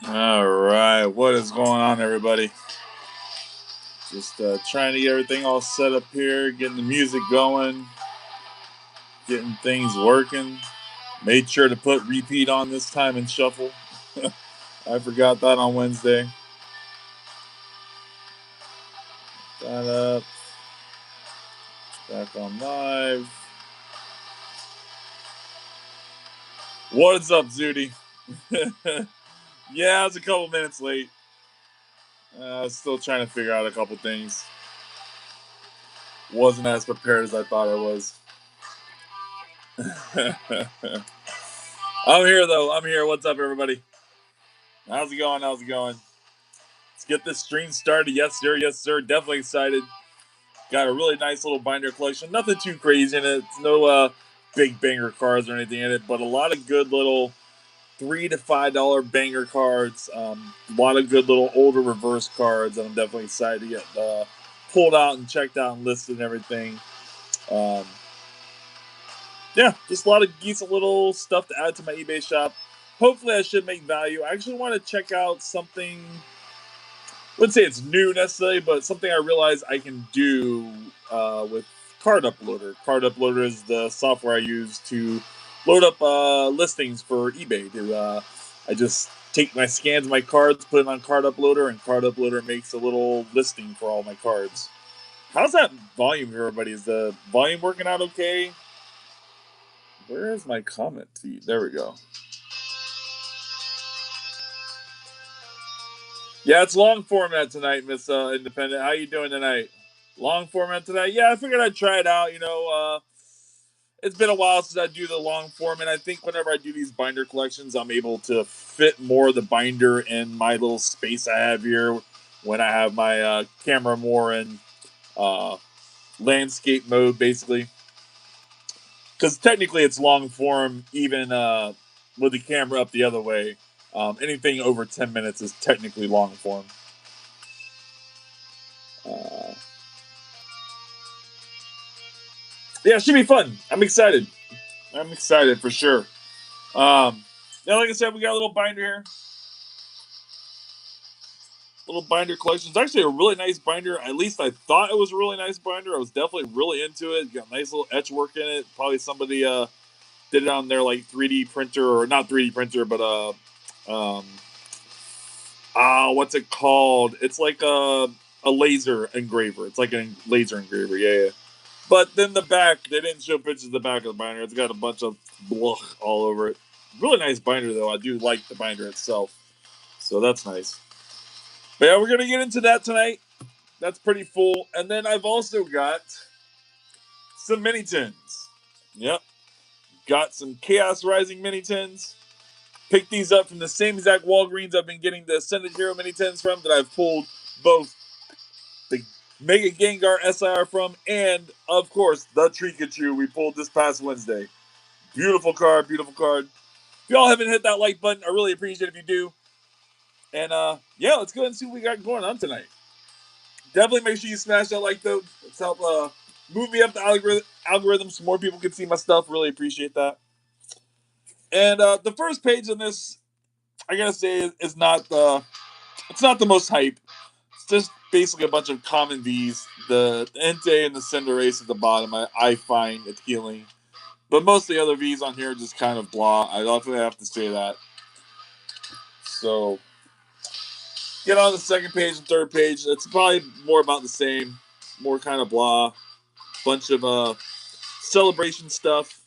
All right, what is going on, everybody? Just trying to get everything all set up here, getting the music going, getting things working. Made sure to put repeat on this time and shuffle. I forgot that on Wednesday. That up. Back on live. What's up, Zudi? Yeah, I was a couple minutes late. Still trying to figure out a couple things. Wasn't as prepared as I thought I was. I'm here though. I'm here. What's up, everybody? How's it going? How's it going? Let's get this stream started. Yes, sir. Yes, sir. Definitely excited. Got a really nice little binder collection. Nothing too crazy in it. It's no big banger cards or anything in it, but a lot of good little $3 to $5 banger cards. A lot of good little older reverse cards that I'm definitely excited to get pulled out and checked out and listed and everything. Yeah, just a lot of decent little stuff to add to my eBay shop. Hopefully I should make value. I actually want to check out something. I wouldn't say it's new necessarily, but something I realized I can do with Card Uploader. Card Uploader is the software I use to load up listings for eBay. I just take my scans of my cards, put it on Card Uploader, and Card Uploader makes a little listing for all my cards. How's that volume here, everybody? Is the volume working out okay? Where is my comment feed? There we go. Yeah, it's long format tonight, Miss Independent. How you doing tonight? Long format tonight? Yeah, I figured I'd try it out. It's been a while since I do the long format. I think whenever I do these binder collections, I'm able to fit more of the binder in my little space I have here when I have my camera more in landscape mode, basically. Because technically it's long form, even with the camera up the other way. Anything over 10 minutes is technically long form. Yeah, it should be fun. I'm excited. I'm excited for sure. Yeah, like I said, we got a little binder here. Little binder collection. It's actually a really nice binder. At least I thought it was a really nice binder. I was definitely really into it. Got nice little etch work in it. Probably somebody did it on their like 3D printer, or not 3D printer, but what's it called? It's like a laser engraver. It's like a laser engraver. Yeah. But then the back, they didn't show pictures of the back of the binder. It's got a bunch of blah all over it. Really nice binder, though. I do like the binder itself. So that's nice. But yeah, we're going to get into that tonight. That's pretty full. And then I've also got some mini tins. Yep. Got some Chaos Rising mini tins. Picked these up from the same exact Walgreens I've been getting the Ascended Hero mini tins from, that I've pulled both the Mega Gengar SIR from, and of course the Trikachu we pulled this past Wednesday. Beautiful card, beautiful card. If y'all haven't hit that like button, I really appreciate it if you do. And yeah, let's go ahead and see what we got going on tonight. Definitely make sure you smash that like though. Let's help move me up the algorithm so more people can see my stuff. Really appreciate that. And the first page in this, I gotta say, is not it's not the most hype. It's just basically a bunch of common Vs. The Entei and the Cinderace at the bottom, I find appealing. But most of the other Vs on here are just kind of blah. I definitely have to say that. So, get on the second page and third page. It's probably more about the same. More kind of blah. Bunch of celebration stuff.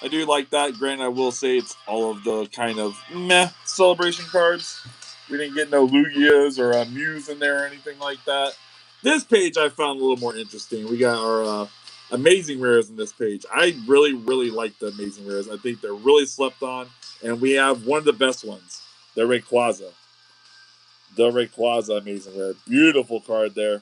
I do like that. Granted, I will say it's all of the kind of meh celebration cards. We didn't get no Lugias or Mews in there or anything like that. This page I found a little more interesting. We got our amazing rares in this page. I really, really like the amazing rares. I think they're really slept on. And we have one of the best ones, the Rayquaza. The Rayquaza amazing rare. Beautiful card there.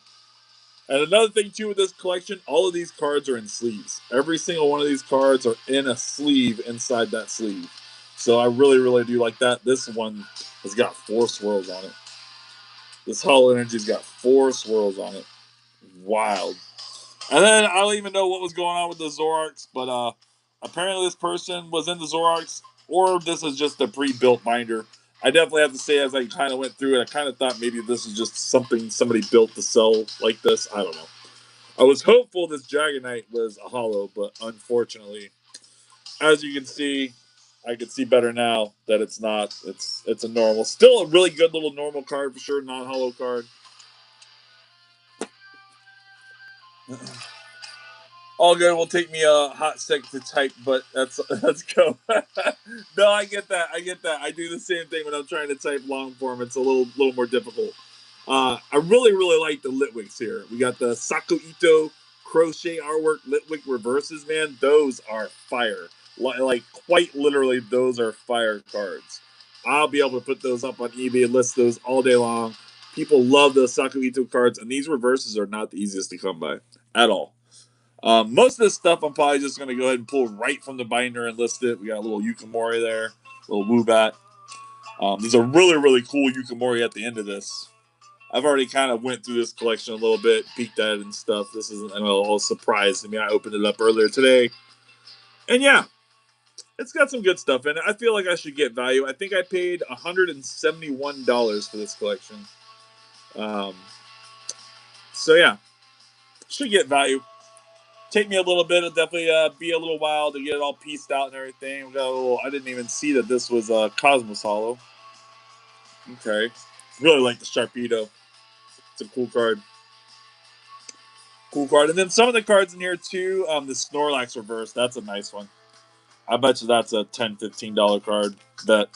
And another thing too with this collection, all of these cards are in sleeves. Every single one of these cards are in a sleeve inside that sleeve. So I really, really do like that. This one has got 4 swirls on it. This Hollow Energy's got 4 swirls on it. Wild. And then I don't even know what was going on with the Zoroarks, but apparently this person was in the Zoroarks, or this is just a pre-built binder. I definitely have to say, as I kind of went through it, I kind of thought maybe this is just something somebody built to sell like this. I don't know. I was hopeful this Dragonite was a holo, but unfortunately, as you can see, I can see better now that it's not. It's a normal, still a really good little normal card for sure, non-holo card. All good. Will take me a hot sec to type, but let's go. No, I get that. I get that. I do the same thing when I'm trying to type long form. It's a little more difficult. I really like the Litwicks here. We got the Sako Ito crochet artwork Litwick reverses. Man, those are fire. Like quite literally, those are fire cards. I'll be able to put those up on eBay and list those all day long. People love the Sako Ito cards, and these reverses are not the easiest to come by at all. Most of this stuff I'm probably just going to go ahead and pull right from the binder and list it. We got a little Yukimori there, a little Woobat. These are really cool Yukimori at the end of this. I've already kind of went through this collection a little bit, peeked at it and stuff. This isn't a whole surprise to me. I opened it up earlier today. And yeah, it's got some good stuff in it. I feel like I should get value. I think I paid $171 for this collection. So yeah, should get value. Take me a little bit. It'll definitely be a little while to get it all pieced out and everything. We got a little, I didn't even see that this was a Cosmos Holo. Okay. Really like the Sharpedo. It's a cool card. Cool card. And then some of the cards in here too. The Snorlax reverse. That's a nice one. I bet you that's a $10, $15 card. Bet.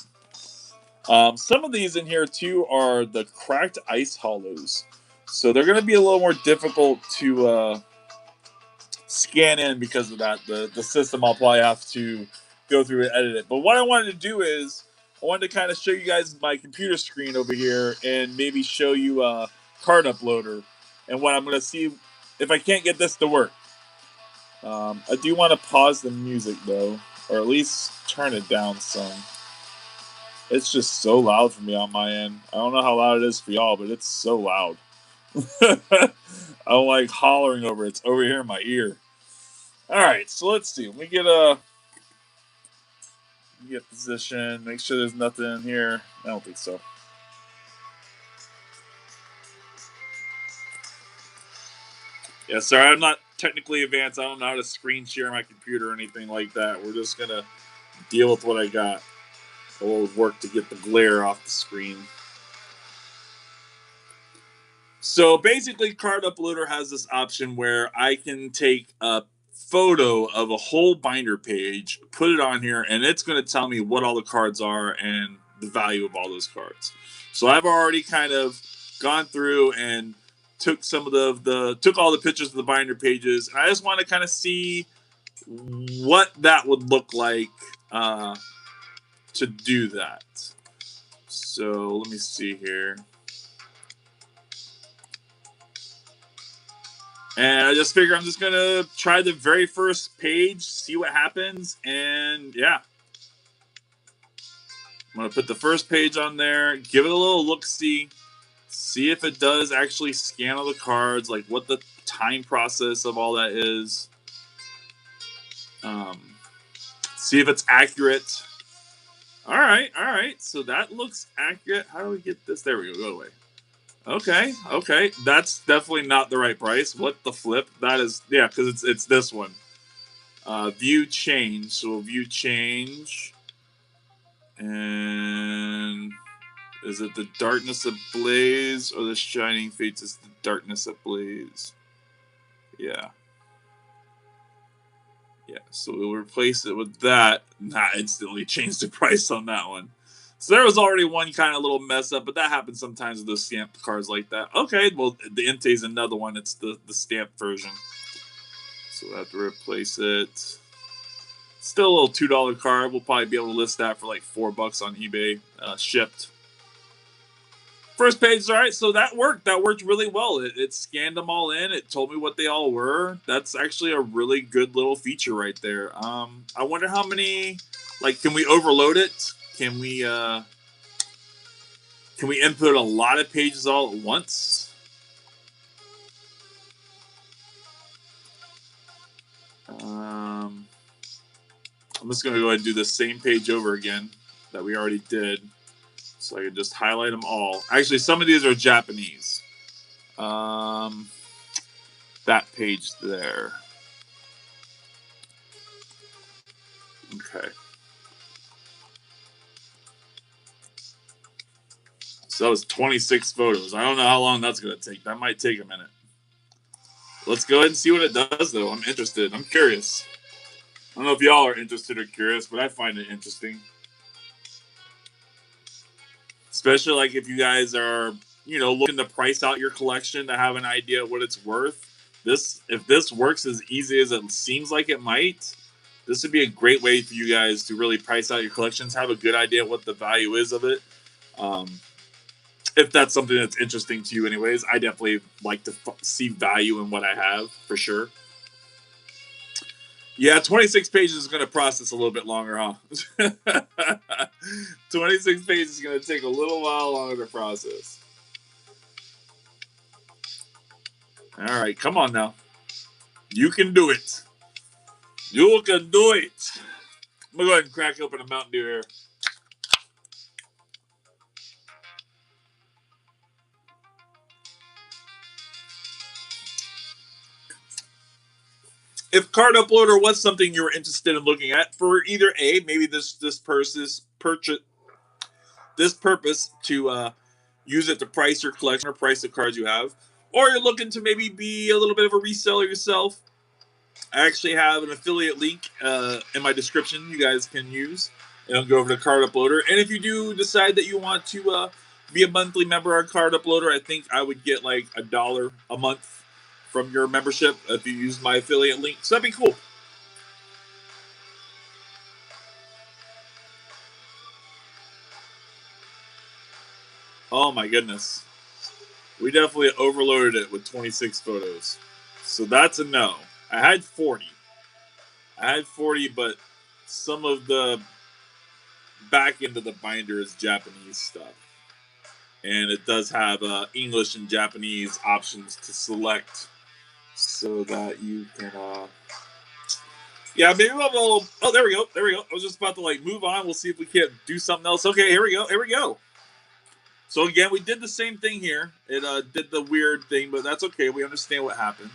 Some of these in here too are the cracked ice hollows. So they're going to be a little more difficult to scan in because of that. The system I'll probably have to go through and edit it. But what I wanted to do is I wanted to kind of show you guys my computer screen over here and maybe show you a card uploader and what I'm going to see if I can't get this to work. I do want to pause the music though, or at least turn it down some. It's just so loud for me on my end. I don't know how loud it is for y'all, but it's so loud. I'm like hollering over it. It's over here in my ear. All right, so let's see. Let me get position. Make sure there's nothing in here. I don't think so. Yeah, sorry, I'm not technically advanced. I don't know how to screen share my computer or anything like that. We're just gonna deal with what I got. A little work to get the glare off the screen. So basically, Card Uploader has this option where I can take a photo of a whole binder page, put it on here, and it's going to tell me what all the cards are and the value of all those cards. So I've already kind of gone through and took some of took all the pictures of the binder pages, and I just want to kind of see what that would look like to do that. So let me see here. And I just figure I'm just going to try the very first page, see what happens, and yeah. I'm going to put the first page on there, give it a little look-see, see if it does actually scan all the cards, like what the time process of all that is. See if it's accurate. All right. So that looks accurate. How do we get this? There we go. Go away. Okay. That's definitely not the right price. What the flip? That is, yeah, because it's this one. View change. So we'll view change. And is it the darkness ablaze or the shining fates? It's the darkness ablaze. Yeah. So we'll replace it with that. Not instantly change the price on that one. So there was already one kind of little mess up, but that happens sometimes with those stamped cards like that. Okay, well, the Entei is another one. It's the stamped version. So we'll have to replace it. Still a little $2 card. We'll probably be able to list that for like $4 on eBay, shipped. First page is all right. So that worked. That worked really well. It scanned them all in. It told me what they all were. That's actually a really good little feature right there. I wonder how many. Like, can we overload it? Can we input a lot of pages all at once? I'm just going to go ahead and do the same page over again that we already did. So I can just highlight them all. Actually, some of these are Japanese. That page there. Okay. So that was 26 photos. I don't know how long that's going to take. That might take a minute. Let's go ahead and see what it does, though. I'm interested. I'm curious. I don't know if y'all are interested or curious, but I find it interesting. Especially like if you guys are, you know, looking to price out your collection to have an idea of what it's worth. If this works as easy as it seems like it might, this would be a great way for you guys to really price out your collections, have a good idea what the value is of it. If that's something that's interesting to you anyways, I definitely like to see value in what I have, for sure. Yeah, 26 pages is going to process a little bit longer, huh? 26 pages is going to take a little while longer to process. All right, come on now. You can do it. You can do it. I'm going to go ahead and crack open a Mountain Dew here. If Card Uploader was something you were interested in looking at for either A, maybe this purpose to use it to price your collection or price the cards you have, or you're looking to maybe be a little bit of a reseller yourself, I actually have an affiliate link in my description you guys can use. And I'll go over to Card Uploader. And if you do decide that you want to be a monthly member on Card Uploader, I think I would get like $1 a month from your membership if you use my affiliate link. So that'd be cool. Oh my goodness. We definitely overloaded it with 26 photos. So that's a no. I had 40. But some of the back end of the binder is Japanese stuff. And it does have English and Japanese options to select so that you can yeah, maybe we'll oh, there we go. I was just about to like move on. We'll see if we can't do something else. Okay, here we go. So again, we did the same thing here. It did the weird thing, but that's okay. We understand what happened.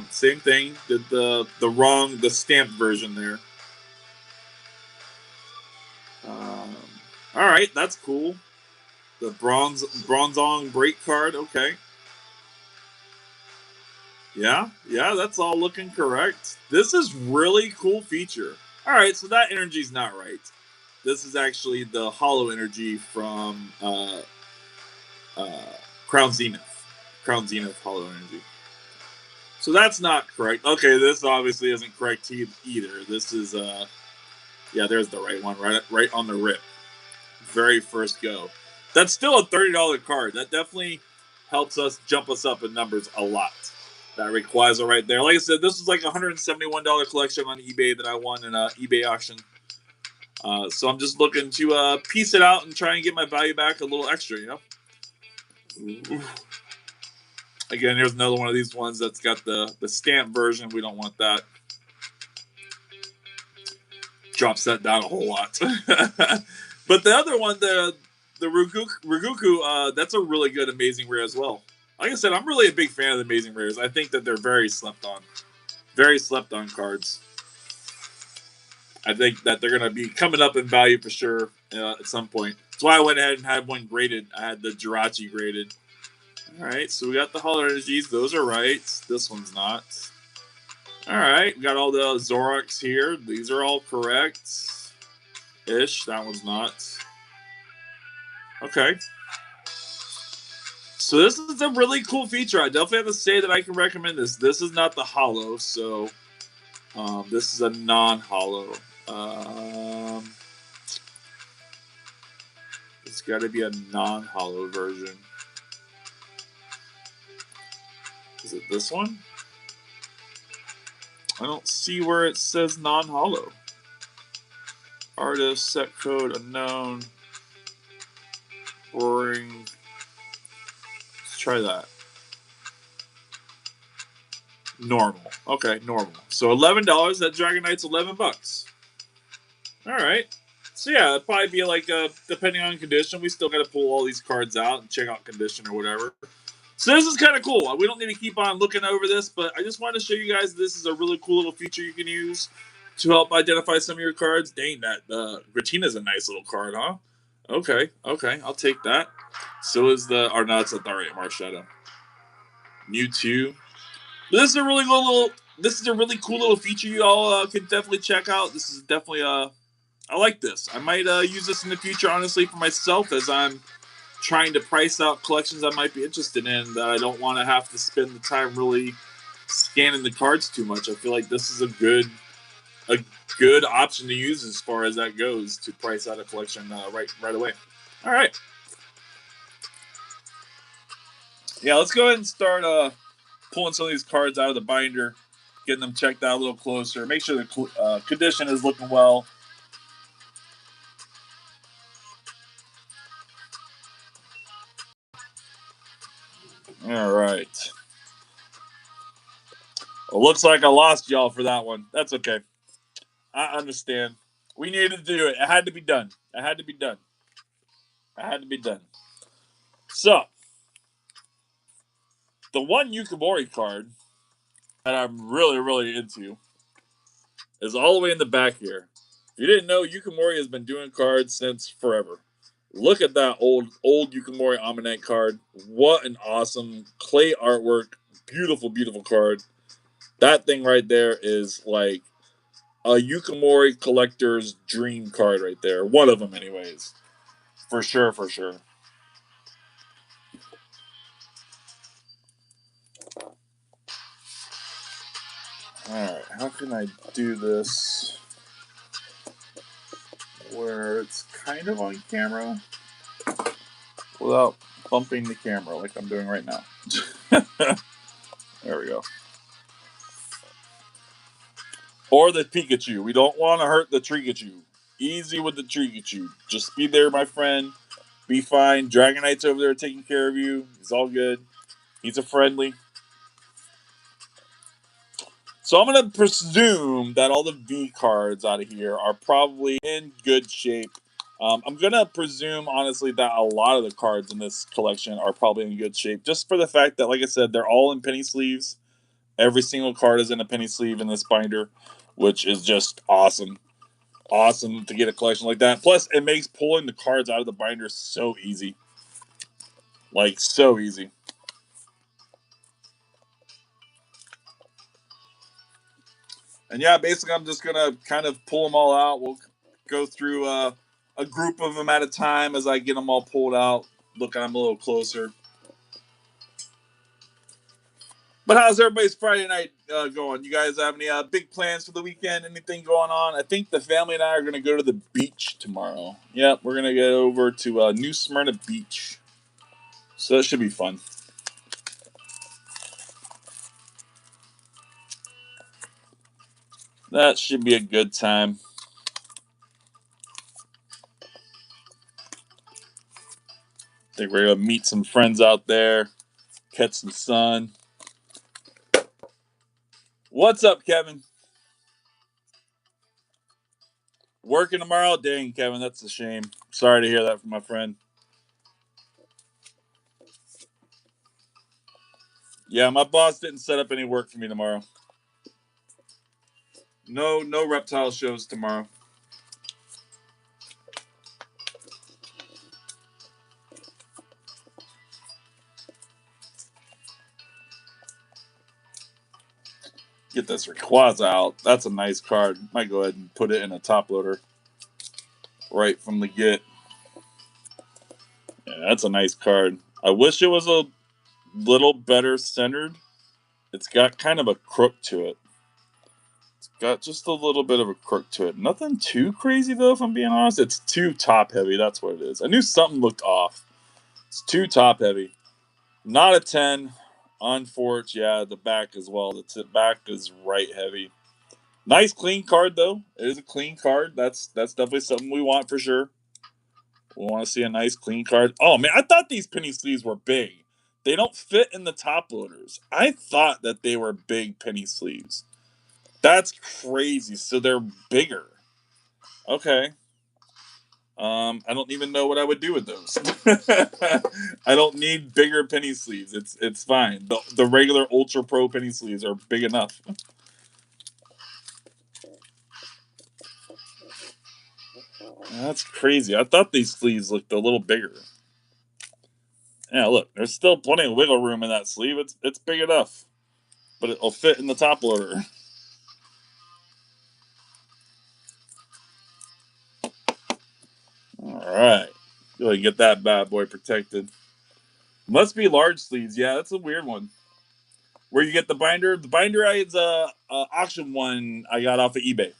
Same thing. Did the stamped version there. All right, that's cool. The bronzong break card. Okay. Yeah, that's all looking correct. This is really cool feature. All right, so that energy's not right. This is actually the hollow energy from Crown Zenith. Crown Zenith hollow energy. So that's not correct. Okay, this obviously isn't correct either. This is yeah, there's the right one, right on the rip. Very first go. That's still a $30 card. That definitely helps us jump us up in numbers a lot. That Rayquaza right there. Like I said, this was like a $171 collection on eBay that I won in an eBay auction. So I'm just looking to piece it out and try and get my value back a little extra, you know? Ooh. Again, here's another one of these ones that's got the stamp version. We don't want that. Drops that down a whole lot. But the other one, the Raguku, that's a really good Amazing Rare as well. Like I said, I'm really a big fan of the Amazing Rares. I think that they're very slept on. Very slept on cards. I think that they're going to be coming up in value for sure at some point. That's why I went ahead and had one graded. I had the Jirachi graded. All right, so we got the Hollow Energies. Those are right. This one's not. All right, we got all the Zoroarks here. These are all correct. Ish. That one's not. Okay. So this is a really cool feature. I definitely have to say that I can recommend this. This is not the hollow, so this is a non-hollow. It's got to be a non-hollow version. Is it this one? I don't see where it says non-hollow. Artist, set code, unknown. Roaring. Let's try that. Normal. Okay, normal. So $11. That Dragonite's $11. All right. So yeah, it'd probably be like depending on condition, we still got to pull all these cards out and check out condition or whatever. So this is kind of cool. We don't need to keep on looking over this, but I just wanted to show you guys this is a really cool little feature you can use to help identify some of your cards. Dang, that Gratina's a nice little card, huh? Okay, I'll take that. So is the, or no, it's a Tharium Marshadow. Mewtwo. But this is a really cool little. This is a really cool little feature you all can definitely check out. This is definitely I like this. I might use this in the future, honestly, for myself as I'm trying to price out collections I might be interested in that I don't want to have to spend the time really scanning the cards too much. I feel like this is a good option to use as far as that goes to price out a collection right away. All right. Yeah, let's go ahead and start pulling some of these cards out of the binder, getting them checked out a little closer. Make sure the condition is looking well. All right. Well, looks like I lost y'all for that one. That's okay. I understand. We needed to do it. It had to be done. It had to be done. It had to be done. So, the one Yukimori card that I'm really into is all the way in the back here. If you didn't know, Yukimori has been doing cards since forever. Look at that old Yukimori Almanac card. What an awesome clay artwork. Beautiful card. That thing right there is like a Yukimori collector's dream card right there. One of them, anyways. For sure. Alright, how can I do this where it's kind of on camera without bumping the camera like I'm doing right now? There we go. Or the Pikachu. We don't want to hurt the Trikachu. Easy with the Trikachu. Just be there, my friend. Be fine. Dragonite's over there taking care of you. He's all good. He's a friendly. So I'm going to presume that all the V cards out of here are probably in good shape. I'm going to presume, honestly, that a lot of the cards in this collection are probably in good shape. Just for the fact that, like I said, they're all in penny sleeves. Every single card is in a penny sleeve in this binder, which is just awesome. Awesome to get a collection like that. Plus, it makes pulling the cards out of the binder so easy. Like, so easy. And yeah, basically, I'm just going to kind of pull them all out. We'll go through a group of them at a time as I get them all pulled out. Look at them a little closer. But how's everybody's Friday night going? You guys have any big plans for the weekend? Anything going on? I think the family and I are going to go to the beach tomorrow. Yep, we're going to get over to New Smyrna Beach. So that should be fun. That should be a good time. I think we're going to meet some friends out there, catch some sun. What's up, Kevin? Working tomorrow? Dang, Kevin, that's a shame. Sorry to hear that from my friend. Yeah, my boss didn't set up any work for me tomorrow. No reptile shows tomorrow. Get this Rayquaza out. That's a nice card. Might go ahead and put it in a top loader right from the get. Yeah, that's a nice card. I wish it was a little better centered. It's got kind of a crook to it. It's got just a little bit of a crook to it. Nothing too crazy though, if I'm being honest. It's too top heavy. That's what it is. I knew something looked off. It's too top heavy. Not a 10 on Forge. Yeah, the back as well. The back is right heavy. Nice clean card though. It is a clean card. That's definitely something we want for sure. We want to see a nice clean card. Oh man, I thought these penny sleeves were big. They don't fit in the top loaders. I thought that they were big penny sleeves. That's crazy. So they're bigger. Okay. I don't even know what I would do with those. I don't need bigger penny sleeves. It's fine. The regular Ultra Pro penny sleeves are big enough. That's crazy. I thought these sleeves looked a little bigger. Yeah, look, there's still plenty of wiggle room in that sleeve. It's big enough, but it'll fit in the top loader. All right, really get that bad boy protected. Must be large sleeves. Yeah, that's a weird one. Where you get the binder? The binder is a auction one I got off of eBay.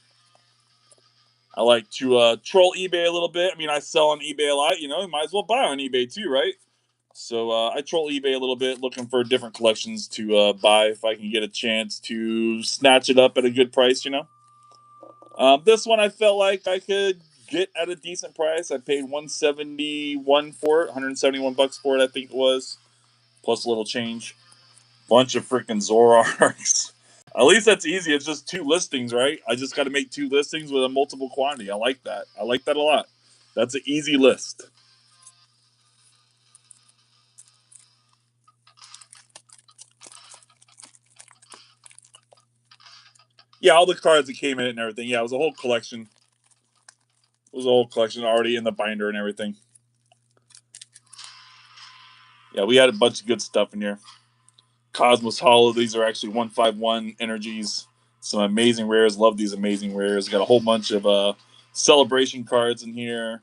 I like to troll eBay a little bit. I mean, I sell on eBay a lot. You know, you might as well buy on eBay too, right? So I troll eBay a little bit, looking for different collections to buy if I can get a chance to snatch it up at a good price. You know, this one I felt like I could get at a decent price. I paid 171 for it, $171 for it, I think it was, plus a little change. Bunch of freaking Zoroarks. At least that's easy. It's just two listings, right? I just got to make two listings with a multiple quantity. I like that. I like that a lot. That's an easy list. Yeah, all the cards that came in it and everything. Yeah, it was a whole collection. It was a whole collection already in the binder and everything. Yeah, we had a bunch of good stuff in here. Cosmos Hollow. These are actually 151 energies. Some amazing rares. Love these amazing rares. Got a whole bunch of celebration cards in here.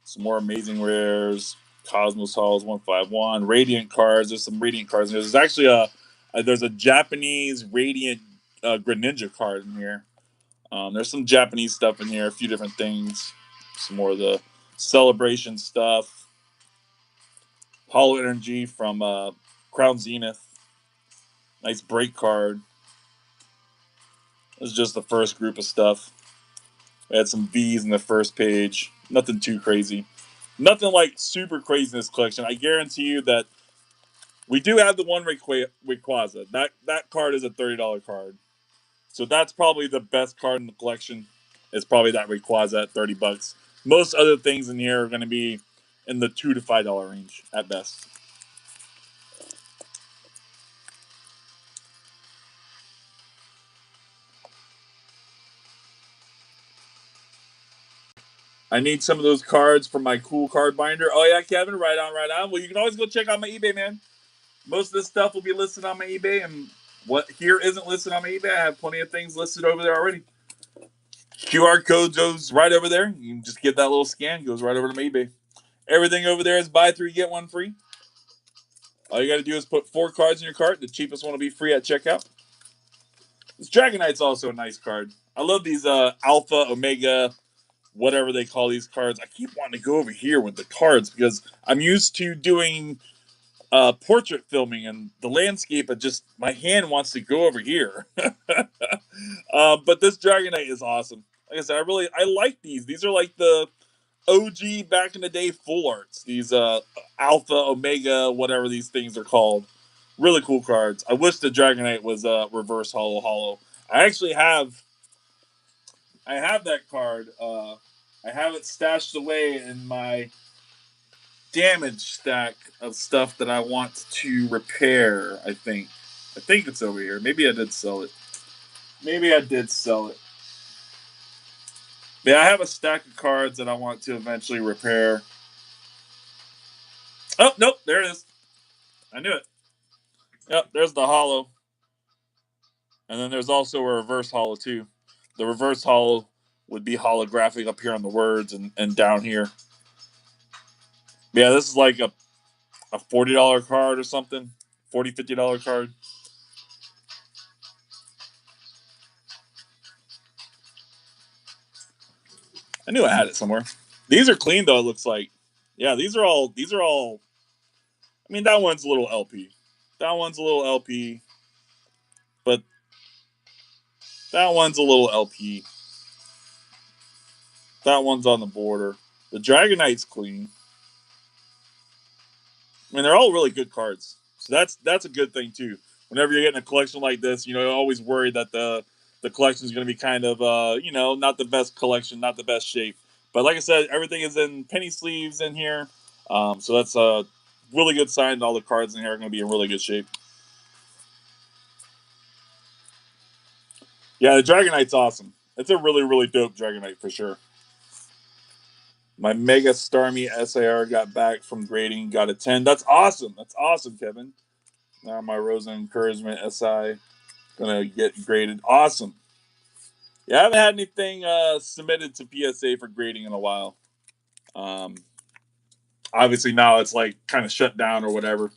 Some more amazing rares. Cosmos Halls 151. Radiant cards. There's some Radiant cards. There's actually there's a Japanese Radiant Greninja card in here. There's some Japanese stuff in here. A few different things. Some more of the celebration stuff. Hollow Energy from Crown Zenith. Nice break card. This is just the first group of stuff. We had some V's in the first page. Nothing too crazy. Nothing like super crazy in this collection. I guarantee you that we do have the one Rayquaza. That card is a $30 card. So that's probably the best card in the collection. It's probably that Rayquaza at $30. Most other things in here are going to be in the $2 to $5 range at best. I need some of those cards for my cool card binder. Oh yeah, Kevin, right on, right on. Well, you can always go check out my eBay, man. Most of this stuff will be listed on my eBay, and what here isn't listed on my eBay, I have plenty of things listed over there already. QR code goes right over there. You can just get that little scan, goes right over to my eBay. Everything over there is buy three, get one free. All you got to do is put 4 cards in your cart. The cheapest one will be free at checkout. This Dragonite's also a nice card. I love these Alpha, Omega, whatever they call these cards. I keep wanting to go over here with the cards because I'm used to doing portrait filming and the landscape. But just my hand wants to go over here. But this Dragonite is awesome. Like I said, I like these. These are like the OG back in the day full arts. These Alpha, Omega, whatever these things are called. Really cool cards. I wish the Dragonite was reverse hollow. I actually have that card. I have it stashed away in my damage stack of stuff that I want to repair. I think it's over here. Maybe I did sell it. Maybe I did sell it. Yeah, I have a stack of cards that I want to eventually repair. Oh nope, there it is. I knew it. Yep, there's the hollow. And then there's also a reverse hollow too. The reverse hollow would be holographic up here on the words and down here. Yeah, this is like a $40 card or something. $50 card. I knew I had it somewhere. These are clean though, it looks like. Yeah, these are all I mean that one's a little LP. That one's a little LP, but that one's a little LP. That one's on the border. The Dragonite's clean. I mean, they're all really good cards, so that's a good thing too. Whenever you're getting a collection like this, you know, you're always worried that the collection is going to be kind of not the best collection, not the best shape. But like I said, everything is in penny sleeves in here. So that's a really good sign. All the cards in here are going to be in really good shape. Yeah, the Dragonite's awesome. It's a really, really dope Dragonite for sure. My Mega Starmie SAR got back from grading, got a 10. That's awesome. That's awesome, Kevin. Now my Rosa Encouragement SI gonna get graded. Awesome. Yeah, I haven't had anything submitted to PSA for grading in a while. Um, Obviously now it's like kind of shut down or whatever,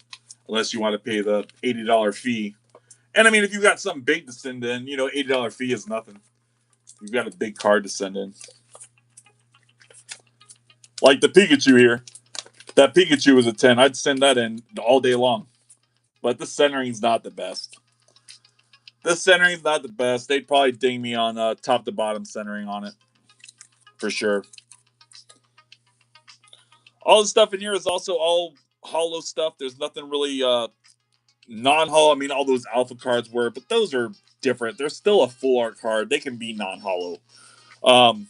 unless you want to pay the $80 fee. And I mean, if you got something big to send in, you know, $80 fee is nothing. You've got a big card to send in, like the Pikachu here. That Pikachu was a 10. I'd send that in all day long. But the centering's not the best. The centering's not the best. They'd probably ding me on top to bottom centering on it for sure. All the stuff in here is also all hollow stuff. There's nothing really non-hollow. I mean, all those alpha cards were, but those are different. They're still a full art card. They can be non-hollow. Um,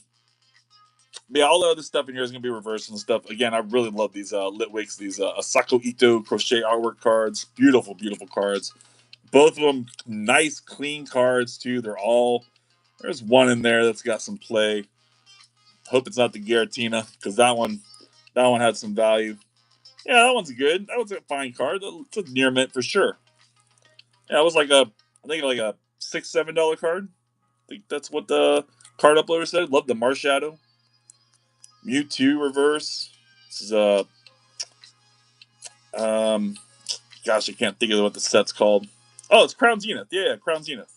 yeah, all the other stuff in here is gonna be reversed and stuff. Again, I really love these Litwicks, these Asako Ito crochet artwork cards. Beautiful, beautiful cards. Both of them nice, clean cards too. They're all. There's one in there that's got some play. Hope it's not the Giratina because that one had some value. Yeah, that one's good. That was a fine card. It's a near mint for sure. Yeah, it was like I think like a $6-7 card. I think that's what the card uploader said. Love the Marshadow. Mewtwo reverse. This is a um, gosh, I can't think of what the set's called. Oh, it's Crown Zenith. Yeah, Crown Zenith.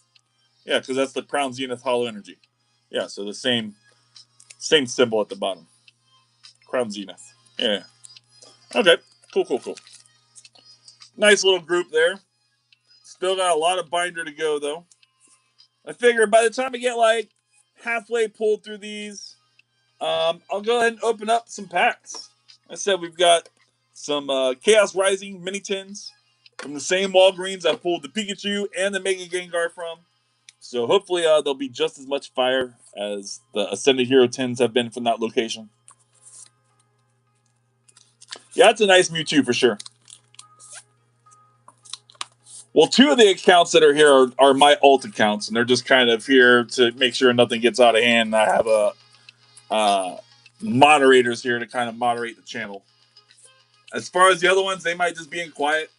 Yeah, because that's the Crown Zenith Hollow Energy. Yeah, so the same symbol at the bottom. Crown Zenith. Yeah. Okay. Cool, cool, cool. Nice little group there. Still got a lot of binder to go though. I figure by the time I get like halfway pulled through these, I'll go ahead and open up some packs. I said we've got some Chaos Rising mini tins from the same Walgreens I pulled the Pikachu and the Mega Gengar from. So hopefully they'll be just as much fire as the Ascended Hero tins have been from that location. Yeah, it's a nice Mewtwo for sure. Well, two of the accounts that are here are my alt accounts, and they're just kind of here to make sure nothing gets out of hand. I have moderators here to kind of moderate the channel. As far as the other ones, they might just be in quiet.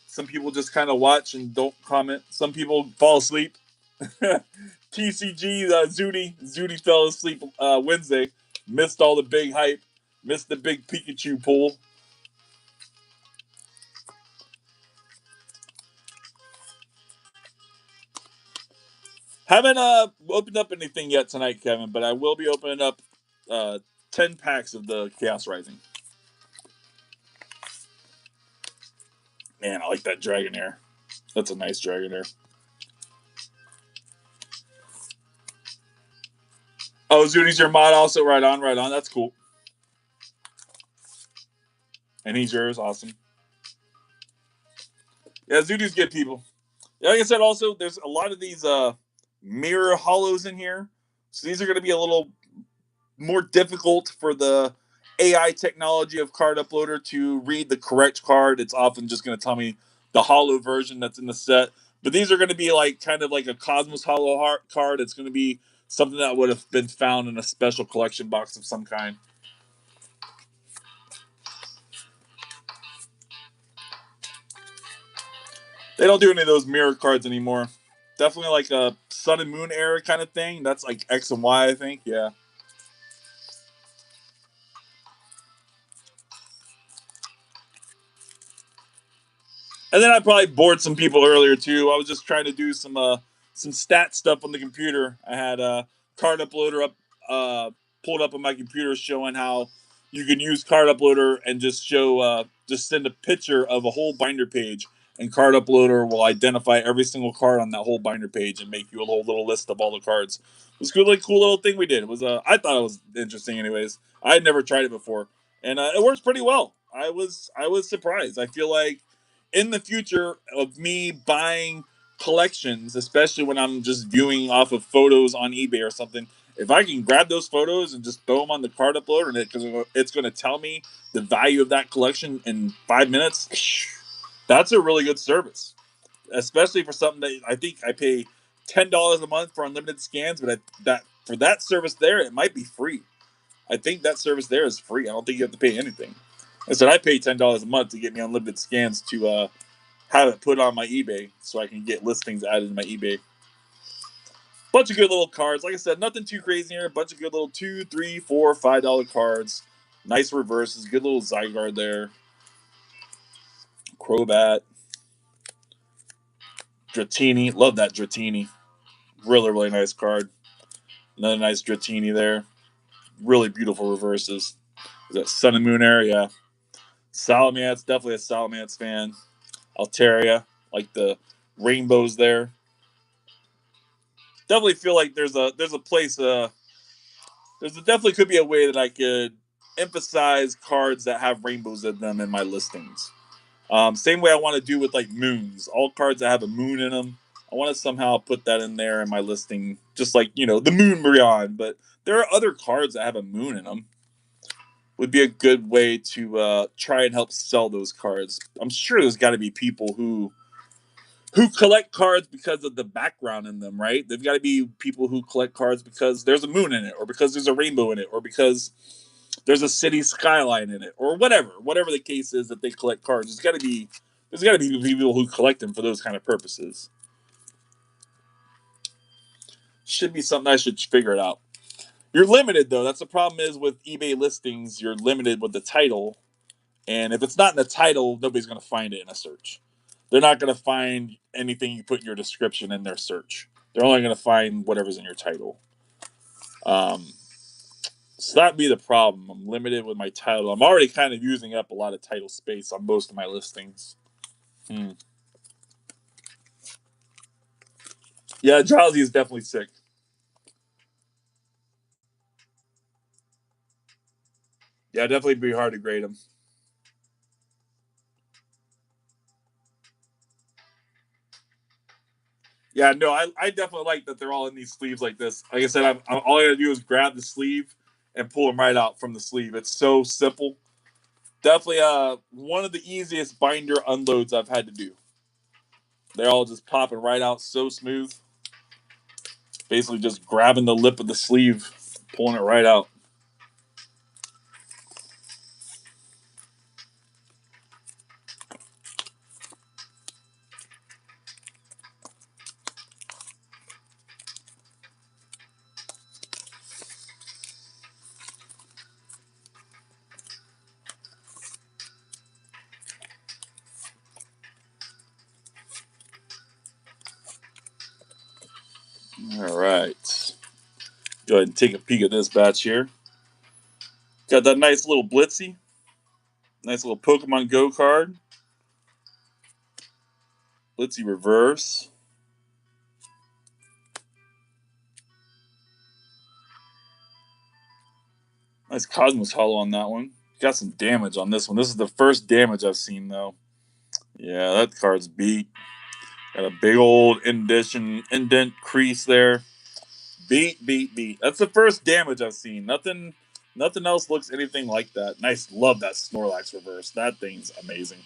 Some people just kind of watch and don't comment. Some people fall asleep. TCG Zooty fell asleep Wednesday. Missed all the big hype. Missed the big Pikachu pull. Haven't opened up anything yet tonight, Kevin, but I will be opening up 10 packs of the Chaos Rising. Man, I like that Dragonair. That's a nice Dragonair. Oh, Zooty's your mod also? Right on, right on. That's cool. And he's yours. Awesome. Yeah, Zooty's good people. Like I said, also, there's a lot of these mirror hollows in here. So these are going to be a little more difficult for the AI technology of Card Uploader to read the correct card. It's often just going to tell me the hollow version that's in the set. But these are going to be like kind of like a Cosmos Hollow Heart card. It's going to be something that would have been found in a special collection box of some kind. They don't do any of those mirror cards anymore. Definitely like a Sun and Moon era kind of thing. That's like X and Y, I think. Yeah. And then I probably bored some people earlier too. I was just trying to do some stat stuff on the computer. I had a card uploader up pulled up on my computer showing how you can use card uploader and just send a picture of a whole binder page, and card uploader will identify every single card on that whole binder page and make you a whole little list of all the cards. It was good, like cool little thing we did. It was I thought it was interesting. Anyways, I had never tried it before, and it works pretty well. I was surprised. I feel like in the future of me buying collections, especially when I'm just viewing off of photos on eBay or something, If I can grab those photos and just throw them on the card uploader, and because it's going to tell me the value of that collection in 5 minutes, that's a really good service. Especially for something that I think I pay $10 a month for unlimited scans, but that for that service there, it might be free. I think that service there is free. I don't think you have to pay anything. I said I pay $10 a month to get me unlimited scans to have it put on my eBay so I can get listings added to my eBay. Bunch of good little cards. Like I said, nothing too crazy here. Bunch of good little $2, $3, $4, $5 cards. Nice reverses. Good little Zygarde there. Crobat. Dratini. Love that Dratini. Really, really nice card. Another nice Dratini there. Really beautiful reverses. Is that Sun and Moon Air? Yeah. Salamence. Definitely a Salamence fan. Altaria. Like the rainbows there. Definitely feel like there's a place definitely could be a way that I could emphasize cards that have rainbows in them in my listings. Same way I want to do with like moons. All cards that have a moon in them, I want to somehow put that in there in my listing, just like the Moon Bryon. But there are other cards that have a moon in them. Would be a good way to try and help sell those cards. I'm sure there's got to be people who collect cards because of the background in them, right? They've got to be people who collect cards because there's a moon in it, or because there's a rainbow in it, or because there's a city skyline in it, or whatever the case is that they collect cards. There's got to be people who collect them for those kind of purposes. Should be something I should figure it out. You're limited though. That's the problem is with eBay listings. You're limited with the title, and if it's not in the title, nobody's going to find it in a search. They're not going to find anything you put in your description in their search. They're only going to find whatever's in your title. So that'd be the problem. I'm limited with my title. I'm already kind of using up a lot of title space on most of my listings. Yeah, Drowsy is definitely sick. Yeah, definitely be hard to grade him. Yeah, no, I definitely like that they're all in these sleeves like this. Like I said, all I gotta do is grab the sleeve and pull them right out from the sleeve. It's so simple. Definitely one of the easiest binder unloads I've had to do. They're all just popping right out so smooth. Basically just grabbing the lip of the sleeve, pulling it right out. All right. Go ahead and take a peek at this batch here. Got that nice little Blitzy. Nice little Pokemon Go card. Blitzy reverse. Nice Cosmos Hollow on that one. Got some damage on this one. This is the first damage I've seen, though. Yeah, that card's beat. Got a big old indent crease there. Beat. That's the first damage I've seen. Nothing else looks anything like that. Nice, love that Snorlax reverse. That thing's amazing.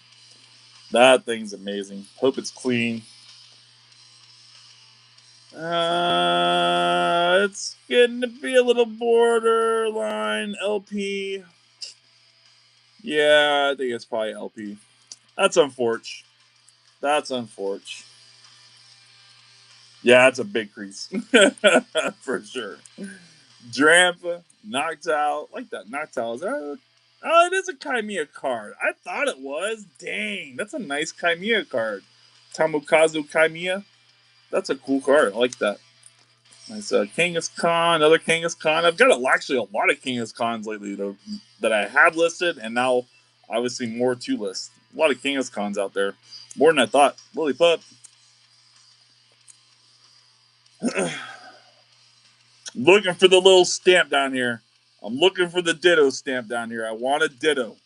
That thing's amazing. Hope it's clean. It's getting to be a little borderline LP. Yeah, I think it's probably LP. That's unfortunate. That's unfortunate. Yeah, that's a big crease. For sure. Drampa, Noctowl. Like that Noctowl. Oh, it is a Chimera card. I thought it was. Dang, that's a nice Chimera card. Tamukazu Chimera. That's a cool card. I like that. Nice Kangaskhan, another Kangaskhan. I've got actually a lot of Kangaskhans lately though, that I have listed, and now obviously more to list. A lot of Kangaskhan's out there. More than I thought. Holy pup. Looking for the little stamp down here. I'm looking for the Ditto stamp down here. I want a Ditto.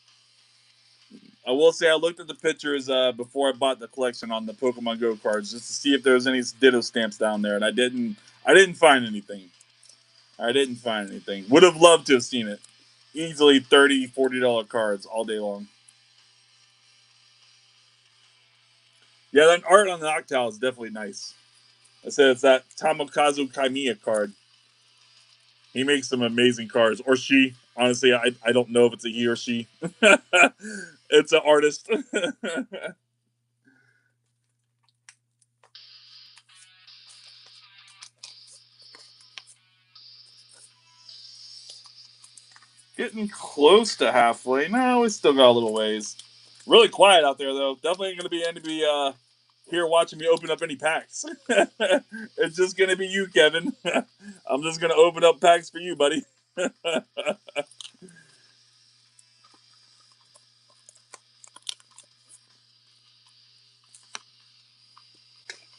I will say I looked at the pictures before I bought the collection on the Pokemon Go cards just to see if there was any Ditto stamps down there, and I didn't find anything. I didn't find anything. Would have loved to have seen it. Easily $30, $40 cards all day long. Yeah, that art on the Octal is definitely nice. I said it's that Tomokazu Kamiya card. He makes some amazing cards. Or she. Honestly, I don't know if it's a he or she. It's an artist. Getting close to halfway. No, we still got a little ways. Really quiet out there, though. Definitely ain't going to be anybody here watching me open up any packs. It's just going to be you, Kevin. I'm just going to open up packs for you, buddy. A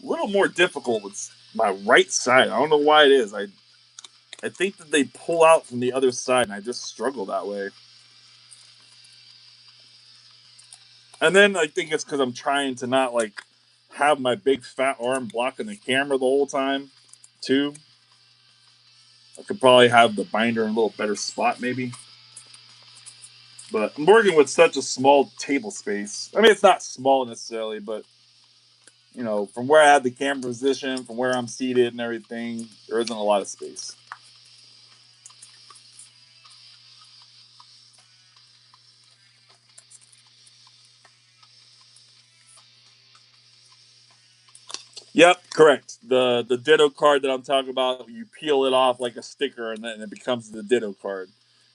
little more difficult with my right side. I don't know why it is. I think that they pull out from the other side, and I just struggle that way. And then I think it's because I'm trying to not like have my big fat arm blocking the camera the whole time, too. I could probably have the binder in a little better spot, maybe. But I'm working with such a small table space. I mean, it's not small necessarily, but from where I have the camera position, from where I'm seated and everything, there isn't a lot of space. Yep, correct. The Ditto card that I'm talking about, you peel it off like a sticker, and then it becomes the Ditto card.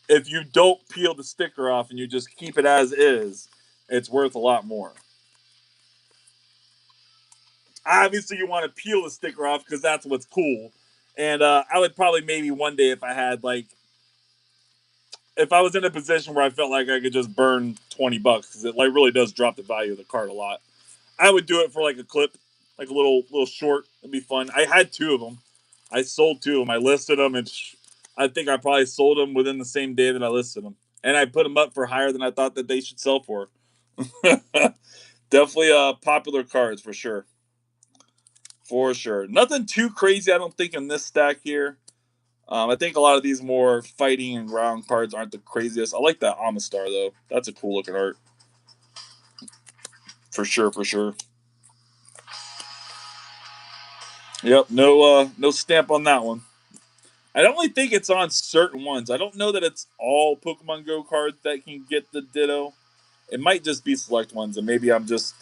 If you don't peel the sticker off and you just keep it as is, it's worth a lot more. Obviously, you want to peel the sticker off because that's what's cool. And I would probably maybe one day if I had like if I was in a position where I felt like I could just burn $20 because it like really does drop the value of the card a lot. I would do it for like a clip, like a little short. It'd be fun. I had two of them. I sold two of them. I listed them, and I think I probably sold them within the same day that I listed them. And I put them up for higher than I thought that they should sell for. Definitely popular cards for sure. For sure. Nothing too crazy, I don't think, in this stack here. I think a lot of these more fighting and ground cards aren't the craziest. I like that Amistar though. That's a cool looking art. For sure, for sure. Yep, no stamp on that one. I only think it's on certain ones. I don't know that it's all Pokemon Go cards that can get the Ditto. It might just be select ones, and maybe I'm just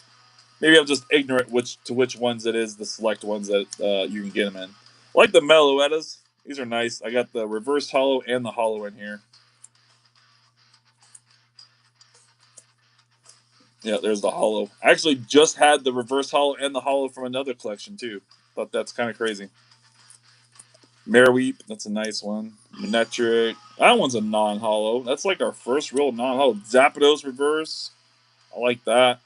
ignorant which ones it is the select ones that you can get them in. I like the Meloettas. These are nice. I got the reverse hollow and the hollow in here. Yeah, there's the hollow. I actually just had the reverse hollow and the hollow from another collection too. Thought that's kind of crazy. Marweep, that's a nice one. Manectric, that one's a non-hollow. That's like our first real non-hollow. Zapdos reverse, I like that.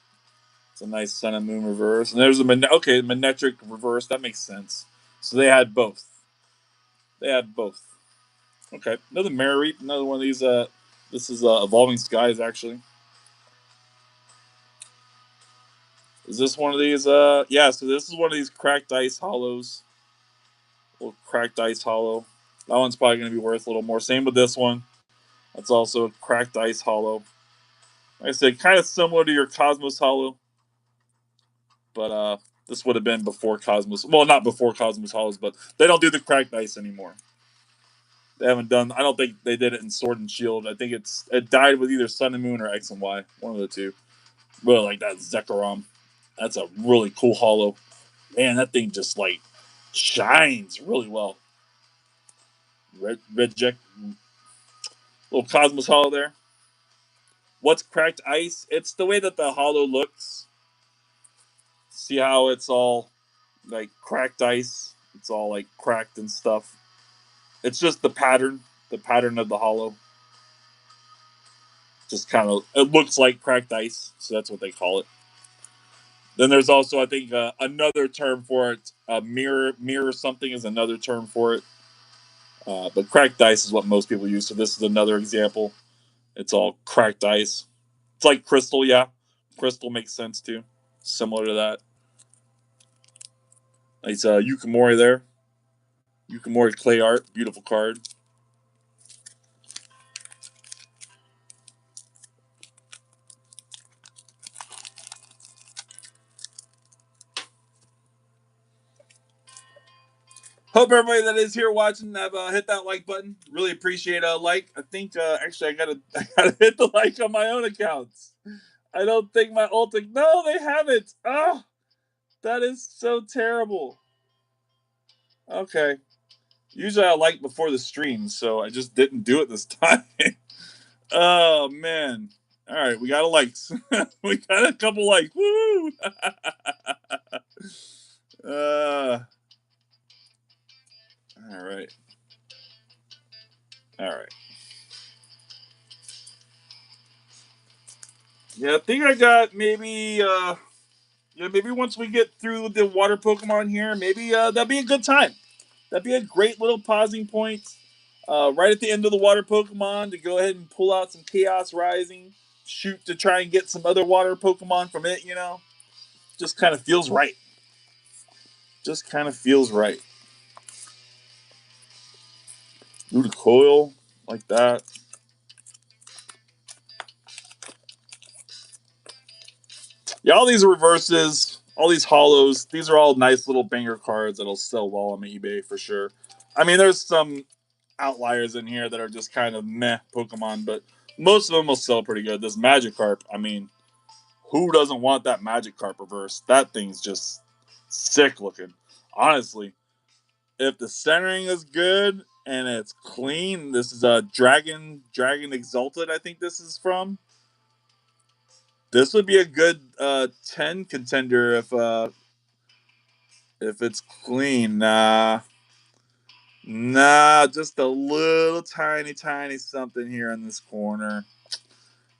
It's a nice Sun and Moon reverse. And there's a Manectric reverse. That makes sense. So they had both. They had both. Okay, another Marweep, another one of these. This is Evolving Skies actually. Is this one of these? Yeah. So this is one of these cracked ice hollows. Little cracked ice hollow. That one's probably going to be worth a little more. Same with this one. That's also a cracked ice hollow. Like I said, kind of similar to your Cosmos hollow, but this would have been before Cosmos. Well, not before Cosmos hollows, but they don't do the cracked ice anymore. They haven't done. I don't think they did it in Sword and Shield. I think it died with either Sun and Moon or X and Y. One of the two. Really like that Zekrom. That's a really cool hollow. Man, that thing just like shines really well. Red Jack, little Cosmos hollow there. What's cracked ice? It's the way that the hollow looks. See how it's all like cracked ice? It's all like cracked and stuff. It's just the pattern of the hollow. Just kind of, it looks like cracked ice, so that's what they call it. Then there's also, I think, another term for it. Mirror something is another term for it. But cracked ice is what most people use. So this is another example. It's all cracked ice. It's like crystal, yeah. Crystal makes sense too. Similar to that. Nice Yukimori there. Yukimori clay art, beautiful card. Hope everybody that is here watching have hit that like button. Really appreciate a like. I think actually I gotta hit the like on my own accounts. I don't think my Ultic. No, they haven't. Oh, that is so terrible. Okay. Usually I like before the stream, so I just didn't do it this time. Oh man. All right, we got a likes. We got a couple likes. Woo! uh, all right. All right. Yeah, I think I got maybe maybe once we get through the water Pokemon here, maybe that'd be a good time. That'd be a great little pausing point. Right at the end of the water Pokemon to go ahead and pull out some Chaos Rising, shoot to try and get some other water Pokemon from it, you know? Just kind of feels right. Just kind of feels right. Coil like that. Yeah, all these reverses, all these hollows, these are all nice little banger cards that'll sell well on eBay for sure. I mean, there's some outliers in here that are just kind of meh Pokemon, but most of them will sell pretty good. This Magikarp, I mean, who doesn't want that Magikarp reverse? That thing's just sick looking. Honestly, if the centering is good and it's clean, this is a Dragon Exalted. I think this is from. This would be a good 10 contender if it's clean. Nah, just a little tiny something here in this corner.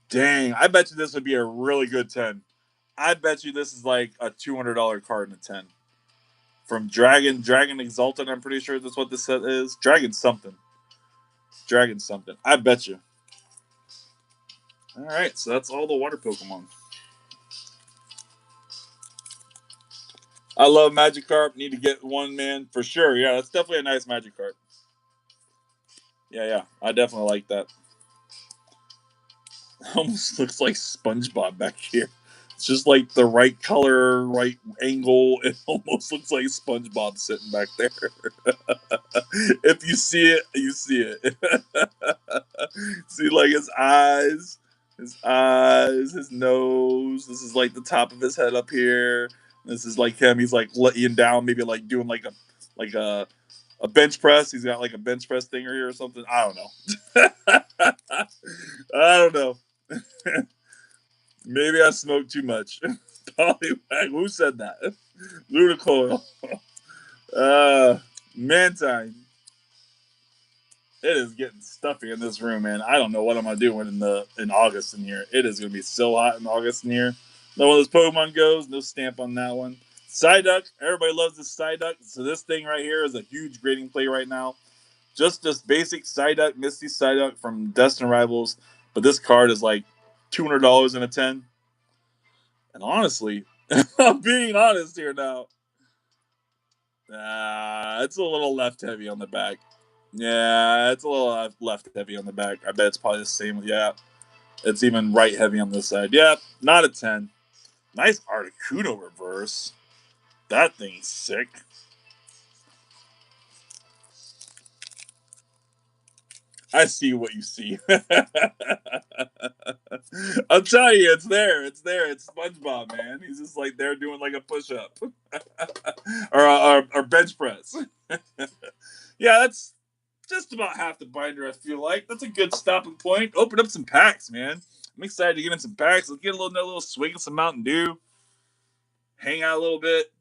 Dang, I bet you this would be a really good 10. I bet you this is like a $200 card in a 10. From Dragon Exalted, I'm pretty sure that's what this set is. Dragon something. I bet you. All right, so that's all the water Pokemon. I love Magikarp. Need to get one, man, for sure. Yeah, that's definitely a nice Magikarp. Yeah, I definitely like that. Almost looks like SpongeBob back here. It's just like the right color, right angle. It almost looks like SpongeBob sitting back there. If you see it, you see it. See, like his eyes, his nose. This is like the top of his head up here. This is like him. He's like laying down, maybe like doing like a bench press. He's got like a bench press thing here or something. I don't know. I don't know. Maybe I smoked too much. Polywag, who said that? Ludicolo. Mantine. It is getting stuffy in this room, man. I don't know what I'm gonna do in August in here. It is gonna be so hot in August in here. No one of those Pokemon goes, no stamp on that one. Psyduck, everybody loves this Psyduck. So this thing right here is a huge grading play right now. Just this basic Psyduck, Misty Psyduck from Destin Rivals, but this card is like $200 in a 10. And honestly, I'm being honest here now. It's a little left heavy on the back. Yeah, it's a little left heavy on the back. I bet it's probably the same. Yeah, it's even right heavy on this side. Yeah, not a 10. Nice Articuno reverse. That thing's sick. I see what you see. I'm telling you, it's there. It's there. It's SpongeBob, man. He's just like there doing like a push up or bench press. Yeah, that's just about half the binder, I feel like. That's a good stopping point. Open up some packs, man. I'm excited to get in some packs. Let's get another little swig of some Mountain Dew. Hang out a little bit.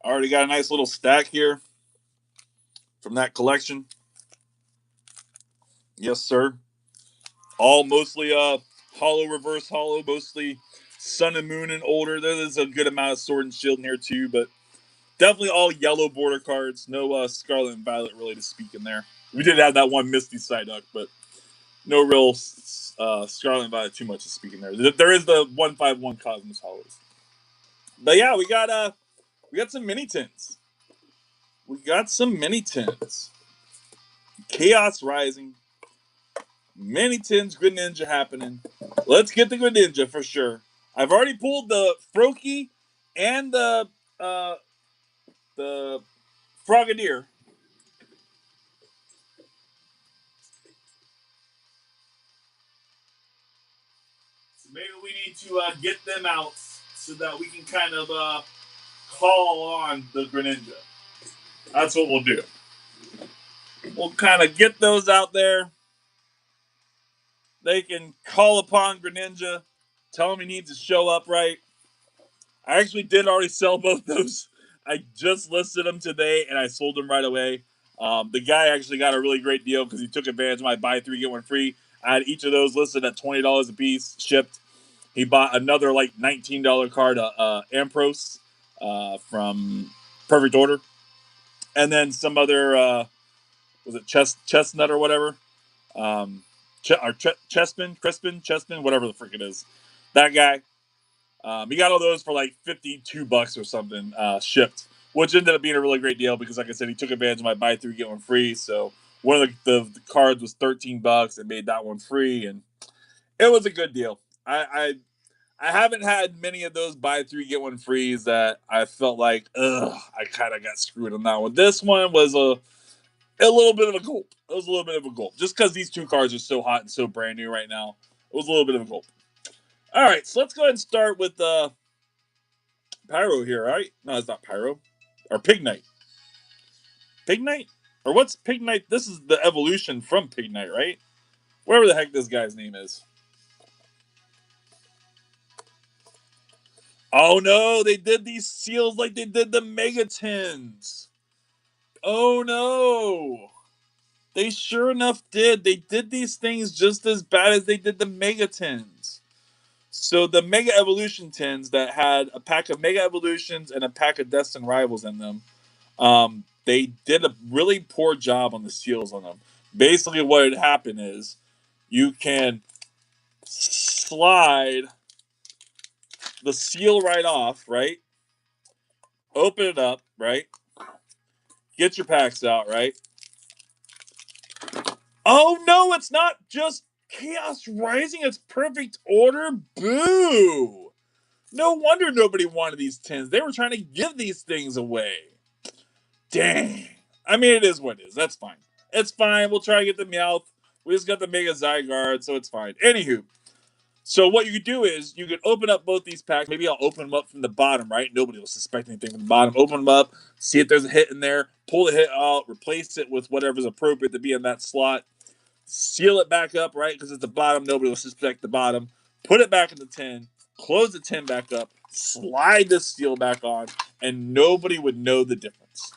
I already got a nice little stack here from that collection. Yes, sir. All mostly hollow, reverse hollow, mostly Sun and Moon and older. There's a good amount of Sword and Shield in here too, but definitely all yellow border cards. No Scarlet and Violet really to speak in there. We did have that one Misty Psyduck, but no real Scarlet Violet too much of speaking there. There is the 151 Cosmos Hollows. But yeah, we got some mini tins. We got some mini tins. Chaos Rising. Mini tins, Good Ninja happening. Let's get the Good Ninja for sure. I've already pulled the Froakie and the Frogadier. So maybe we need to get them out so that we can kind of call on the Greninja. That's what we'll do. We'll kind of get those out there. They can call upon Greninja, tell him he needs to show up right. I actually did already sell both those. I just listed them today and I sold them right away. The guy actually got a really great deal because he took advantage of my buy three get one free. I had each of those listed at $20 a piece, shipped. He bought another like $19 card, Ampros, from Perfect Order, and then some other was it chestnut or whatever, Crispin, whatever the frick it is. That guy. He got all those for like $52 or something, shipped, which ended up being a really great deal because, like I said, he took advantage of my buy three get one free. So one of the cards was $13 and made that one free, and it was a good deal. I haven't had many of those buy three get one frees that I felt like, I kind of got screwed on that one. This one was a little bit of a gulp. It was a little bit of a gulp, just because these two cards are so hot and so brand new right now. It was a little bit of a gulp. All right, so let's go ahead and start with Pyro here, right? No, it's not Pyro. Or Pignite. Pignite? Or what's Pignite? This is the evolution from Pignite, right? Whatever the heck this guy's name is. Oh no, they did these seals like they did the Megatins. Oh no. They sure enough did. They did these things just as bad as they did the Megatins. So the Mega Evolution tins that had a pack of Mega Evolutions and a pack of Destined Rivals in them, they did a really poor job on the seals on them. Basically, what had happened is you can slide the seal right off, right? Open it up, right? Get your packs out, right? Oh no, it's not just Chaos Rising, it's Perfect Order. Boo! No wonder nobody wanted these tins. They were trying to give these things away. Dang. I mean, it is what it is. That's fine. It's fine. We'll try to get the Meowth. We just got the Mega Zygarde, so it's fine. Anywho, so what you could do is you could open up both these packs. Maybe I'll open them up from the bottom, right? Nobody will suspect anything from the bottom. Open them up, see if there's a hit in there, pull the hit out, replace it with whatever's appropriate to be in that slot, seal it back up, right? Because it's the bottom. Nobody will suspect the bottom. Put it back in the tin, close the tin back up, slide the seal back on, and nobody would know the difference.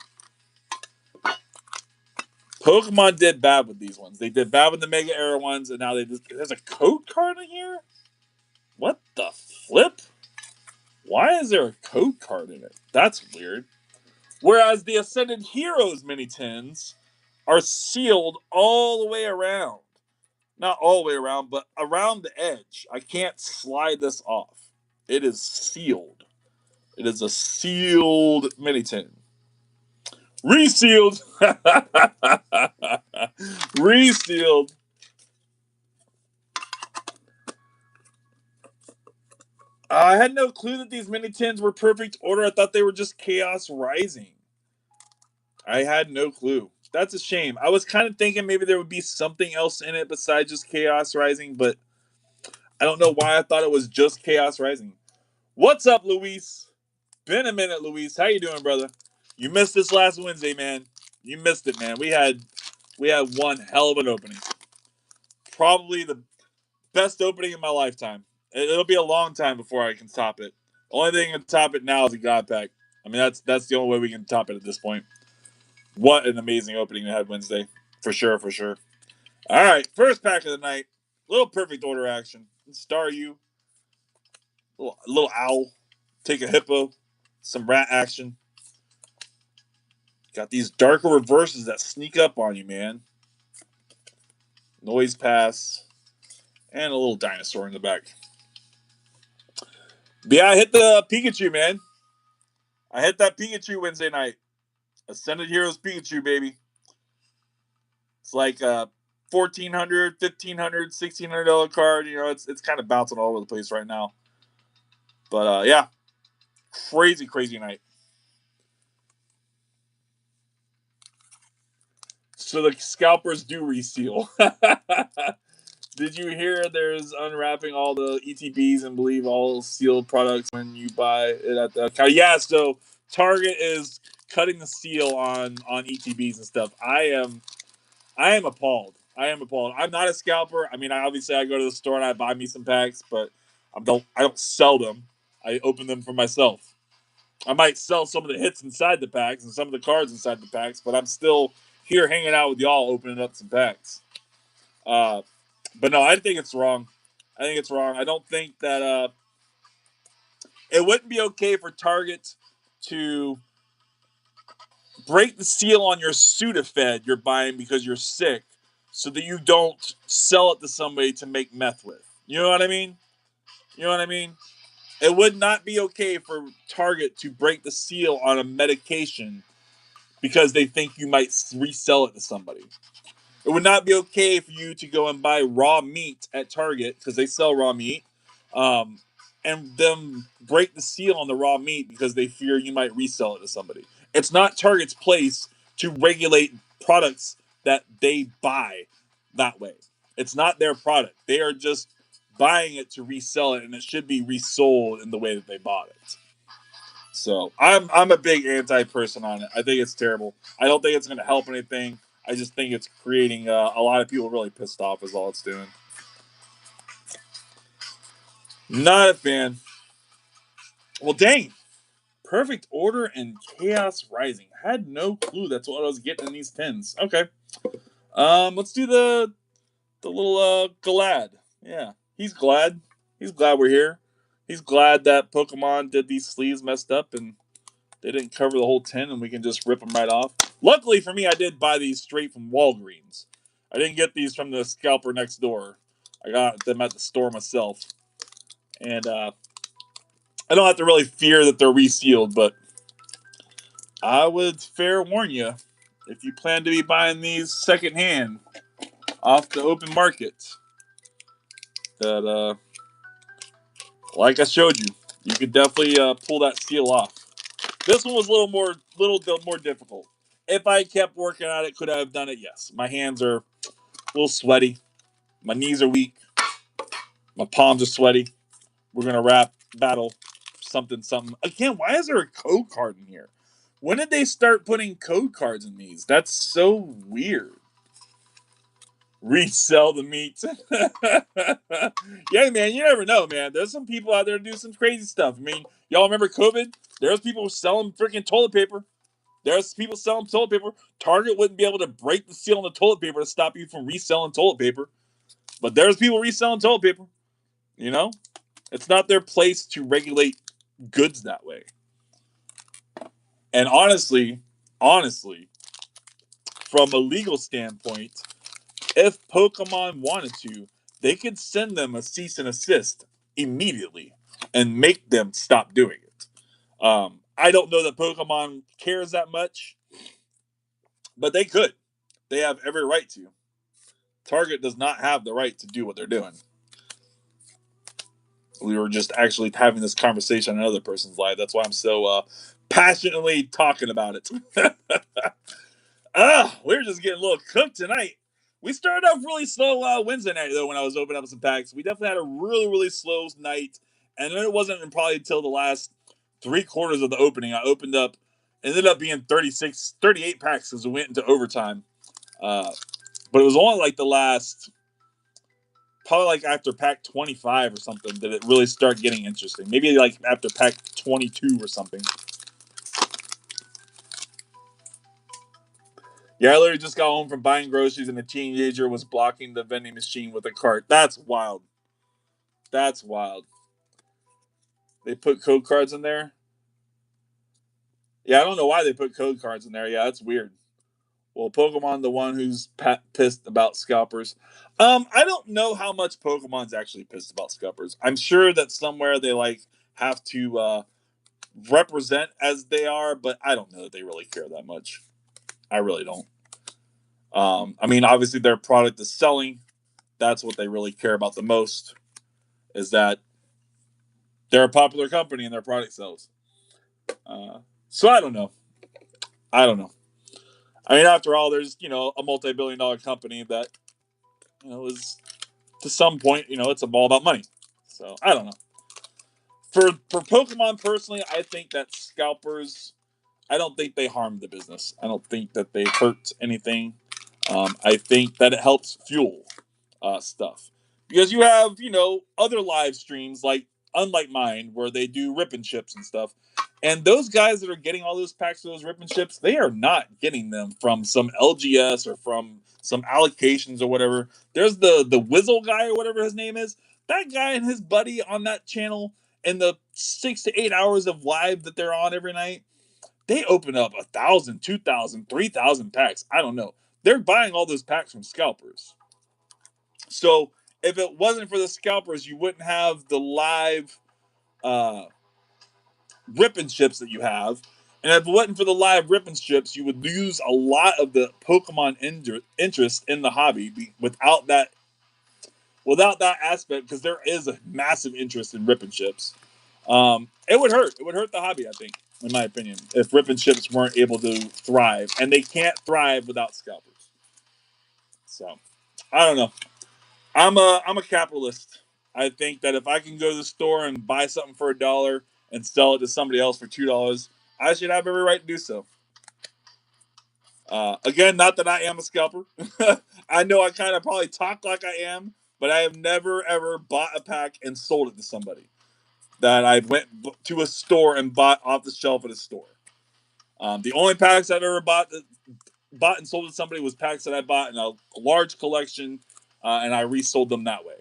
Pokemon did bad with these ones. They did bad with the Mega Era ones, and now there's a code card in here? What the flip? Why is there a code card in it? That's weird. Whereas the Ascended Heroes mini tins are sealed all the way around. Not all the way around, but around the edge. I can't slide this off. It is sealed. It is a sealed mini tin. Resealed. Resealed. I had no clue that these mini tins were Perfect Order. I thought they were just Chaos Rising. I had no clue. That's a shame. I was kind of thinking maybe there would be something else in it besides just Chaos Rising, but I don't know why I thought it was just Chaos Rising. What's up, Luis? Been a minute, Luis. How you doing, brother? You missed this last Wednesday, man. You missed it, man. We had one hell of an opening. Probably the best opening in my lifetime. It'll be a long time before I can top it. The only thing that can top it now is a God Pack. I mean, that's the only way we can top it at this point. What an amazing opening we had Wednesday. For sure, for sure. All right, first pack of the night. Little Perfect Order action. Star you. Little owl. Take a hippo. Some rat action. Got these darker reverses that sneak up on you, man. noise pass, and a little dinosaur in the back. But yeah, I hit the Pikachu, man. I hit that Pikachu Wednesday night. Ascended Heroes Pikachu, baby. It's like a $1,400, $1,500, $1,600 card. You know, it's kind of bouncing all over the place right now. But yeah, crazy night. So the scalpers do reseal. Did you hear there's unwrapping all the ETBs and believe all sealed products when you buy it at the account? Yeah, so Target is cutting the seal on ETBs and stuff. I am appalled. I am appalled. I'm not a scalper. I mean, obviously I go to the store and I buy me some packs, but I don't sell them. I open them for myself. I might sell some of the hits inside the packs and some of the cards inside the packs, but I'm still here hanging out with y'all opening up some packs. But no, I think it's wrong. I think it's wrong. I don't think that it wouldn't be okay for Target to break the seal on your Sudafed you're buying because you're sick so that you don't sell it to somebody to make meth with. You know what I mean? You know what I mean? It would not be okay for Target to break the seal on a medication because they think you might resell it to somebody. It would not be okay for you to go and buy raw meat at Target because they sell raw meat, and them break the seal on the raw meat because they fear you might resell it to somebody. It's not Target's place to regulate products that they buy that way. It's not their product. They are just buying it to resell it, and it should be resold in the way that they bought it. So I'm a big anti person on it. I think it's terrible. I don't think it's going to help anything. I just think it's creating a lot of people really pissed off. Is all it's doing. Not a fan. Well, dang. Perfect Order and Chaos Rising. Had no clue that's what I was getting in these tins. Okay. Let's do the little Glad. Yeah, he's glad. He's glad we're here. He's glad that Pokemon did these sleeves messed up and they didn't cover the whole tin and we can just rip them right off. Luckily for me, I did buy these straight from Walgreens. I didn't get these from the scalper next door. I got them at the store myself. And I don't have to really fear that they're resealed, but I would fair warn you, if you plan to be buying these secondhand off the open market, that like I showed you, you could definitely pull that seal off. This one was a little more difficult. If I kept working at it, could I have done it? Yes. My hands are a little sweaty. My knees are weak. My palms are sweaty. We're gonna battle something. Again, why is there a code card in here? When did they start putting code cards in these? That's so weird. Resell the meat. Yeah, man, you never know, man. There's some people out there do some crazy stuff. I mean, y'all remember COVID? There's people selling freaking toilet paper. There's people selling toilet paper. Target wouldn't be able to break the seal on the toilet paper to stop you from reselling toilet paper. But there's people reselling toilet paper. You know? It's not their place to regulate goods that way. And honestly, from a legal standpoint, if Pokemon wanted to, they could send them a cease and assist immediately and make them stop doing it. I don't know that Pokemon cares that much, but they could. They have every right to. Target does not have the right to do what they're doing. We were just actually having this conversation in another person's life. That's why I'm so passionately talking about it. We're just getting a little cooked tonight. We started off really slow Wednesday night, though, when I was opening up some packs. We definitely had a really slow night. And then it wasn't probably until the last 3/4 of the opening. I opened up, ended up being 38 packs because we went into overtime. But it was only like the last, probably like after pack 25 or something, that it really started getting interesting. Maybe like after pack 22 or something. Yeah, I literally just got home from buying groceries and a teenager was blocking the vending machine with a cart. That's wild. That's wild. They put code cards in there? Yeah, I don't know why they put code cards in there. Yeah, that's weird. Well, Pokemon, the one who's pissed about scalpers. I don't know how much Pokemon's actually pissed about scalpers. I'm sure that somewhere they like have to represent as they are, but I don't know that they really care that much. I really don't. I mean, obviously their product is selling. That's what they really care about the most. Is that they're a popular company and their product sells. So I don't know. I don't know. I mean, after all, there's a multi-billion-dollar company that is to some point it's all about money. So I don't know. For Pokemon personally, I think that scalpers, I don't think they harm the business. I don't think that they hurt anything. I think that it helps fuel stuff because you have other live streams like unlike mine where they do ripping chips and stuff, and those guys that are getting all those packs of those ripping chips, they are not getting them from some LGS or from some allocations or whatever. There's the Whizzle guy or whatever his name is. That guy and his buddy on that channel in the 6 to 8 hours of live that they're on every night, they open up 1,000, 2,000, 3,000 packs. I don't know. They're buying all those packs from scalpers. So if it wasn't for the scalpers, you wouldn't have the live uh, ripping chips that you have. And if it wasn't for the live ripping chips, you would lose a lot of the Pokemon interest in the hobby without that aspect, because there is a massive interest in ripping chips. It would hurt. It would hurt the hobby, I think, in my opinion, if ripping chips weren't able to thrive, and they can't thrive without scalpers. So I don't know. I'm a capitalist. I think that if I can go to the store and buy something for $1 and sell it to somebody else for $2, I should have every right to do so. Again, not that I am a scalper. I know I kind of probably talk like I am, but I have never ever bought a pack and sold it to somebody. That I went to a store and bought off the shelf at a store. The only packs I've ever bought and sold to somebody was packs that I bought in a large collection, and I resold them that way.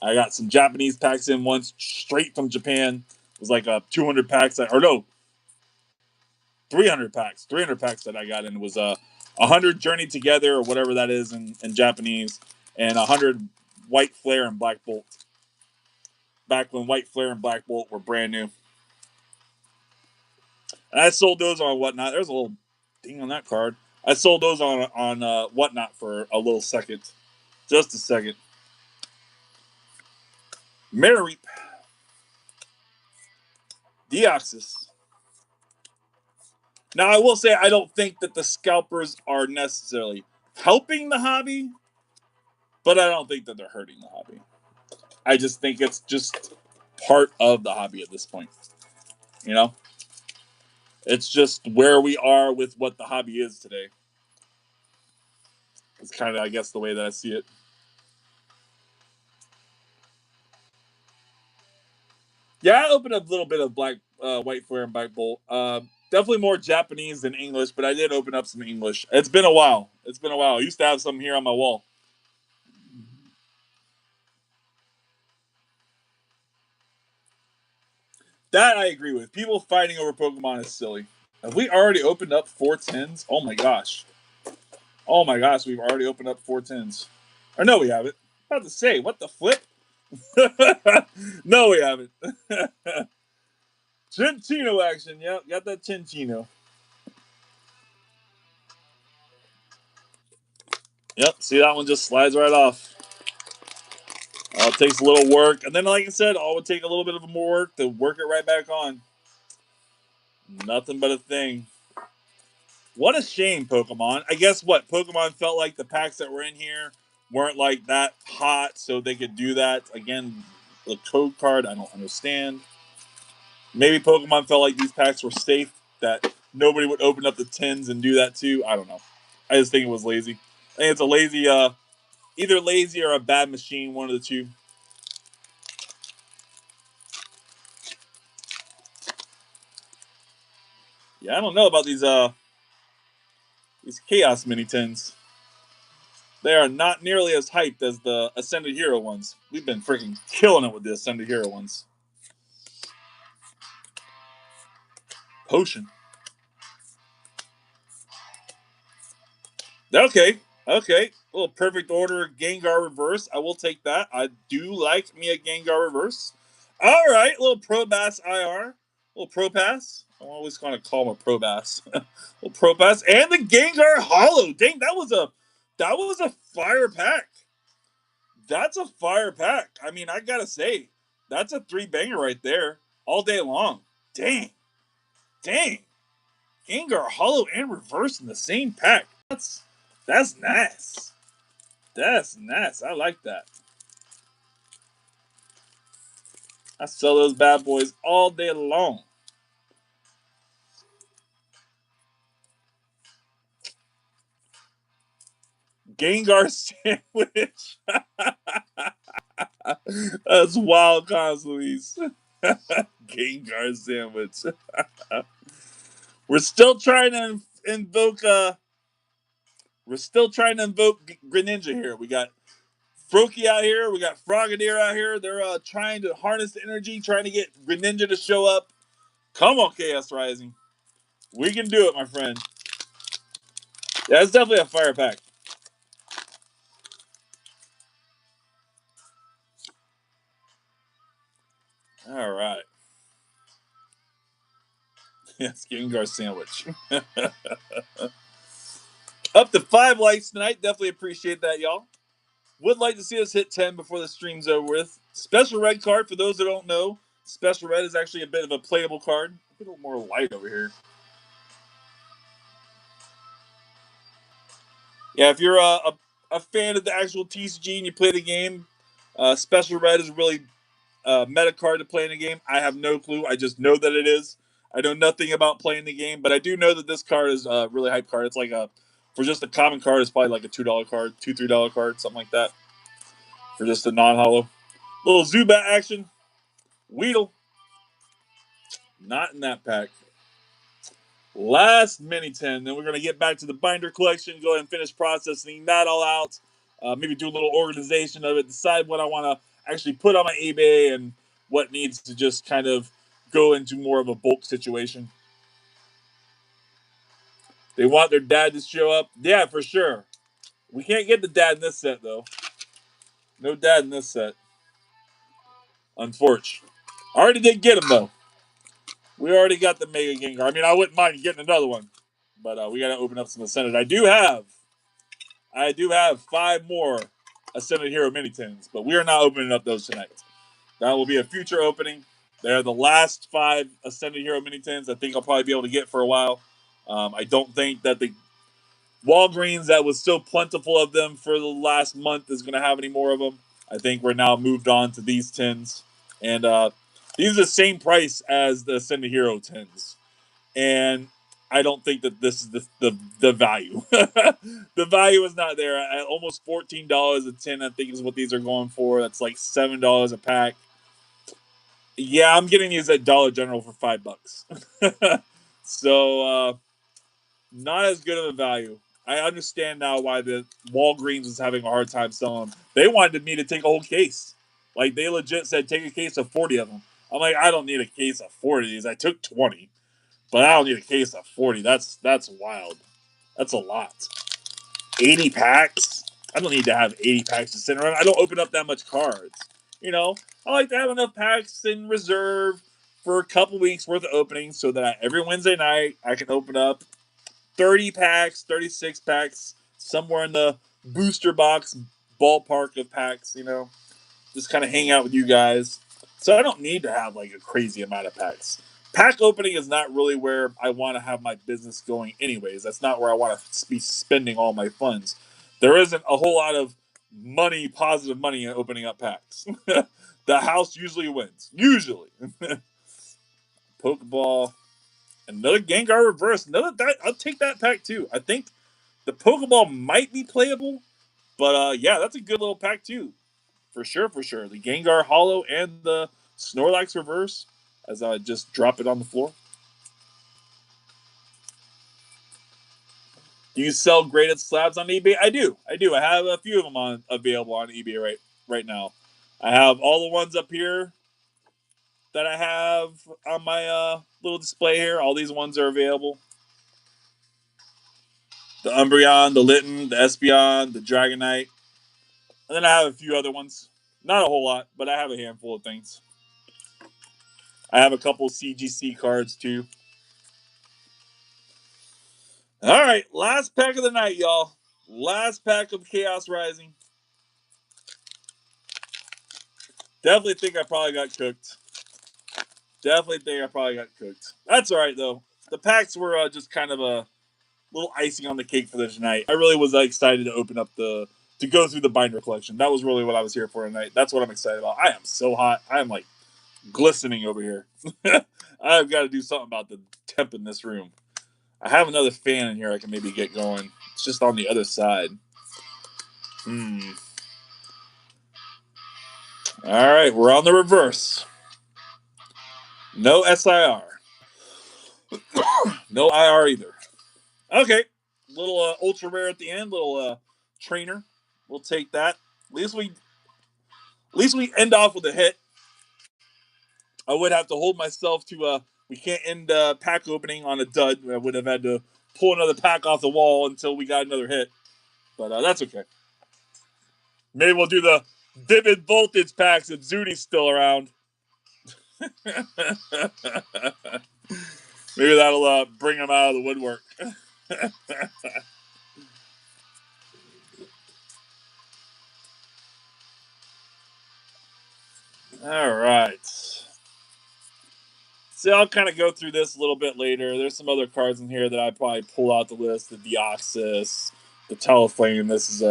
I got some Japanese packs in once straight from Japan. It was like a 200 packs, or no, 300 packs. 300 packs that I got in. It was 100 Journey Together or whatever that is in Japanese, and 100 White Flare and Black Bolt. Back when White Flare and Black Bolt were brand new. And I sold those on Whatnot. There's a little ding on that card. I sold those on Whatnot for a little second. Just a second. Mareep. Deoxys. Now, I will say I don't think that the scalpers are necessarily helping the hobby, but I don't think that they're hurting the hobby. I just think it's just part of the hobby at this point. You know? It's just where we are with what the hobby is today. It's kind of, I guess, the way that I see it. Yeah, I opened up a little bit of White Flare and Black Bolt. Definitely more Japanese than English, but I did open up some English. It's been a while. It's been a while. I used to have some here on my wall. That I agree with. People fighting over Pokemon is silly. Have we already opened up 410s? Oh my gosh. Oh my gosh, we've already opened up 410s. Or no, we haven't. I'm about to say, what the flip? No, we haven't. Chinchino action. Yep, got that Chinchino. Yep, see that one just slides right off. It takes a little work. And then, like I said, it would take a little bit of more work to work it right back on. Nothing but a thing. What a shame, Pokemon. I guess what? Pokemon felt like the packs that were in here weren't like that hot, so they could do that. Again, the code card, I don't understand. Maybe Pokemon felt like these packs were safe, that nobody would open up the tins and do that too. I don't know. I just think it was lazy. I think it's a lazy, either lazy or a bad machine, one of the two. Yeah, I don't know about these Chaos Mini Tins. They are not nearly as hyped as the Ascended Hero ones. We've been freaking killing it with the Ascended Hero ones. Potion. Okay. Okay. A little perfect order Gengar reverse. I will take that. I do like me a Gengar reverse. All right. A little Probass IR. A little Propass. I always kind of call him a Probass. A little Propass. And the Gengar Hollow. Dang, that was a fire pack. That's a fire pack. I mean, I gotta say, that's a three banger right there. All day long. Dang. Dang. Gengar Hollow and reverse in the same pack. That's nice. That's nice. I like that. I sell those bad boys all day long. Gengar sandwich. That's wild, Consoles. Gengar sandwich. We're still trying to invoke. We're still trying to invoke Greninja here. We got Froakie out here. We got Frogadier out here. They're trying to harness the energy, trying to get Greninja to show up. Come on, Chaos Rising. We can do it, my friend. Yeah, it's definitely a fire pack. All right. Yes, Gengar sandwich. Up to 5 likes tonight. Definitely appreciate that, y'all. Would like to see us hit 10 before the stream's over with. Special red card, for those that don't know, special red is actually a bit of a playable card. A little more light over here. Yeah, if you're a fan of the actual TCG and you play the game, special red is really meta card to play in the game. I have no clue. I just know that it is. I know nothing about playing the game, but I do know that this card is a really hype card. It's like for just a common card, it's probably like a $2 card, $3 card, something like that. For just a non-hollow. Little Zubat action. Weedle. Not in that pack. Last mini 10. Then we're going to get back to the binder collection, go ahead and finish processing that all out. Maybe do a little organization of it, decide what I want to actually put on my eBay and what needs to just kind of go into more of a bulk situation. They want their dad to show up. Yeah, for sure. We can't get the dad in this set, though. No dad in this set. Unfortunately. I already did get him, though. We already got the Mega Gengar. I mean, I wouldn't mind getting another one. But we got to open up some Ascended. I do have 5 more Ascended Hero mini tins, but we are not opening up those tonight. That will be a future opening. They're the last 5 Ascended Hero mini tins I think I'll probably be able to get for a while. I don't think that the Walgreens that was so plentiful of them for the last month is going to have any more of them. I think we're now moved on to these tins. And these are the same price as the Ascended Hero tins. And I don't think that this is the value. The value is not there. At almost $14 a tin, I think is what these are going for. That's like $7 a pack. Yeah, I'm getting these at Dollar General for $5. So not as good of a value. I understand now why the Walgreens was having a hard time selling them. They wanted me to take a whole case. Like they legit said, take a case of 40 of them. I'm like, I don't need a case of 40 of these. I took 20. But I don't need a case of 40. That's wild. That's a lot. 80 packs? I don't need to have 80 packs to sit around. I don't open up that much cards. You know, I like to have enough packs in reserve for a couple weeks worth of openings so that every Wednesday night I can open up 30 packs, 36 packs, somewhere in the booster box ballpark of packs, just kind of hang out with you guys. So I don't need to have like a crazy amount of packs. Pack opening is not really where I want to have my business going, anyways. That's not where I want to be spending all my funds. There isn't a whole lot of money, positive money in opening up packs. The house usually wins. Usually. Pokeball. Another Gengar reverse. I'll take that pack too. I think the Pokeball might be playable, but yeah, that's a good little pack too. For sure, for sure. The Gengar Hollow and the Snorlax Reverse as I just drop it on the floor. Do you sell graded slabs on eBay? I do. I do. I have a few of them available on eBay right now. I have all the ones up here that I have on my little display here. All these ones are available. The Umbreon, the Litten, the Espeon, the Dragonite. And then I have a few other ones. Not a whole lot, but I have a handful of things. I have a couple CGC cards too. All right, last pack of the night, y'all. Last pack of Chaos Rising. Definitely think I probably got cooked. That's all right though. The packs were just kind of a little icing on the cake for this night. I really was excited to open up to go through the binder collection. That was really what I was here for tonight. That's what I'm excited about. I am so hot. I am like glistening over here. I've got to do something about the temp in this room. I have another fan in here I can maybe get going. It's just on the other side. All right, we're on the reverse. No SIR. No IR either. Okay. Little ultra rare at the end, little trainer. We'll take that. At least we end off with a hit. I would have to hold myself to we can't end pack opening on a dud. I would have had to pull another pack off the wall until we got another hit. But that's okay. Maybe we'll do the Vivid Voltage packs if Zudi's still around. Maybe that'll bring him out of the woodwork. All right. So I'll kind of go through this a little bit later. There's some other cards in here that I probably pull out the list. The Deoxys, the Teleflame. This is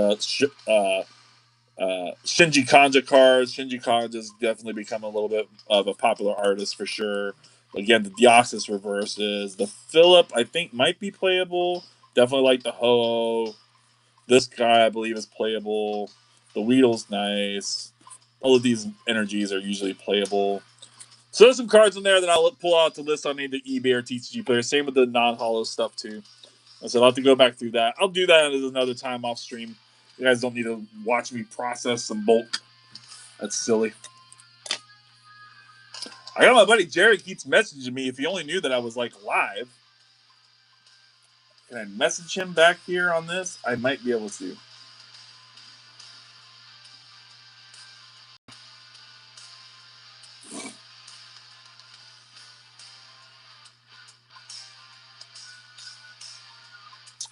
Shinji Kanja cards. Shinji Kanja has definitely become a little bit of a popular artist for sure. Again, the Deoxys reverses. The Phillip, I think, might be playable. Definitely like the Ho-Oh. This guy, I believe, is playable. The Weedle's nice. All of these energies are usually playable. So there's some cards in there that I'll pull out to list on either eBay or TCG players. Same with the non-hollow stuff too. So I'll have to go back through that. I'll do that another time off stream. You guys don't need to watch me process some bulk. That's silly. I got my buddy Jerry keeps messaging me. If he only knew that I was like live. Can I message him back here on this? I might be able to.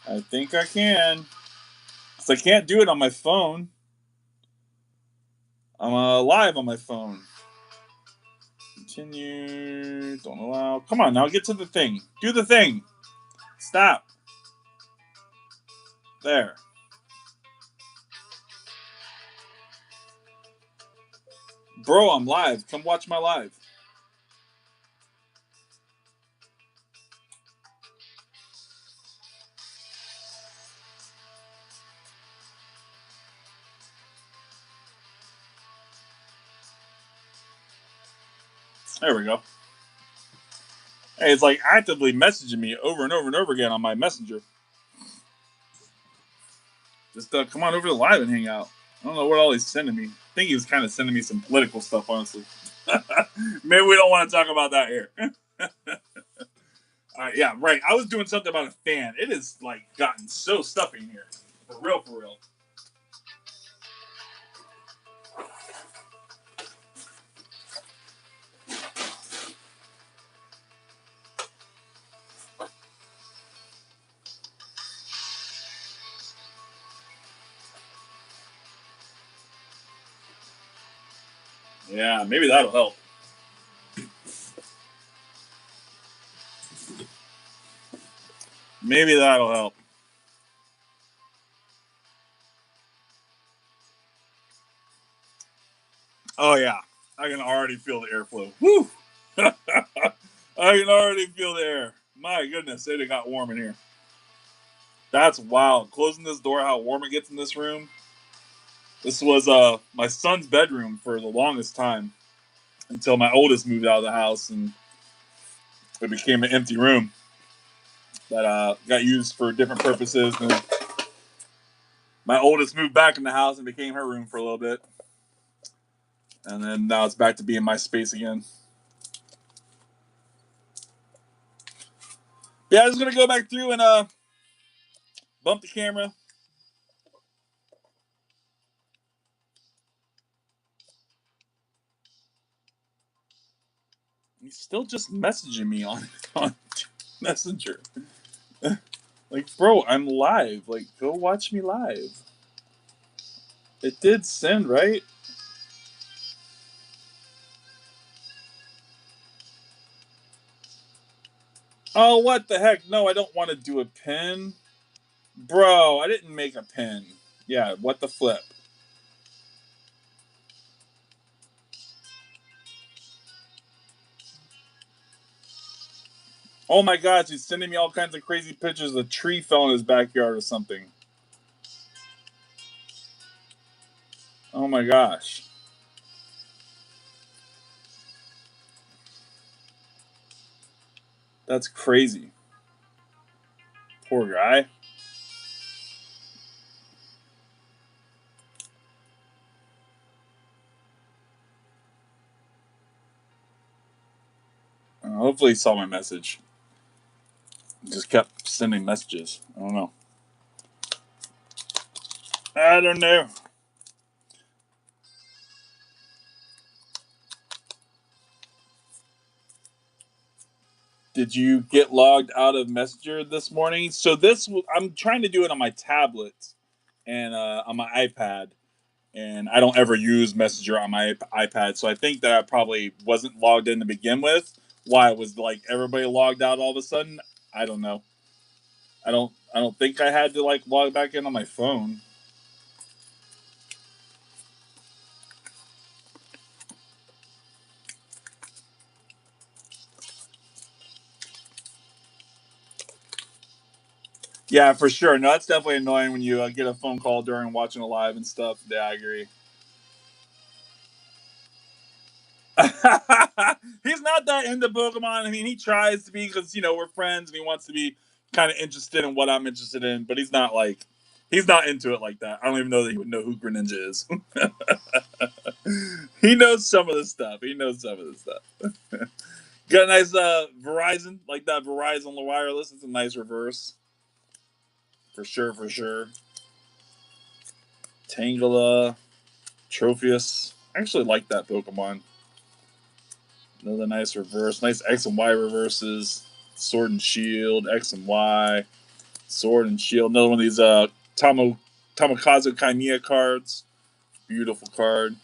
I think I can. Because I can't do it on my phone. I'm live on my phone. Continue. Don't allow. Come on now, get to the thing. Do the thing. Stop. There. Bro, I'm live. Come watch my live. There we go. Hey, it's like actively messaging me over and over and over again on my messenger. Just come on over to live and hang out. I don't know what all he's sending me. I think he was kind of sending me some political stuff, honestly. Maybe we don't want to talk about that here. Yeah, right. I was doing something about a fan. It has like gotten so stuffy in here. For real, for real. Yeah, maybe that'll help. Maybe that'll help. Oh yeah, I can already feel the airflow. Woo! I can already feel the air. My goodness, it got warm in here. That's wild. Closing this door, how warm it gets in this room. This was my son's bedroom for the longest time until my oldest moved out of the house and it became an empty room that got used for different purposes. And my oldest moved back in the house and became her room for a little bit. And then now it's back to being my space again. Yeah, I'm just gonna go back through and Bump the camera. He's still just messaging me on Messenger. Like, bro, I'm live. Like, go watch me live. It did send, right? Oh, what the heck? No, I don't want to do a pin. Bro, I didn't make a pin. Yeah, what the flip? Oh my gosh, he's sending me all kinds of crazy pictures. A tree fell in his backyard or something. Oh my gosh. That's crazy. Poor guy. Hopefully he saw my message. Just kept sending messages. I don't know. I don't know. Did you get logged out of Messenger this morning? So I'm trying to do it on my tablet and on my iPad, and I don't ever use Messenger on my iPad. So I think that I probably wasn't logged in to begin with. Why was like everybody logged out all of a sudden? I don't know. I don't think I had to like log back in on my phone. Yeah, for sure. No, that's definitely annoying when you get a phone call during watching a live and stuff. Yeah, I agree. He's not that into Pokemon. I mean, he tries to be because we're friends and he wants to be kind of interested in what I'm interested in, but he's not into it like that. I don't even know that he would know who Greninja is. He knows some of the stuff. He knows some of the stuff. Got a nice Verizon, like that Verizon wireless. It's a nice reverse. For sure, for sure. Tangela, Trophius. I actually like that Pokemon. Another nice reverse. Nice X and Y reverses. Sword and Shield, X and Y, Sword and Shield. Another one of these Tamakazu Chimera cards. Beautiful card.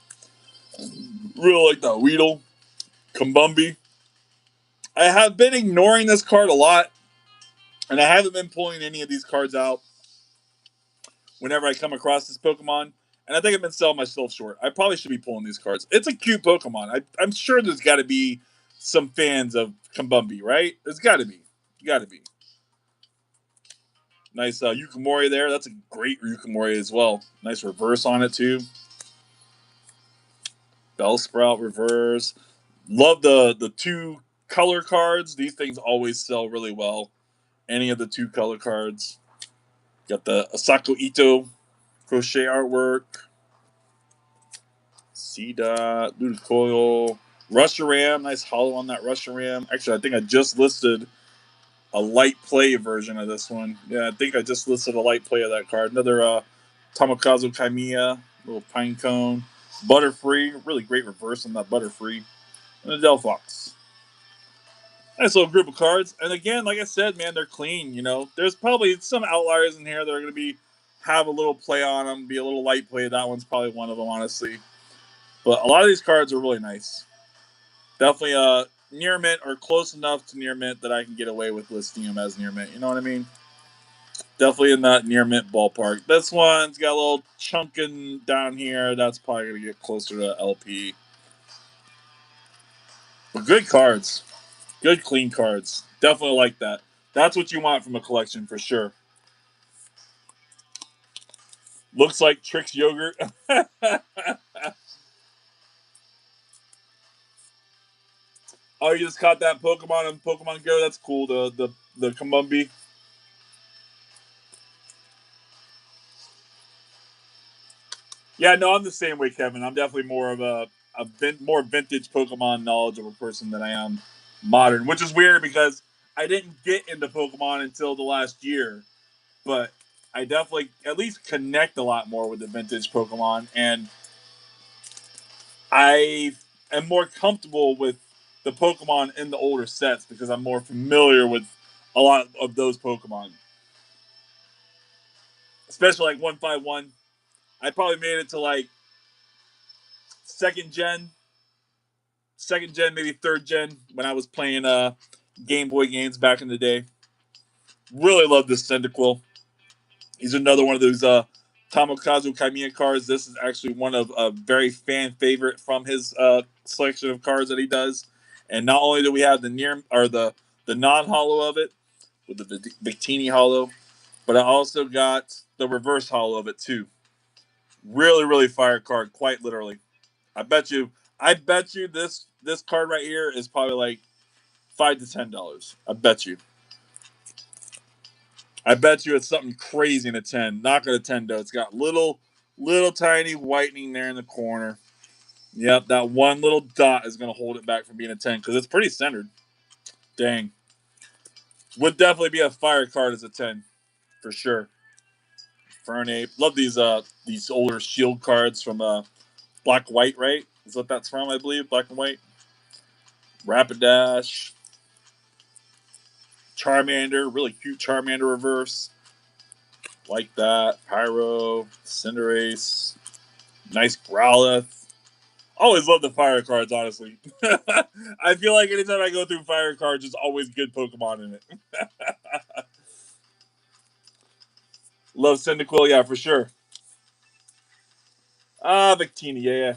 Really like that Weedle. Kumbumbi. I have been ignoring this card a lot, and I haven't been pulling any of these cards out whenever I come across this Pokemon. And I think I've been selling myself short. I probably should be pulling these cards. It's a cute Pokemon. I'm sure there's got to be some fans of Kumbumbi, right? There's got to be. Got to be. Nice Yukimori there. That's a great Yukimori as well. Nice reverse on it too. Bellsprout reverse. Love the two color cards. These things always sell really well. Any of the two color cards. Got the Asako Ito crochet artwork. C-Dot, Ludicolo, Rusharam. Nice hollow on that Rusharam. Actually, I think I just listed a light play version of this one. Yeah, I think I just listed a light play of that card. Another Tamakazu Chimera, little pine cone. Butterfree, really great reverse on that Butterfree. And a Delphox. Nice little group of cards. And again, like I said, man, they're clean. There's probably some outliers in here that are going to have a little play on them, be a little light play. That one's probably one of them, honestly. But a lot of these cards are really nice. Definitely near mint or close enough to near mint that I can get away with listing them as near mint. You know what I mean? Definitely in that near mint ballpark. This one's got a little chunking down here. That's probably going to get closer to LP. But good cards. Good, clean cards. Definitely like that. That's what you want from a collection for sure. Looks like Trix Yogurt. Oh, you just caught that Pokemon in Pokemon Go? That's cool. The Kamumbi. Yeah, no, I'm the same way, Kevin. I'm definitely more of more vintage Pokemon knowledgeable person than I am modern, which is weird because I didn't get into Pokemon until the last year. But I definitely at least connect a lot more with the vintage Pokemon, and I am more comfortable with the Pokemon in the older sets because I'm more familiar with a lot of those Pokemon, especially like 151. I probably made it to like second gen, maybe third gen when I was playing Game Boy games back in the day. Really love this Cyndaquil. He's another one of those Tomokazu Kaimiya cards. This is actually one of a very fan favorite from his selection of cards that he does. And not only do we have the near or the non hollow of it with the Victini hollow, but I also got the reverse hollow of it too. Really, really fire card, quite literally. I bet you, this card right here is probably like $5 to $10. I bet you it's something crazy in a 10. Not gonna 10 though. It's got little tiny whitening there in the corner. Yep, that one little dot is gonna hold it back from being a 10 because it's pretty centered. Dang. Would definitely be a fire card as a 10, for sure. Fernape. Love these older shield cards from Black White, right? Is what that's from, I believe. Black and White. Rapidash. Charmander, really cute Charmander reverse. Like that. Pyro. Cinderace. Nice Growlithe. Always love the fire cards, honestly. I feel like anytime I go through fire cards, there's always good Pokemon in it. Love Cyndaquil, yeah, for sure. Victini, yeah.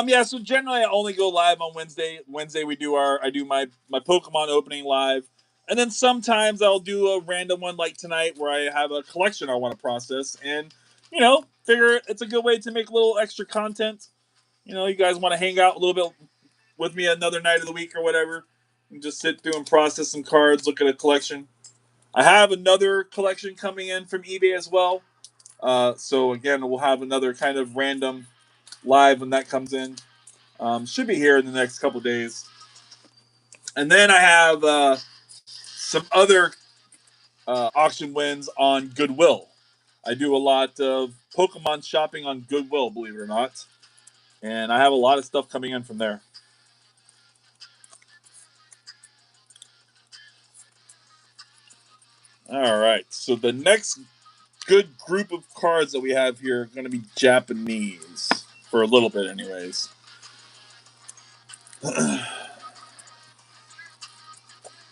Yeah, so generally I only go live on Wednesday. Wednesday I do my Pokemon opening live. And then sometimes I'll do a random one like tonight where I have a collection I want to process and, figure it's a good way to make a little extra content. You guys want to hang out a little bit with me another night of the week or whatever, and just sit through and process some cards, look at a collection. I have another collection coming in from eBay as well. So again, we'll have another kind of random live when that comes in. Should be here in the next couple days. And then I have some other auction wins on Goodwill. I do a lot of Pokemon shopping on Goodwill, believe it or not. And I have a lot of stuff coming in from there. All right. So the next good group of cards that we have here are going to be Japanese. For a little bit, anyways.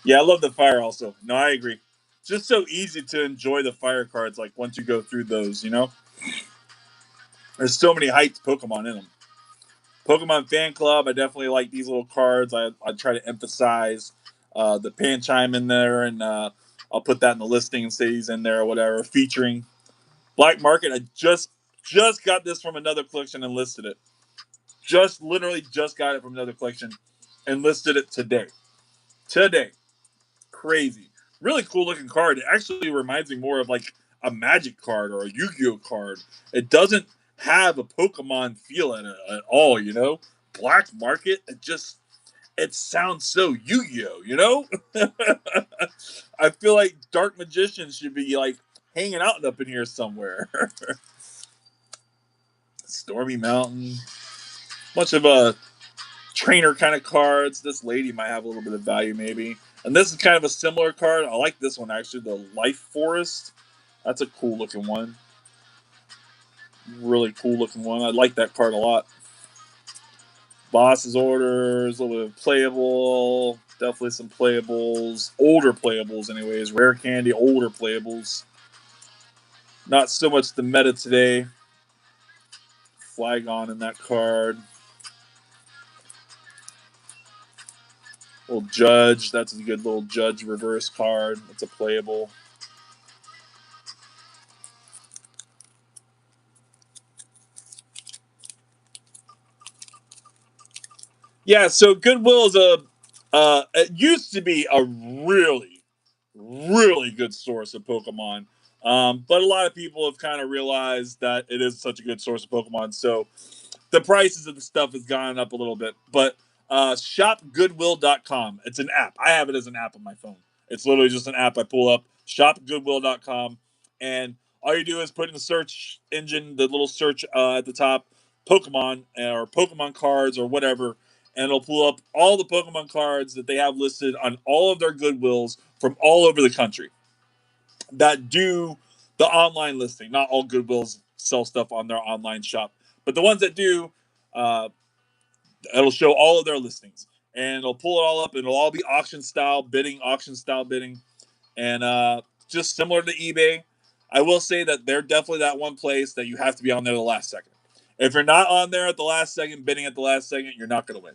Yeah, I love the fire also. No, I agree. Just so easy to enjoy the fire cards, like once you go through those. There's so many hyped Pokemon in them. Pokemon Fan Club, I definitely like these little cards. I try to emphasize the Panchime in there, and I'll put that in the listing and say he's in there or whatever. Featuring Black Market, I just got this from another collection and listed it. Literally just got it from another collection and listed it today. Crazy. Really cool looking card. It actually reminds me more of like a Magic card or a Yu-Gi-Oh card. It doesn't have a Pokemon feel in it at all. Black Market, it sounds so Yu-Gi-Oh, I feel like Dark Magician should be like hanging out up in here somewhere. Stormy Mountain. Bunch of trainer kind of cards. This lady might have a little bit of value, maybe. And this is kind of a similar card. I like this one actually, the Life Forest. That's a cool looking one. Really cool looking one. I like that card a lot. Boss's Orders, a little bit of playable. Definitely some playables. Older playables, anyways. Rare candy, older playables. Not so much the meta today. Flygon in that card. Little Judge. That's a good little Judge reverse card. That's a playable. Yeah, so Goodwill is it used to be a really, really good source of Pokemon. But a lot of people have kind of realized that it is such a good source of Pokemon. So the prices of the stuff has gone up a little bit. But shopgoodwill.com. It's an app. I have it as an app on my phone. It's literally just an app I pull up. shopgoodwill.com, and all you do is put in the search engine, the little search at the top, Pokemon or Pokemon cards or whatever, and it'll pull up all the Pokemon cards that they have listed on all of their Goodwills from all over the country that do the online listing. Not all Goodwills sell stuff on their online shop, but the ones that do, uh, it'll show all of their listings, and it'll pull it all up, and it'll all be auction style bidding, and just similar to eBay. I will say that they're definitely that one place that you have to be on there the last second. If you're not on there at the last second, bidding at the last second, you're not going to win.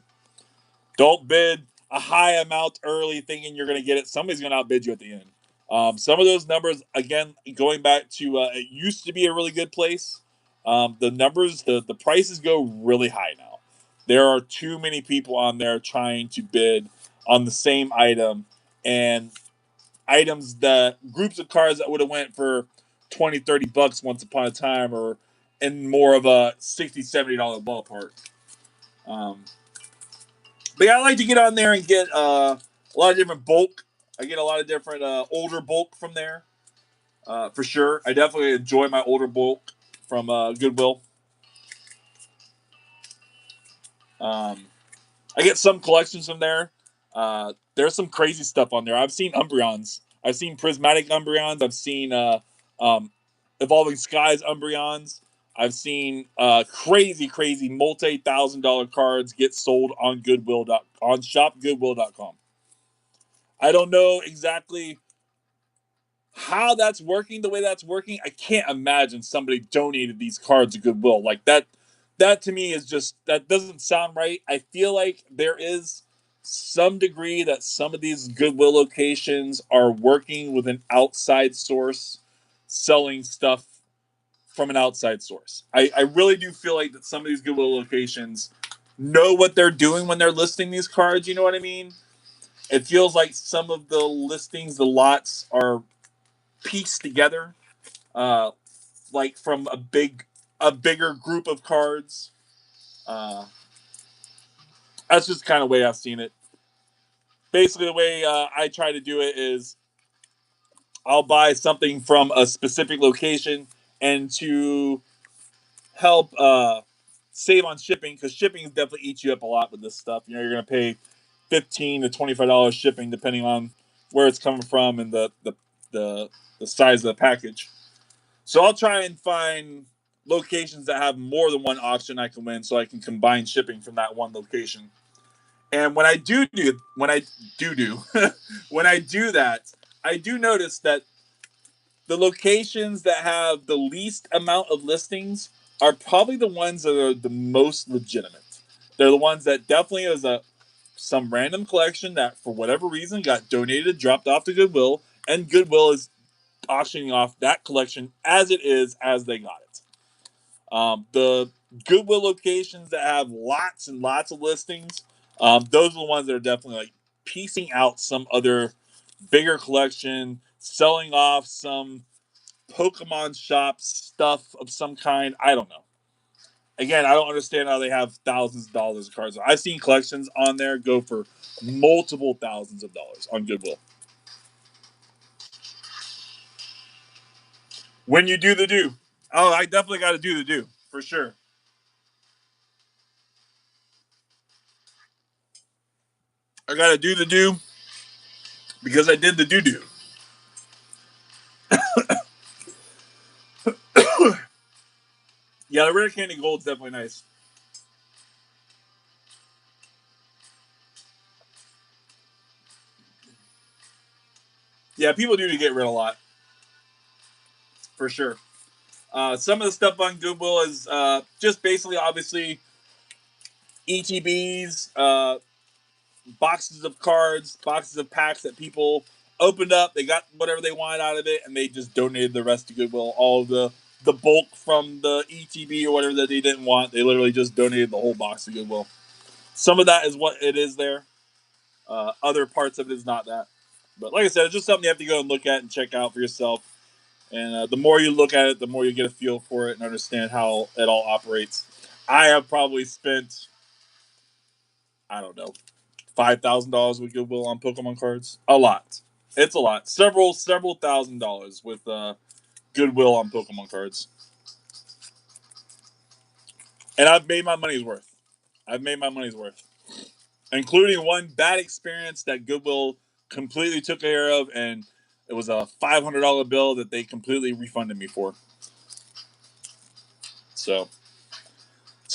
Don't bid a high amount early thinking you're going to get it. Somebody's going to outbid you at the end. Some of those numbers, again, going back to it used to be a really good place. The numbers, the prices go really high now. There are too many people on there trying to bid on the same item, and items that groups of cards that would have went for 20-30 bucks once upon a time or in more of a $60-$70 ballpark. But yeah, I like to get on there and get a lot of different bulk. I get a lot of different older bulk from there, for sure. I definitely enjoy my older bulk from Goodwill. I get some collections from there. There's some crazy stuff on there. I've seen Umbreons. I've seen Prismatic Umbreons. I've seen Evolving Skies Umbreons. I've seen crazy multi-$1,000 cards get sold on on shopgoodwill.com. I don't know exactly how that's working the way that's working. I can't imagine somebody donated these cards to Goodwill. Like that to me is just, that doesn't sound right. I feel like there is some degree that some of these Goodwill locations are working with an outside source selling stuff from an outside source. I really do feel like that some of these Goodwill locations know what they're doing when they're listing these cards. You know what I mean? It feels like some of the listings, the lots are pieced together, uh, like from a bigger group of cards. Uh, that's just kind of the way I've seen it. Basically, the way I try to do it is I'll buy something from a specific location, and to help save on shipping, because shipping definitely eats you up a lot with this stuff. You know, you're going to pay $15 to $25 shipping depending on where it's coming from and the size of the package. So I'll try and find locations that have more than one auction I can win, so I can combine shipping from that one location. And when I do when I do when I do that, I do notice that the locations that have the least amount of listings are probably the ones that are the most legitimate. They're the ones that definitely is some random collection that for whatever reason got donated, dropped off to Goodwill, and Goodwill is auctioning off that collection as it is, as they got it. The Goodwill locations that have lots and lots of listings, those are the ones that are definitely like piecing out some other bigger collection, selling off some Pokemon shop stuff of some kind. I don't know. Again, I don't understand how they have thousands of dollars of cards. I've seen collections on there go for multiple thousands of dollars on Goodwill. When you do the do. Oh, I definitely got to do the do for sure. I got to do the do because I did the do do. Yeah, the rare candy gold's definitely nice. Yeah, people do get rid of a lot for sure. Some of the stuff on Goodwill is just basically, obviously, ETBs, boxes of cards, boxes of packs that people opened up. They got whatever they wanted out of it, and they just donated the rest to Goodwill. All of the bulk from the ETB or whatever that they didn't want, they literally just donated the whole box to Goodwill. Some of that is what it is there. Other parts of it is not that. But like I said, it's just something you have to go and look at and check out for yourself. And the more you look at it, the more you get a feel for it and understand how it all operates. I have probably spent, I don't know, $5,000 with Goodwill on Pokemon cards. A lot. It's a lot. Several $1,000s with Goodwill on Pokemon cards. And I've made my money's worth. I've made my money's worth. Including one bad experience that Goodwill completely took care of, and it was a $500 bill that they completely refunded me for. So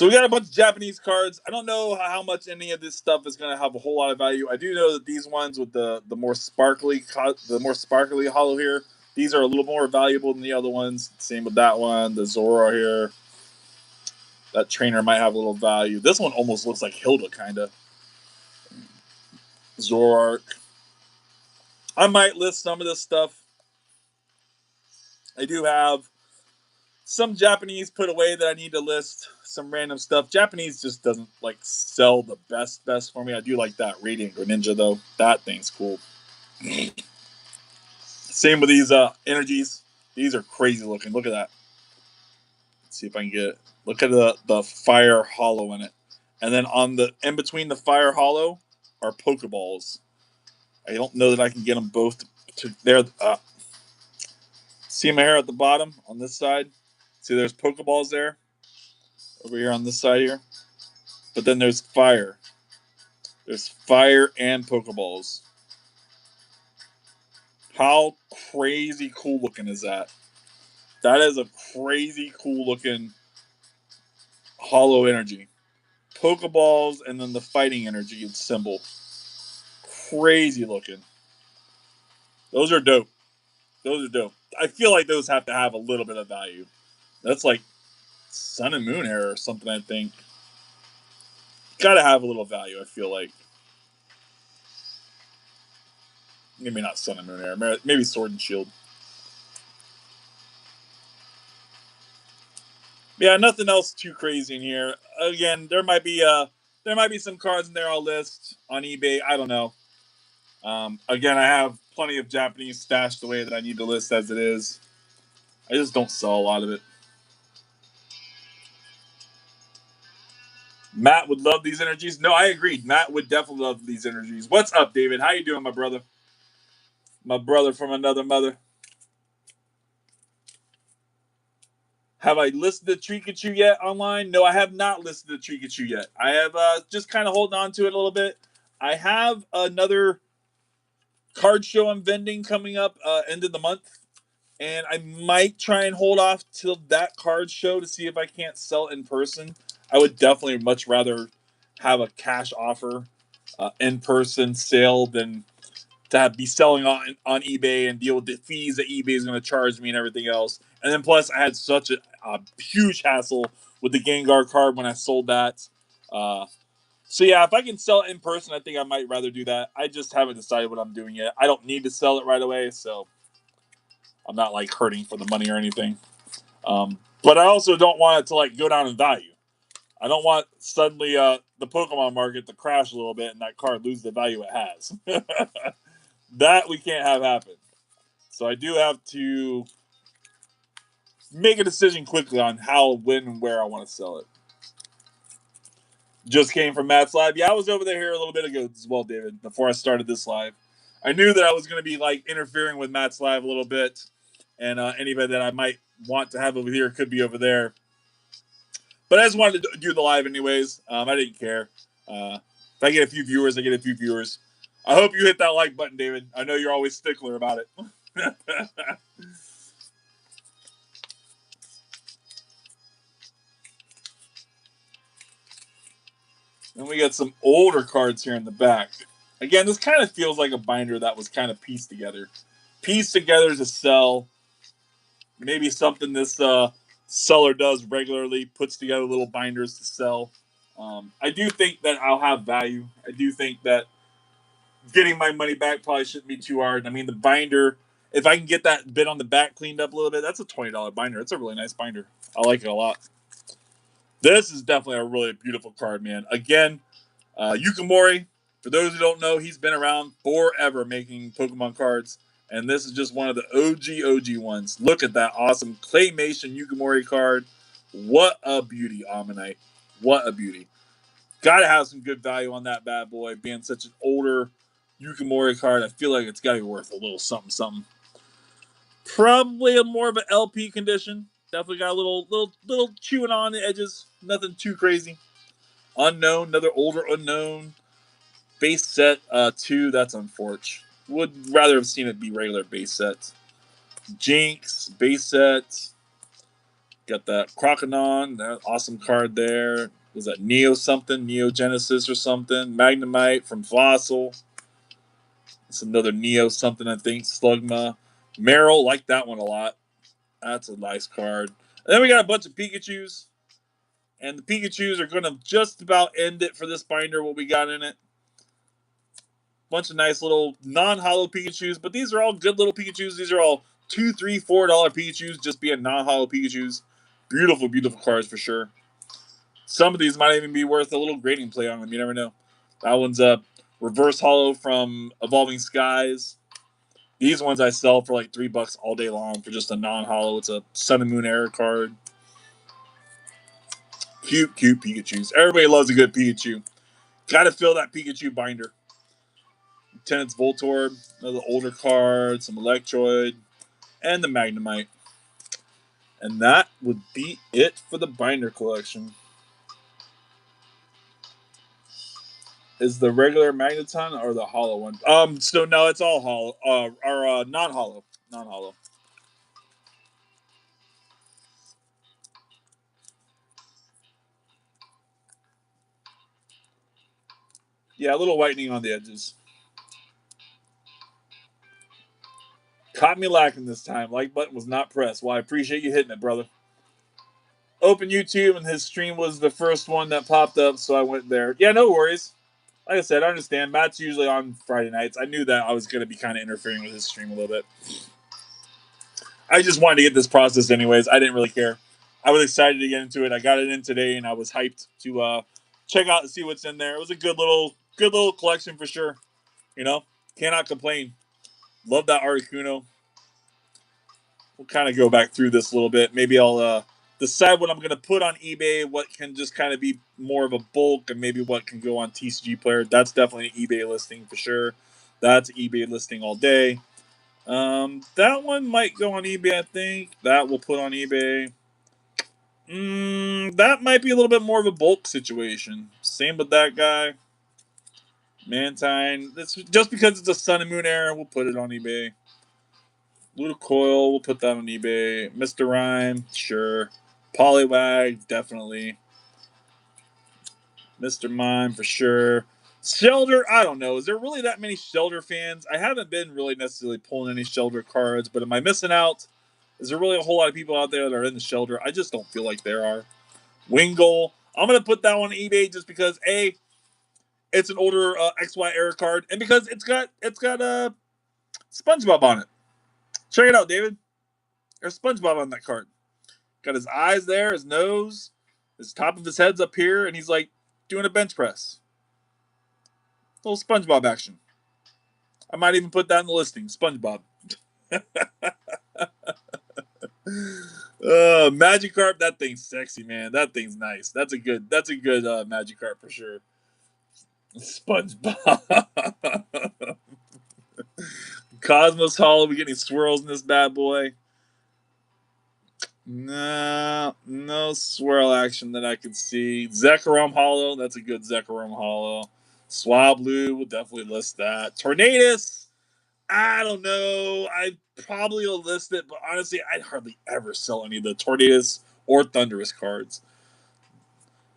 we got a bunch of Japanese cards. I don't know how much any of this stuff is going to have a whole lot of value. I do know that these ones with the more sparkly hollow here, these are a little more valuable than the other ones. Same with that one, the Zora here. That trainer might have a little value. This one almost looks like Hilda, kind of. Zoroark. I might list some of this stuff. I do have some Japanese put away that I need to list. Some random stuff. Japanese just doesn't like sell the best for me. I do like that Radiant Greninja though. That thing's cool. Same with these energies. These are crazy looking. Look at that. Let's see if I can get it. Look at the fire hollow in it. And then on the in between the fire hollow are Pokeballs. I don't know that I can get them both to there. See my hair at the bottom on this side? See there's Pokeballs there. Over here on this side here. But then there's fire. There's fire and Pokeballs. How crazy cool looking is that? That is a crazy cool looking hollow energy. Pokeballs and then the fighting energy symbol. Crazy looking. Those are dope. Those are dope. I feel like those have to have a little bit of value. That's like Sun and Moon era or something, I think. Gotta have a little value, I feel like. Maybe not Sun and Moon era. Maybe Sword and Shield. Yeah, nothing else too crazy in here. Again, there might be some cards in there I'll list on eBay. I don't know. Again, I have plenty of Japanese stashed away that I need to list as it is. I just don't sell a lot of it. Matt would love these energies. No, I agreed. Matt would definitely love these energies. What's up, David? How you doing, my brother? My brother from another mother. Have I listed the Trikachu yet online? No, I have not listed the Trikachu yet. I have just kind of holding on to it a little bit. I have another card show I'm vending coming up end of the month, and I might try and hold off till that card show to see if I can't sell it in person. I would definitely much rather have a cash offer in person sale than to be selling on eBay and deal with the fees that eBay is going to charge me and everything else. And then plus, I had such a huge hassle with the Gengar card when I sold that. So yeah, if I can sell it in person, I think I might rather do that. I just haven't decided what I'm doing yet. I don't need to sell it right away, so I'm not like hurting for the money or anything. But I also don't want it to like go down in value. I don't want suddenly the Pokemon market to crash a little bit and that card lose the value it has. That we can't have happen. So I do have to make a decision quickly on how, when, and where I want to sell it. Just came from Matt's live. Yeah, I was over there here a little bit ago as well, David, before I started this live. I knew that I was going to be like interfering with Matt's live a little bit, and anybody that I might want to have over here could be over there. But I just wanted to do the live anyways. I didn't care. If I get a few viewers, I get a few viewers. I hope you hit that like button, David. I know you're always stickler about it. And we got some older cards here in the back. Again, this kind of feels like a binder that was kind of pieced together. Pieced together to sell. Maybe something this seller does regularly, puts together little binders to sell. I do think that I'll have value. I do think that getting my money back probably shouldn't be too hard. I mean, the binder, if I can get that bit on the back cleaned up a little bit, that's a $20 binder. It's a really nice binder. I like it a lot. This is definitely a really beautiful card, man. Again, Yukimori, for those who don't know, he's been around forever making Pokemon cards. And this is just one of the OG ones. Look at that awesome Claymation Yukimori card. What a beauty, Ammonite. What a beauty. Gotta have some good value on that bad boy, being such an older Yukimori card. I feel like it's got to be worth a little something, something. Probably a more of an LP condition. Definitely got a little chewing on the edges. Nothing too crazy. Unknown, another older unknown. Base set 2. That's unfortunate. Would rather have seen it be regular base set. Jinx base set. Got that Croconon, that awesome card there. Was that Neo something? Neo Genesis or something? Magnemite from Fossil. It's another Neo something, I think. Slugma. Meryl, like that one a lot. That's a nice card. And then we got a bunch of Pikachus. And the Pikachus are going to just about end it for this binder, what we got in it. Bunch of nice little non-hollow Pikachus, but these are all good little Pikachus. These are all $2, $3, $4 Pikachus, just being non-hollow Pikachus. Beautiful, beautiful cards for sure. Some of these might even be worth a little grading play on them. You never know. That one's a reverse hollow from Evolving Skies. These ones I sell for like $3 all day long for just a non-hollow. It's a Sun and Moon Era card. Cute, cute Pikachus. Everybody loves a good Pikachu. Got to fill that Pikachu binder. Lieutenant's Voltorb, another older card, some Electroid, and the Magnemite. And that would be it for the binder collection. Is the regular Magneton or the hollow one? So no, it's all hollow. Or non-hollow. Non-hollow. Yeah, a little whitening on the edges. Caught me lacking this time. Like button was not pressed. Well, I appreciate you hitting it, brother. Open YouTube and his stream was the first one that popped up, so I went there. Yeah, no worries. Like I said, I understand. Matt's usually on Friday nights. I knew that I was going to be kind of interfering with his stream a little bit. I just wanted to get this processed anyways. I didn't really care. I was excited to get into it. I got it in today, and I was hyped to check out and see what's in there. It was a good little collection for sure. You know, cannot complain. Love that Articuno. We'll kind of go back through this a little bit. Maybe I'll decide what I'm going to put on eBay, what can just kind of be more of a bulk, and maybe what can go on TCG Player. That's definitely an eBay listing for sure. That's an eBay listing all day. That one might go on eBay, I think. That we'll put on eBay. That might be a little bit more of a bulk situation. Same with that guy. Mantine. It's just because it's a Sun and Moon era, we'll put it on eBay. Ludocoil, we'll put that on eBay. Mr. Rhyme, sure. Poliwag, definitely. Mr. Mime, for sure. Shelter, I don't know. Is there really that many Shelter fans? I haven't been really necessarily pulling any Shelter cards, but am I missing out? Is there really a whole lot of people out there that are in the Shelter? I just don't feel like there are. Wingull, I'm going to put that on eBay just because, A, it's an older XY era card, and because it's got SpongeBob on it. Check it out, David. There's SpongeBob on that card. Got his eyes there, his nose, his top of his head's up here, and he's like doing a bench press. Little SpongeBob action. I might even put that in the listing. SpongeBob. Magikarp, that thing's sexy, man. That thing's nice. That's a good Magikarp for sure. SpongeBob. Cosmos Hollow, we getting swirls in this bad boy. No swirl action that I can see. Zekrom Hollow, that's a good Zekrom Hollow. Swablu, we'll definitely list that. Tornadus, I don't know. I probably will list it, but honestly, I'd hardly ever sell any of the Tornadus or Thunderous cards.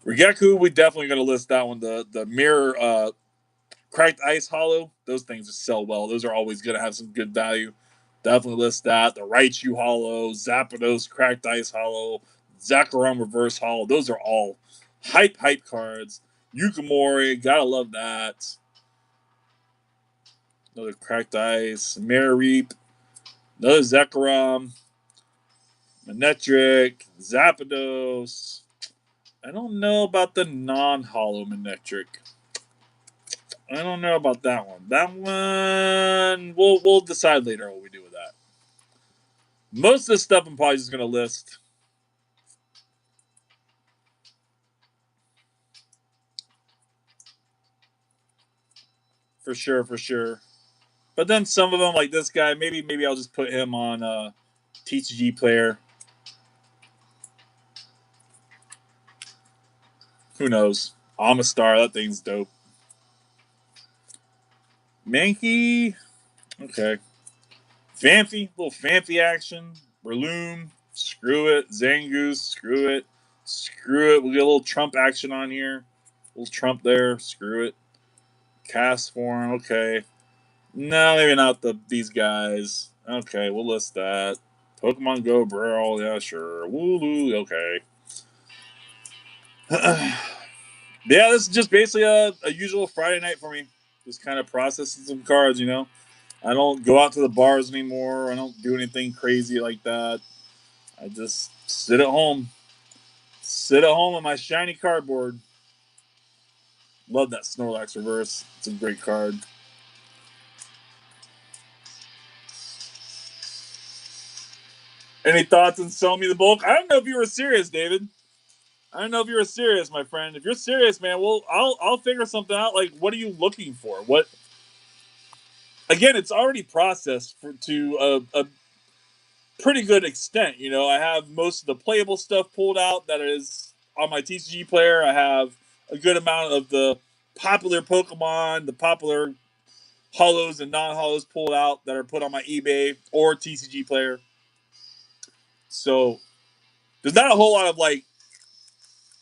Rigeku, we definitely going to list that one. The Mirror Cracked Ice Hollow, those things sell well. Those are always going to have some good value. Definitely list that. The Raichu Hollow, Zapdos Cracked Ice Hollow, Zakaram Reverse Hollow. Those are all hype cards. Yukimori, gotta love that. Another Cracked Ice, Mareep, another Zakaram, Manectric, Zapdos. I don't know about the non-hollow Manectric. I don't know about that one. That one, we'll decide later what we do with that. Most of this stuff I'm probably just going to list. For sure, for sure. But then some of them, like this guy, maybe I'll just put him on TCG player. Who knows? Amistar, that thing's dope. Mankey, okay. Fanfi, little Fanfi action. Breloom, screw it. Zangoose, screw it. Screw it. We get a little Trump action on here. A little Trump there, screw it. Cast form, okay. No, maybe not these guys. Okay, we'll list that. Pokemon Go Brawl, yeah, sure. Wooloo, okay. Yeah, this is just basically a usual Friday night for me. Just kind of processing some cards, you know. I don't go out to the bars anymore. I don't do anything crazy like that. I just sit at home. Sit at home on my shiny cardboard. Love that Snorlax reverse. It's a great card. Any thoughts on selling me the bulk? I don't know if you were serious, David. I don't know if you were serious, my friend. If you're serious, man, well, I'll figure something out. Like, what are you looking for? What? Again, it's already processed to a pretty good extent. You know, I have most of the playable stuff pulled out that is on my TCG player. I have a good amount of the popular Pokemon, the popular hollows and non-hollows pulled out that are put on my eBay or TCG player. So there's not a whole lot of like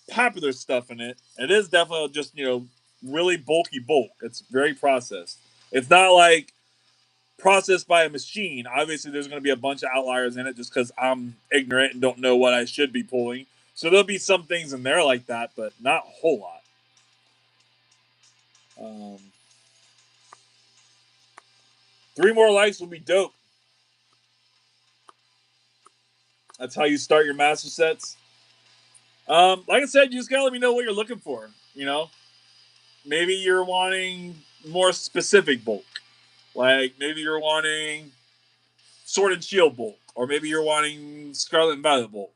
popular stuff in it. It is definitely just, you know, really bulky bulk. It's very processed. It's not like processed by a machine. Obviously, there's going to be a bunch of outliers in it just because I'm ignorant and don't know what I should be pulling. So there'll be some things in there like that, but not a whole lot. 3 more likes would be dope. That's how you start your master sets. Like I said, you just gotta let me know what you're looking for. You know, maybe you're wanting more specific bulk. Like maybe you're wanting Sword and Shield bulk, or maybe you're wanting Scarlet and Violet bulk.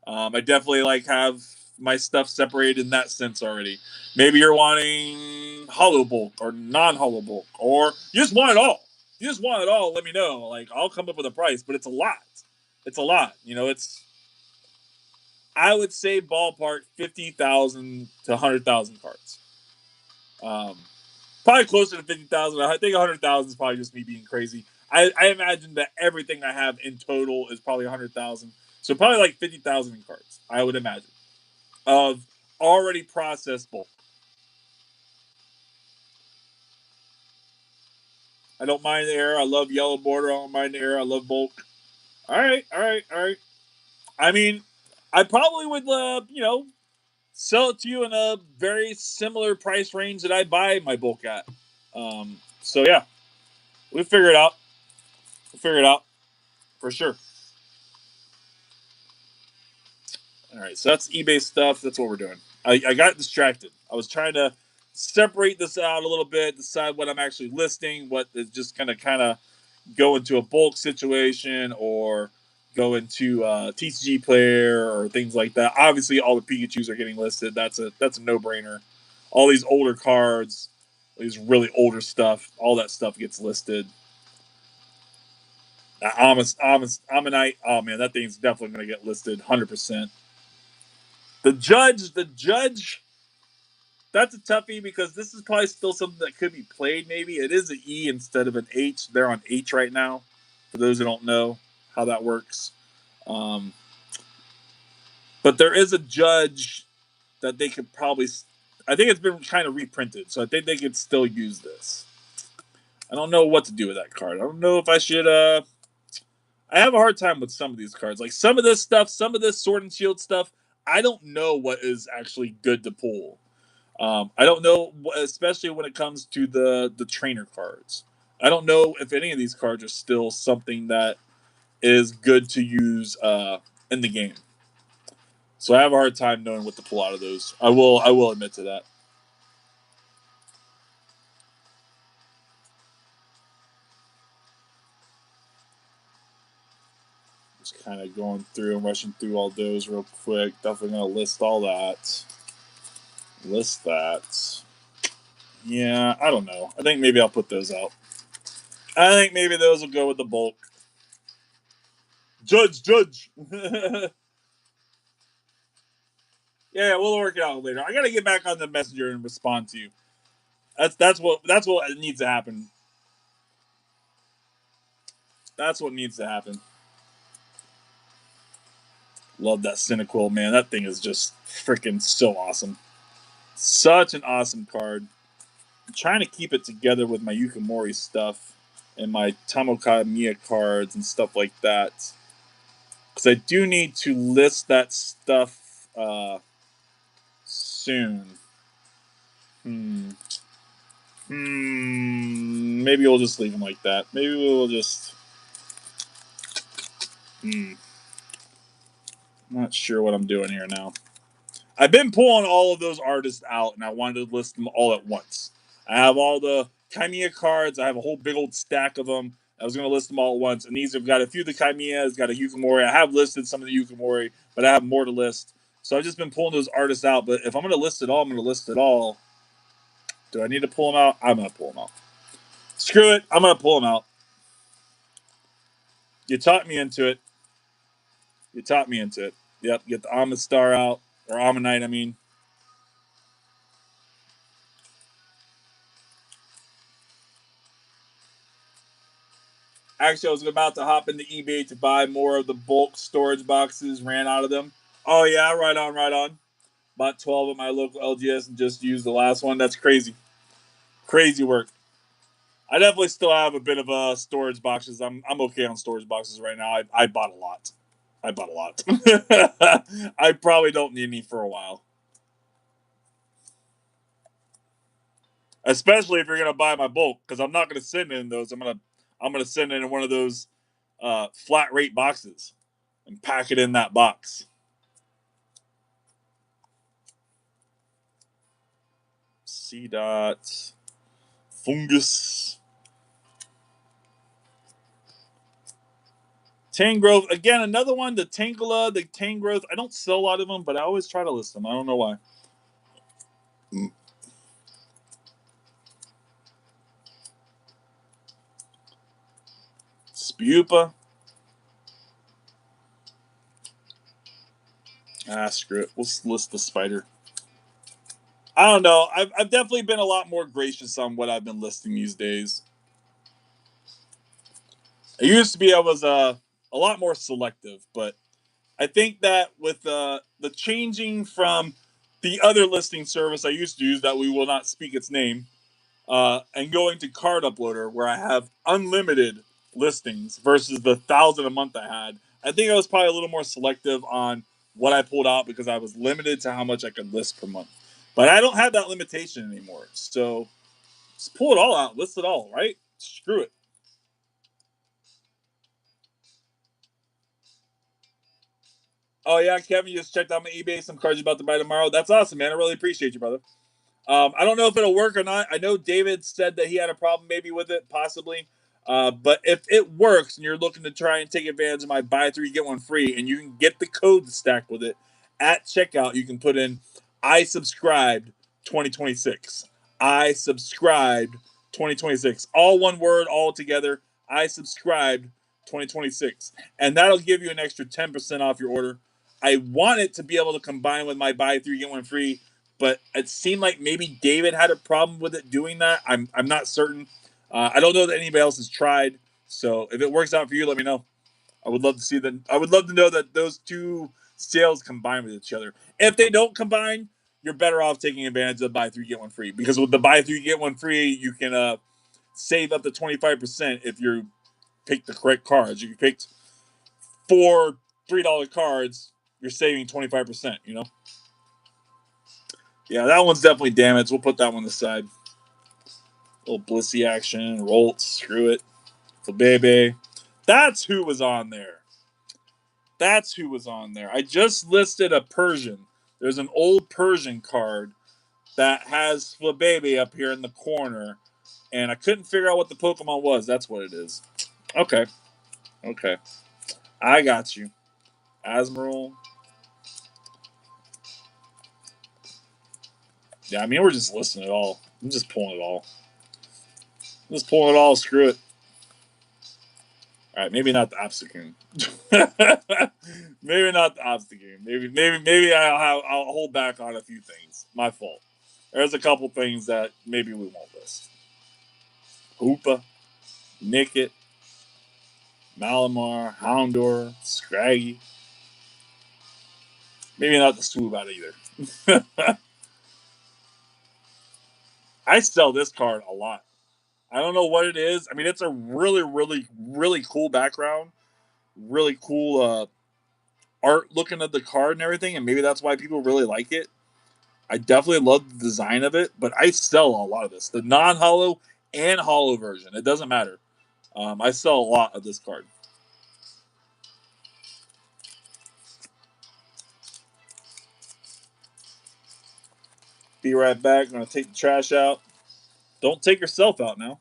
I definitely like have my stuff separated in that sense already. Maybe you're wanting hollow bulk or non-hollow bulk, or you just want it all. You just want it all. Let me know. Like I'll come up with a price, but it's a lot. It's a lot. You know, it's I would say ballpark 50,000 to 100,000 cards. Um, Probably closer to 50,000. I think 100,000 is probably just me being crazy. I imagine that everything I have in total is probably 100,000. So probably like 50,000 in cards, I would imagine, of already processed bulk. I don't mind the air. I love yellow border. I don't mind the air. I love bulk. All right, all right, all right. I mean, I probably would, you know, sell it to you in a very similar price range that I buy my bulk at. So yeah, we'll figure it out. We'll figure it out for sure. All right, so that's eBay stuff. That's what we're doing. I got distracted. I was trying to separate this out a little bit, decide what I'm actually listing, what is just gonna kind of go into a bulk situation or go into TCG player or things like that. Obviously, all the Pikachu's are getting listed. That's a no brainer. All these older cards, these really older stuff, all that stuff gets listed. Ammonite. Oh man, that thing's definitely gonna get listed, 100%. The judge. That's a toughie because this is probably still something that could be played. Maybe it is an E instead of an H. They're on H right now. For those who don't know how that works, um, but there is a judge that they could probably. I think it's been kind of reprinted, so I think they could still use this. I don't know what to do with that card. I don't know if I should. I have a hard time with some of these cards. Like some of this stuff, some of this Sword and Shield stuff. I don't know what is actually good to pull. I don't know, especially when it comes to the trainer cards. I don't know if any of these cards are still something that is good to use in the game. So I have a hard time knowing what to pull out of those. I will admit to that. Just kind of going through and rushing through all those real quick. Definitely gonna list all that. List that. Yeah, I don't know. I think maybe I'll put those out. I think maybe those will go with the bulk. Judge. Yeah, we'll work it out later. I gotta get back on the messenger and respond to you. That's what needs to happen. That's what needs to happen. Love that Cynical, man. That thing is just freaking so awesome. Such an awesome card. I'm trying to keep it together with my Yukimori stuff and my Tamoka Miya cards and stuff like that. Because I do need to list that stuff soon. Hmm. Maybe we'll just leave them like that. Maybe we'll just. Not sure what I'm doing here now. I've been pulling all of those artists out, and I wanted to list them all at once. I have all the Kaimiya cards. I have a whole big old stack of them. I was going to list them all at once, and these have got a few of the Kaimiyas, got a Yukimori. I have listed some of the Yukimori, but I have more to list. So I've just been pulling those artists out. But if I'm going to list it all, I'm going to list it all. Do I need to pull them out? I'm going to pull them out. Screw it. I'm going to pull them out. You taught me into it. You taught me into it. Yep. Get the Amistar out, or Ammonite, I mean. Actually, I was about to hop into eBay to buy more of the bulk storage boxes. Ran out of them. Oh yeah, right on, right on. Bought 12 at my local LGS and just used the last one. That's crazy, crazy work. I definitely still have a bit of storage boxes. I'm okay on storage boxes right now. I bought a lot. I bought a lot. I probably don't need any for a while. Especially if you're gonna buy my bulk, because I'm not gonna send in those. I'm gonna send it in one of those flat rate boxes and pack it in that box. C dot fungus. Tangrowth again, another one. The Tangela, the Tangrowth. I don't sell a lot of them, but I always try to list them. I don't know why. Spupa. Screw it. We'll list the spider. I don't know. I've definitely been a lot more gracious on what I've been listing these days. It used to be I was a lot more selective, but I think that with the changing from the other listing service I used to use, that we will not speak its name, and going to Card Uploader, where I have unlimited listings versus the 1,000 a month I had, I think I was probably a little more selective on what I pulled out because I was limited to how much I could list per month. But I don't have that limitation anymore. So just pull it all out, list it all, right? Screw it. Oh yeah, Kevin, you just checked out my eBay. Some cards you're about to buy tomorrow. That's awesome, man. I really appreciate you, brother. I don't know if it'll work or not. I know David said that he had a problem maybe with it, possibly. But if it works and you're looking to try and take advantage of my buy three get one free, and you can get the code stacked with it at checkout, you can put in I subscribed 2026. I subscribed 2026. All one word, all together. I subscribed 2026, and that'll give you an extra 10% off your order. I want it to be able to combine with my buy three get one free, but it seemed like maybe David had a problem with it doing that. I'm not certain. I don't know that anybody else has tried. So if it works out for you, let me know. I would love to see that. I would love to know that those two sales combine with each other. If they don't combine, you're better off taking advantage of buy three get one free, because with the buy three get one free, you can save up to 25% if you pick the correct cards. If you picked four $3 cards, you're saving 25%. You know. Yeah, that one's definitely damaged. We'll put that one aside. Little Blissey action, Rolts, screw it. For baby. That's who was on there. That's who was on there. I just listed a Persian. There's an old Persian card that has Flabebe up here in the corner, and I couldn't figure out what the Pokemon was. That's what it is. Okay. Okay. I got you. Asmorel. Yeah, I mean, we're just listing it all. I'm just pulling it all. Just pulling it all. Screw it. All right, maybe not the Obstacoon. Maybe not the Obstacoon. Maybe I'll hold back on a few things. My fault. There's a couple things that maybe we won't list. Hoopa, Nickit, Malamar, Houndour, Scraggy. Maybe not the Swoobat either. I sell this card a lot. I don't know what it is. I mean, it's a really, really, really cool background. Really cool art looking at the card and everything, and maybe that's why people really like it. I definitely love the design of it, but I sell a lot of this. The non-hollow and hollow version. It doesn't matter. I sell a lot of this card. Be right back. I'm going to take the trash out. Don't take yourself out now.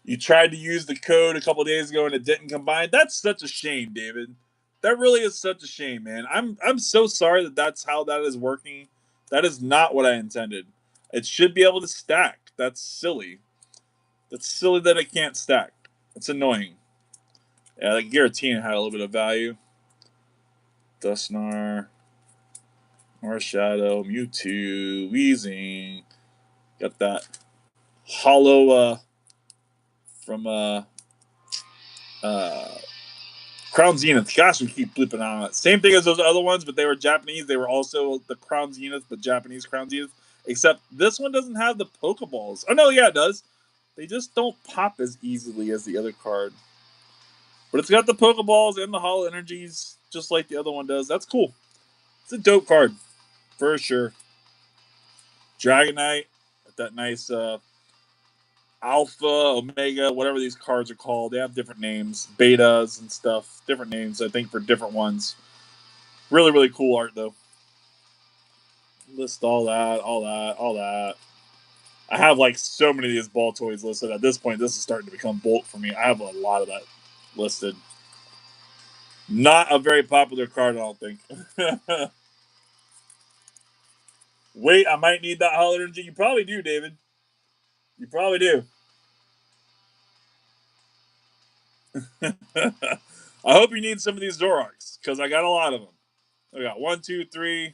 You tried to use the code a couple days ago and it didn't combine. That's such a shame, David. That really is such a shame, man. I'm so sorry that that's how that is working. That is not what I intended. It should be able to stack. That's silly. That's silly that it can't stack. It's annoying. Yeah, like Giratina had a little bit of value. Dusknar, Marshadow, Mewtwo, Weezing. Got that hollow from Crown Zenith. Gosh, we keep flipping on it. Same thing as those other ones, but they were Japanese. They were also the Crown Zenith, but Japanese Crown Zenith. Except this one doesn't have the Pokeballs. Oh, no, yeah, it does. They just don't pop as easily as the other card. But it's got the Pokeballs and the Hollow Energies, just like the other one does. That's cool. It's a dope card, for sure. Dragonite, that nice Alpha, Omega, whatever these cards are called. They have different names, betas and stuff. Different names, I think, for different ones. Really, really cool art, though. List all that, all that, all that. I have like so many of these ball toys listed. At this point, this is starting to become bulk for me. I have a lot of that listed. Not a very popular card, I don't think. Wait, I might need that Hollow Energy. You probably do, David. You probably do. I hope you need some of these Zoroarks, because I got a lot of them. I got 1, 2, 3.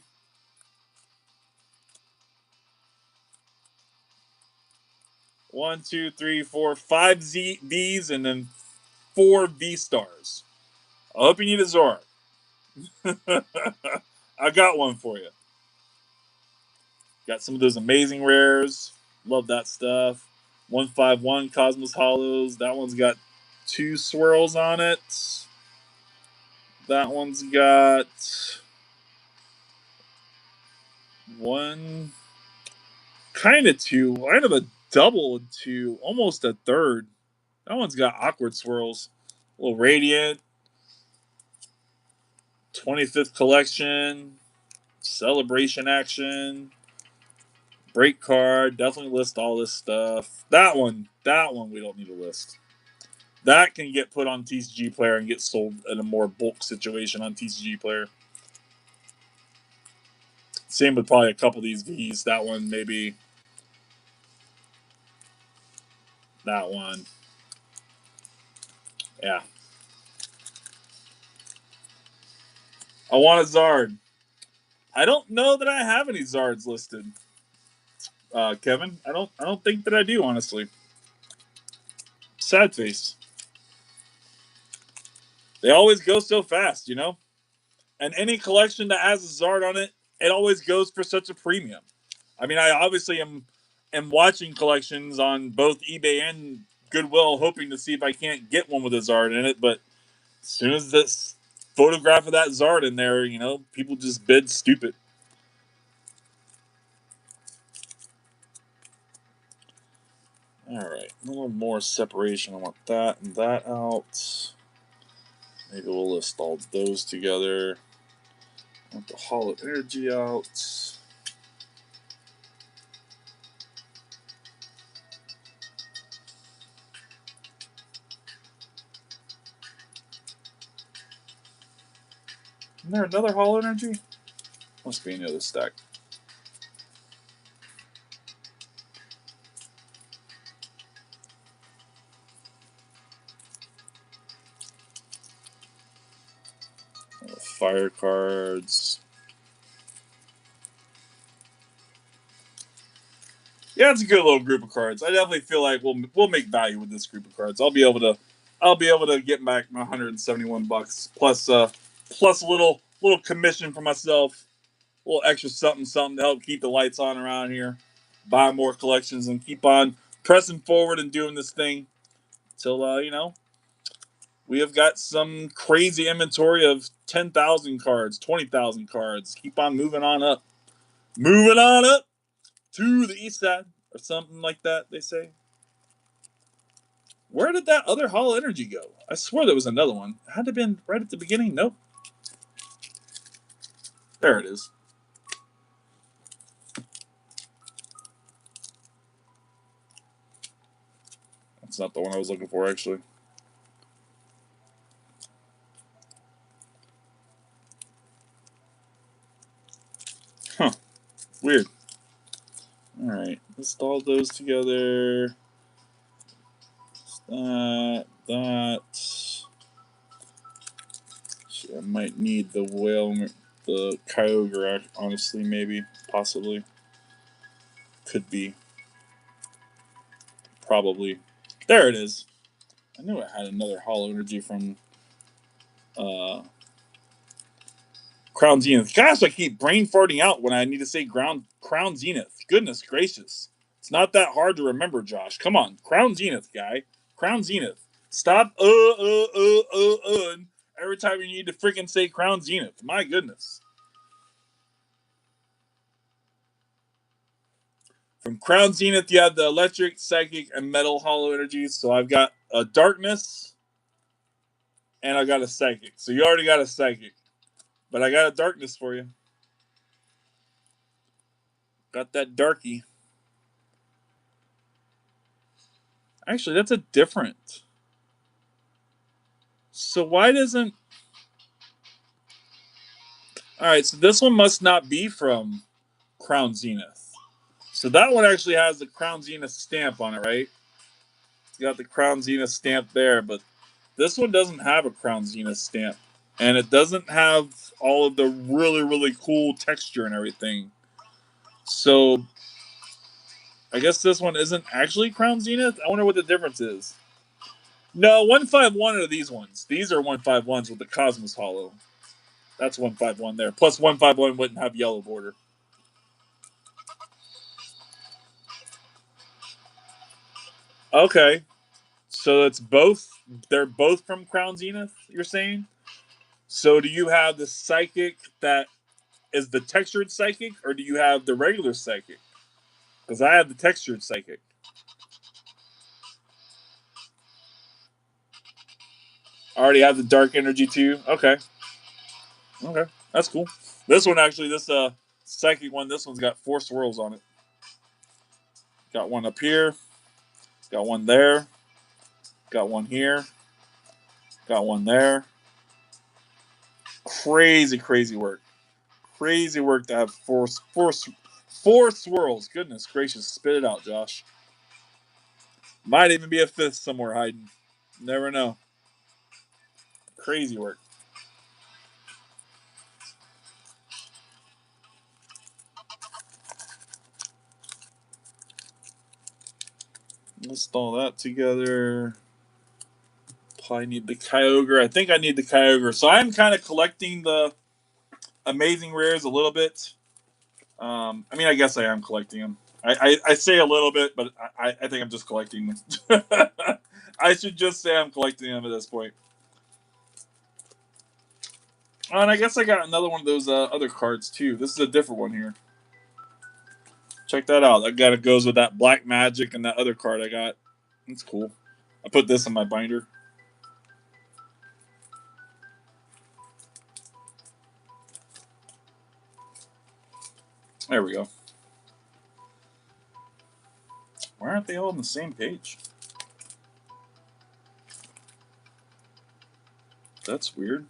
1, 2, 3, 4, 5 Vs, and then 4 V stars. I hope you need a Zoroark. I got one for you. Got some of those amazing rares. Love that stuff. 151 Cosmos Hollows. That one's got 2 swirls on it. That one's got 1, kind of 2, kind of a double to almost a third. That one's got awkward swirls. A little Radiant. 25th collection. Celebration action. Break card. Definitely list all this stuff. That one we don't need to list. That can get put on TCG Player and get sold in a more bulk situation on TCG Player. Same with probably a couple of these Vs. That one, maybe. That one. Yeah. I want a Zard. I don't know that I have any Zards listed, Kevin. I don't think that I do, honestly. Sad face. They always go so fast, you know? And any collection that has a Zard on it, it always goes for such a premium. I mean, I obviously am watching collections on both eBay and Goodwill, hoping to see if I can't get one with a Zard in it. But as soon as this photograph of that Zard in there, you know, people just bid stupid. All right, a little more separation. I want that and that out. Maybe we'll list all those together. I want the Hollow Energy out. Isn't there another Holo Energy? Must be in the other stack. Fire cards. Yeah, it's a good little group of cards. I definitely feel like we'll make value with this group of cards. I'll be able to get back my $171 plus plus a little commission for myself, a little extra something to help keep the lights on around here, buy more collections, and keep on pressing forward and doing this thing till we have got some crazy inventory of 10,000 cards, 20,000 cards. Keep on moving on up, to the east side or something like that. They say. Where did that other Holo Energy go? I swear there was another one. It had to have been right at the beginning. Nope. There it is. That's not the one I was looking for, actually. Huh. Weird. Alright. Install those together. That. I might need the the Kyogre, honestly, maybe. Possibly. Could be. Probably. There it is. I knew it had another Holo Energy from Crown Zenith. Gosh, I keep brain farting out when I need to say Crown Zenith. Goodness gracious. It's not that hard to remember, Josh. Come on. Crown Zenith, guy. Crown Zenith. Stop every time you need to freaking say Crown Zenith. My goodness. From Crown Zenith, you have the electric, psychic, and metal Holo energies. So I've got a darkness and I got a psychic. So you already got a psychic. But I got a darkness for you. Got that darky. Actually, that's a different. So why doesn't... Alright, so this one must not be from Crown Zenith. So that one actually has the Crown Zenith stamp on it, right? It's got the Crown Zenith stamp there, but this one doesn't have a Crown Zenith stamp. And it doesn't have all of the really, really cool texture and everything. So I guess this one isn't actually Crown Zenith? I wonder what the difference is. No, 151 are these ones. These are 151s with the Cosmos Holo. That's 151 there. Plus 151 wouldn't have yellow border. Okay. So it's both. They're both from Crown Zenith, you're saying? So do you have the psychic that is the textured psychic, or do you have the regular psychic? Because I have the textured psychic. I already have the dark energy too. Okay. Okay. That's cool. This one actually, this psychic one, this one's got 4 swirls on it. Got one up here. Got one there. Got one here. Got one there. Crazy, crazy work. Crazy work to have four swirls. Goodness gracious. Spit it out, Josh. Might even be a 5th somewhere hiding. Never know. Crazy work. Install that together. Probably need the Kyogre. I think I need the Kyogre. So I'm kind of collecting the amazing rares a little bit. I mean, I guess I am collecting them. I say a little bit, but I think I'm just collecting them. I should just say I'm collecting them at this point. And I guess I got another one of those other cards too. This is a different one here. Check that out. It goes with that black magic and that other card I got. That's cool. I put this in my binder. There we go. Why aren't they all on the same page? That's weird.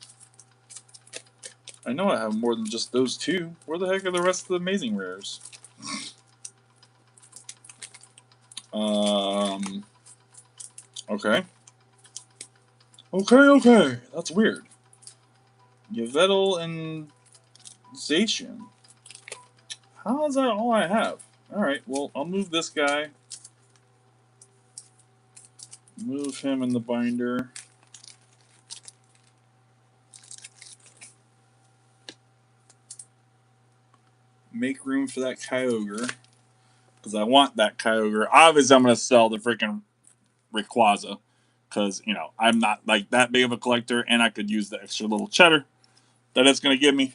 I know I have more than just those two. Where the heck are the rest of the amazing rares? Okay. Okay. That's weird. Yveltal and Zacian. How is that all I have? Alright, well, I'll move this guy. Move him in the binder. Make room for that Kyogre. Because I want that Kyogre. Obviously, I'm going to sell the freaking Rayquaza. Because, you know, I'm not like that big of a collector. And I could use the extra little cheddar that it's going to give me.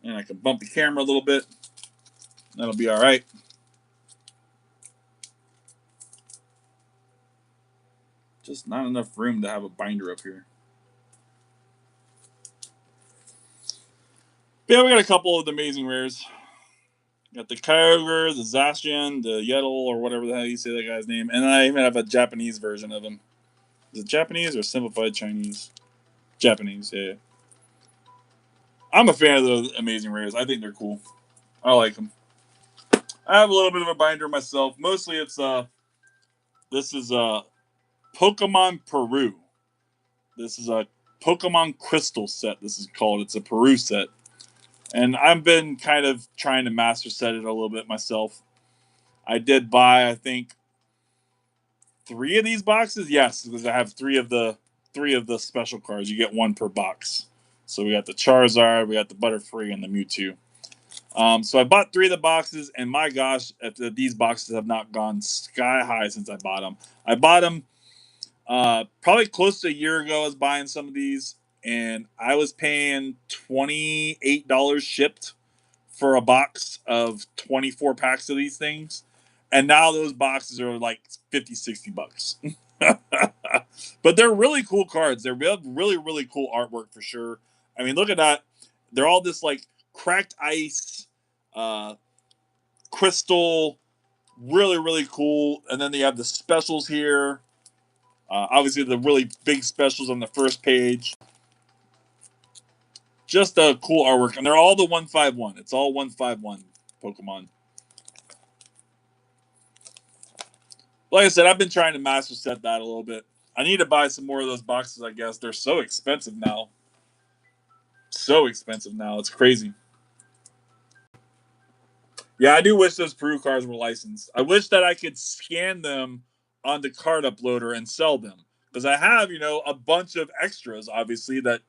And I can bump the camera a little bit. That'll be alright. Just not enough room to have a binder up here. But yeah, we got a couple of the amazing rares. Got the Kyogre, the Zacian, the Yettle, or whatever the hell you say that guy's name. And I even have a Japanese version of him. Is it Japanese or simplified Chinese? Japanese, yeah. I'm a fan of the amazing rares. I think they're cool. I like them. I have a little bit of a binder myself. Mostly it's this is Pokemon Peru. This is a Pokemon Crystal set. This is called. It's a Peru set. And I've been kind of trying to master set it a little bit myself. I did buy, I think, 3 of these boxes. Yes, because I have three of the special cards. You get one per box. So we got the Charizard, we got the Butterfree, and the Mewtwo. So I bought 3 of the boxes, and my gosh, these boxes have not gone sky high since I bought them. I bought them probably close to a year ago. I was buying some of these, and I was paying $28 shipped for a box of 24 packs of these things. And now those boxes are like 50, 60 bucks. But they're really cool cards. They're really, really cool artwork for sure. I mean, look at that. They're all this like cracked ice, crystal, really, really cool. And then they have the specials here. Obviously, the really big specials on the first page. Just a cool artwork. And they're all the 151. It's all 151 Pokemon. Like I said, I've been trying to master set that a little bit. I need to buy some more of those boxes, I guess. They're so expensive now. So expensive now. It's crazy. Yeah, I do wish those Peru cards were licensed. I wish that I could scan them on the card uploader and sell them. Because I have, you know, a bunch of extras, obviously, that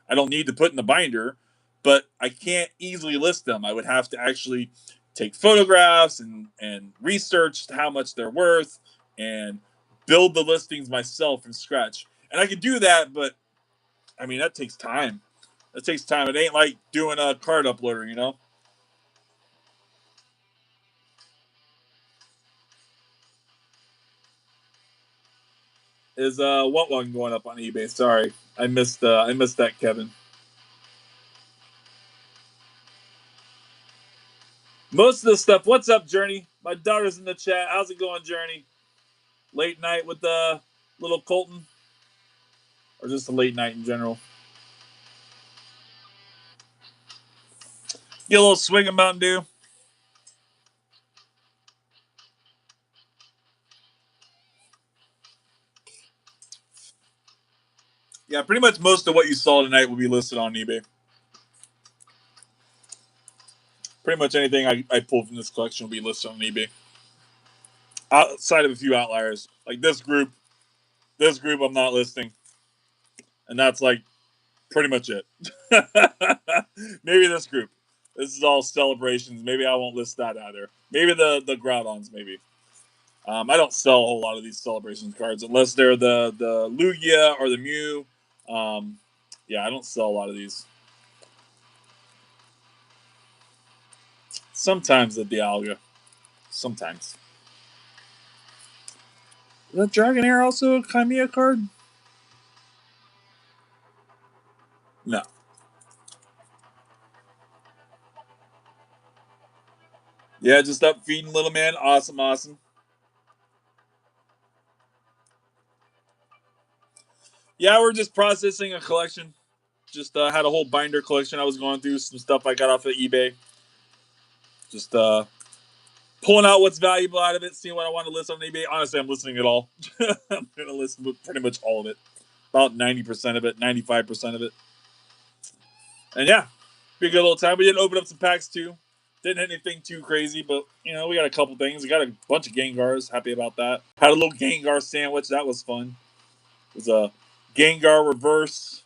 I don't need to put in the binder, but I can't easily list them. I would have to actually take photographs and research how much they're worth and build the listings myself from scratch. And I could do that, but I mean, that takes time. That takes time. It ain't like doing a card uploader, you know? Is what one going up on eBay? Sorry. I missed that, Kevin. Most of the stuff. What's up, Journey? My daughter's in the chat. How's it going, Journey? Late night with little Colton, or just a late night in general? Get a little swig of Mountain Dew. Yeah, pretty much most of what you saw tonight will be listed on eBay. Pretty much anything I pulled from this collection will be listed on eBay. Outside of a few outliers, like this group I'm not listing, and that's like pretty much it. Maybe this group. This is all celebrations. Maybe I won't list that either. Maybe the Groudons. Maybe. I don't sell a whole lot of these celebrations cards unless they're the Lugia or the Mew. Yeah, I don't sell a lot of these. Sometimes the Dialga. Sometimes. Is that Dragonair also a Chimera card? No. Yeah, just up feeding little man. Awesome, awesome. Yeah, we're just processing a collection. Just had a whole binder collection I was going through, some stuff I got off of eBay. Just pulling out what's valuable out of it, seeing what I want to list on eBay. Honestly, I'm listening it all. I'm going to list pretty much all of it. About 90% of it, 95% of it. And yeah, be a good little time. We did open up some packs too. Didn't hit anything too crazy, but you know, we got a couple things. We got a bunch of Gengars. Happy about that. Had a little Gengar sandwich. That was fun. It was a Gengar reverse.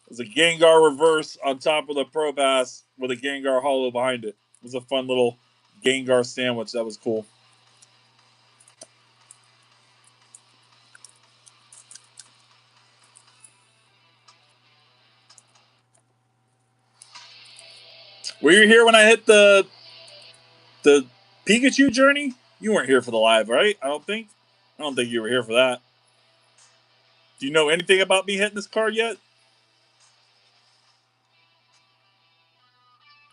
It was a Gengar reverse on top of the Pro Pass with a Gengar Hollow behind it. It was a fun little Gengar sandwich. That was cool. Were you here when I hit the Pikachu journey? You weren't here for the live, right? I don't think. I don't think you were here for that. Do you know anything about me hitting this card yet?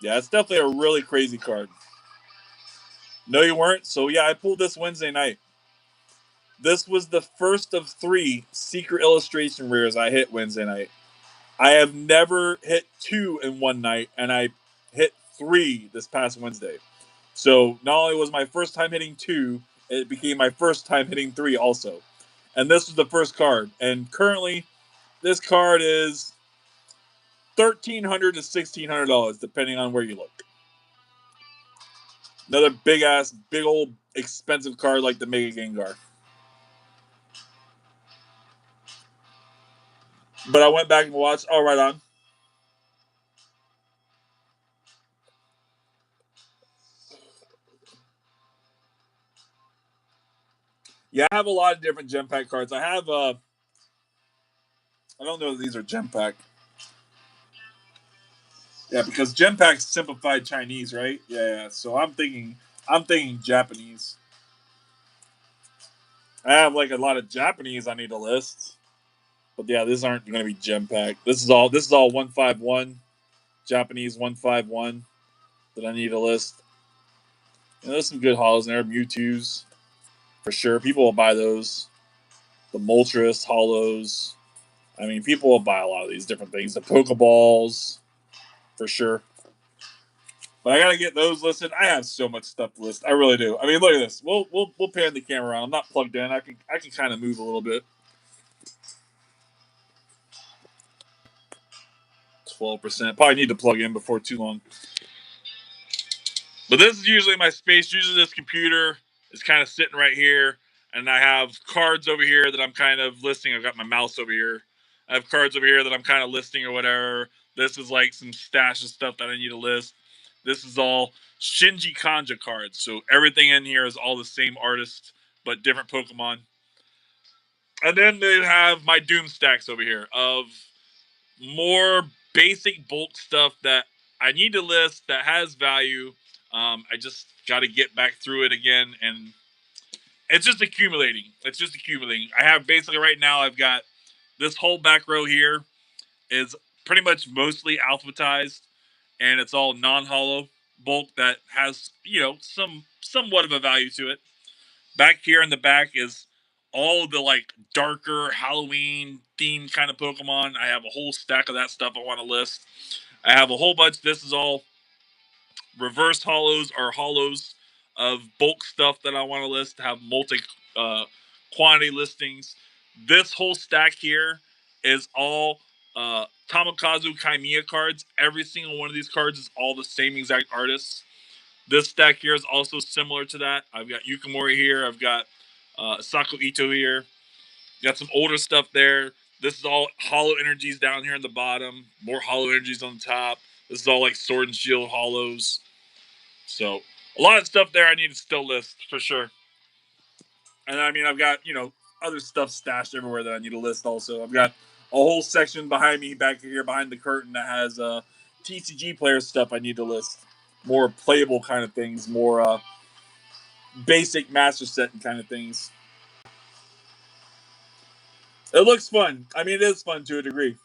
Yeah, it's definitely a really crazy card. No, you weren't. So yeah, I pulled this Wednesday night. This was the first of 3 secret illustration rares I hit Wednesday night. I have never hit 2 in one night, and I hit 3 this past Wednesday. So not only was my first time hitting 2, it became my first time hitting 3 also. And this was the first card. And currently, this card is $1,300 to $1,600, depending on where you look. Another big ass, big old expensive card like the Mega Gengar. But I went back and watched. Oh, right on. Yeah, I have a lot of different gem pack cards. I have I don't know if these are gem pack. Yeah, because gem pack's simplified Chinese, right? Yeah. So I'm thinking Japanese. I have like a lot of Japanese I need to list. But yeah, these aren't gonna be gem pack. This is all 151. Japanese 151 that I need to list. And there's some good hollows in there, Mewtwo's for sure. People will buy those. The Moltres hollows. I mean, people will buy a lot of these different things. The Pokeballs, for sure. But I gotta get those listed. I have so much stuff to list. I really do. I mean, look at this. We'll pan the camera around. I'm not plugged in. I can kind of move a little bit. 12%. Probably need to plug in before too long. But this is usually my space. Usually this computer is kind of sitting right here, and I have cards over here that I'm kind of listing. I've got my mouse over here. I have cards over here that I'm kind of listing or whatever. This is like some stash of stuff that I need to list. This is all Shinji Kanja cards. So everything in here is all the same artist, but different Pokemon. And then they have my Doom stacks over here of more basic bulk stuff that I need to list that has value. I just got to get back through it again, and it's just accumulating. It's just accumulating. I have basically right now. I've got this whole back row here is pretty much mostly alphabetized, and it's all non-hollow bulk that has somewhat of a value to it. Back here in the back is all the like darker Halloween themed kind of Pokemon. I have a whole stack of that stuff I want to list. I have a whole bunch. This is all reverse hollows or hollows of bulk stuff that I want to list. To have multi uh, quantity listings. This whole stack here is all Tamakazu Kaimiya cards. Every single one of these cards is all the same exact artists. This stack here is also similar to that. I've got Yukamori here. I've got Sako Ito here. Got some older stuff there. This is all hollow energies down here on the bottom. More hollow energies on the top. This is all like Sword and Shield hollows. So a lot of stuff there I need to still list for sure. And I mean, I've got other stuff stashed everywhere that I need to list. Also, I've got a whole section behind me back here behind the curtain that has TCG player stuff I need to list. More playable kind of things. More basic master set kind of things. It looks fun. I mean, it is fun to a degree.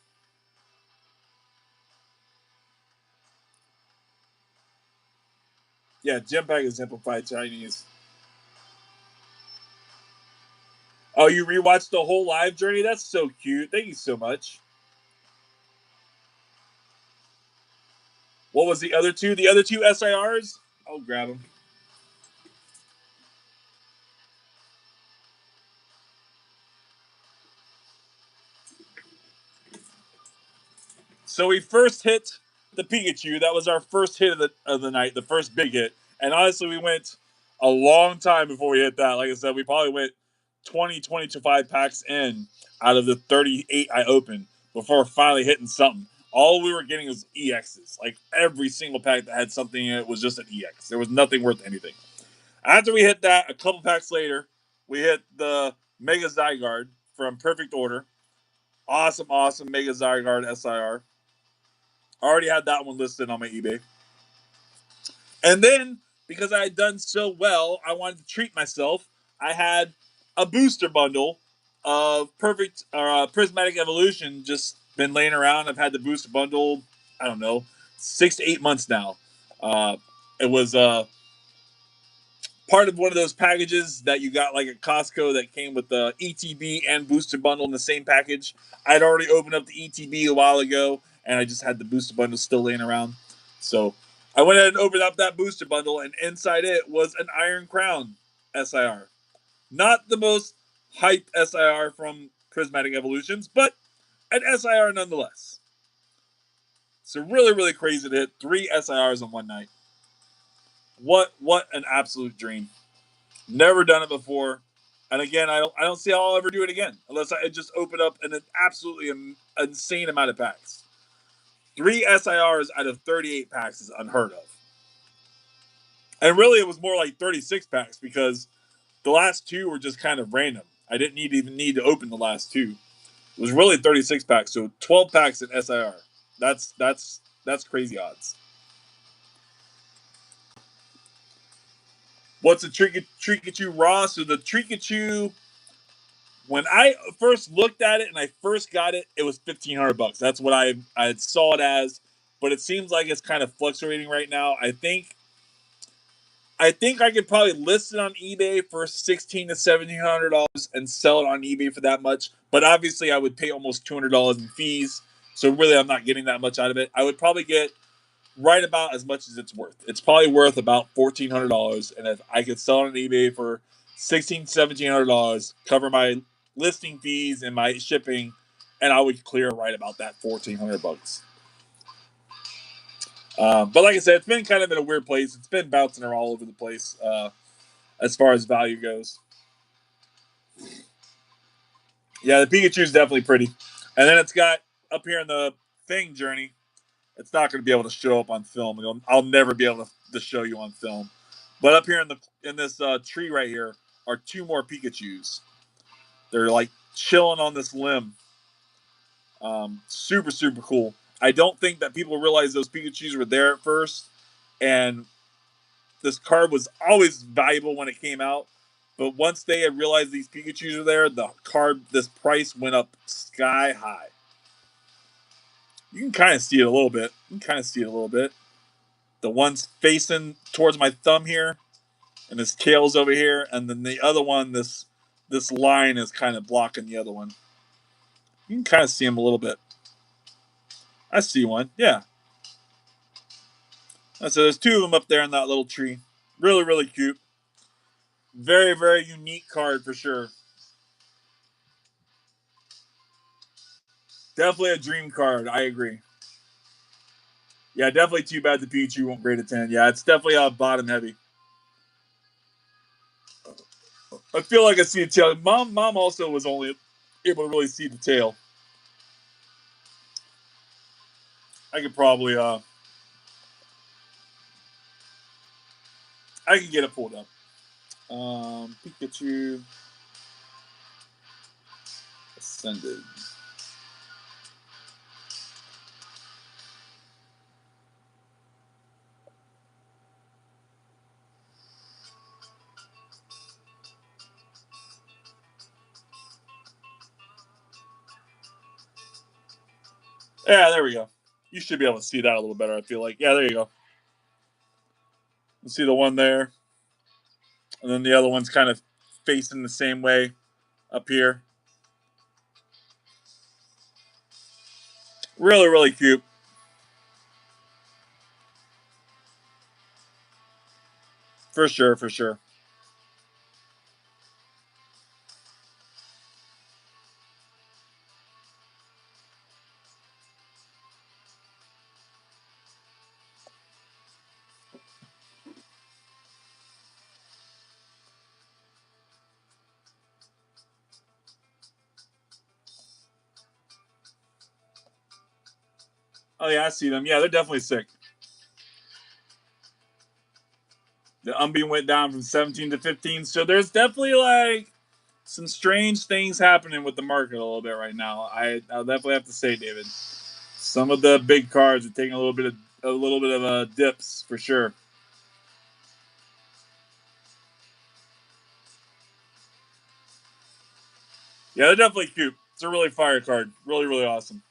Yeah, Gem Pack is simplified Chinese. Oh, you rewatched the whole live journey? That's so cute. Thank you so much. What was the other two? The other two SIRs? I'll grab them. So we first hit the Pikachu. That was our first hit of the night, the first big hit. And honestly, we went a long time before we hit that. Like I said, we probably went 25 packs in out of the 38 I opened before finally hitting something. All we were getting was EXs. Like every single pack that had something in it was just an EX. There was nothing worth anything. After we hit that, a couple packs later, we hit the Mega Zygarde from Perfect Order. Awesome, awesome Mega Zygarde SIR. I already had that one listed on my eBay. And then, because I had done so well, I wanted to treat myself. I had a booster bundle of Perfect Prismatic Evolution just been laying around. I've had the booster bundle, I don't know, 6 to 8 months now. It was part of one of those packages that you got like at Costco that came with the ETB and booster bundle in the same package. I'd already opened up the ETB a while ago, and I just had the booster bundle still laying around. So I went ahead and opened up that booster bundle, and inside it was an Iron Crown SIR. Not the most hype SIR from Prismatic Evolutions, but an SIR nonetheless. So really, really crazy to hit 3 SIRs in one night. What an absolute dream. Never done it before. And again, I don't see how I'll ever do it again unless I just open up an absolutely insane amount of packs. 3 SIRs out of 38 packs is unheard of. And really, it was more like 36 packs because the last 2 were just kind of random. I didn't even need to open the last 2. It was really 36 packs, so 12 packs in SIR. That's crazy odds. What's a Trikachu raw? So the Trikachu, when I first looked at it and I first got it, it was $1,500. That's what I saw it as, but it seems like it's kind of fluctuating right now. I think I could probably list it on eBay for $1,600 to $1,700 and sell it on eBay for that much. But obviously, I would pay almost $200 in fees, so really, I'm not getting that much out of it. I would probably get right about as much as it's worth. It's probably worth about $1,400, and if I could sell it on eBay for $1,700, cover my listing fees and my shipping, and I would clear right about that $1,400. But like I said, it's been kind of in a weird place. It's been bouncing all over the place as far as value goes. Yeah, the Pikachu is definitely pretty, and then it's got up here in the thing journey. It's not going to be able to show up on film. I'll never be able to show you on film. But up here in this tree right here are 2 more Pikachu's. They're like chilling on this limb. Super super cool. I don't think that people realize those Pikachu's were there at first, and this card was always valuable when it came out. But once they had realized these Pikachu's were there, this price went up sky high. You can kind of see it a little bit. The one's facing towards my thumb here, and his tail's over here, and then the other one, this line is kind of blocking the other one. You can kind of see him a little bit. I see one, yeah. So there's 2 of them up there in that little tree. Really, really cute. Very, very unique card for sure. Definitely a dream card. I agree. Yeah, definitely too bad the Pikachu won't grade a 10. Yeah, it's definitely bottom heavy. I feel like I see the tail. Mom also was only able to really see the tail. I could probably I can get it pulled up. Pikachu Ascended. Yeah, there we go. You should be able to see that a little better, I feel like. Yeah, there you go. You see the one there, and then the other one's kind of facing the same way. up here. Really, really cute. For sure, for sure. Oh yeah, I see them. Yeah, they're definitely sick. The Umbi went down from 17 to 15, so there's definitely like some strange things happening with the market a little bit right now. I'll definitely have to say, David, some of the big cards are taking a little bit of dips for sure. Yeah, they're definitely cute. It's a really fire card. Really, really awesome.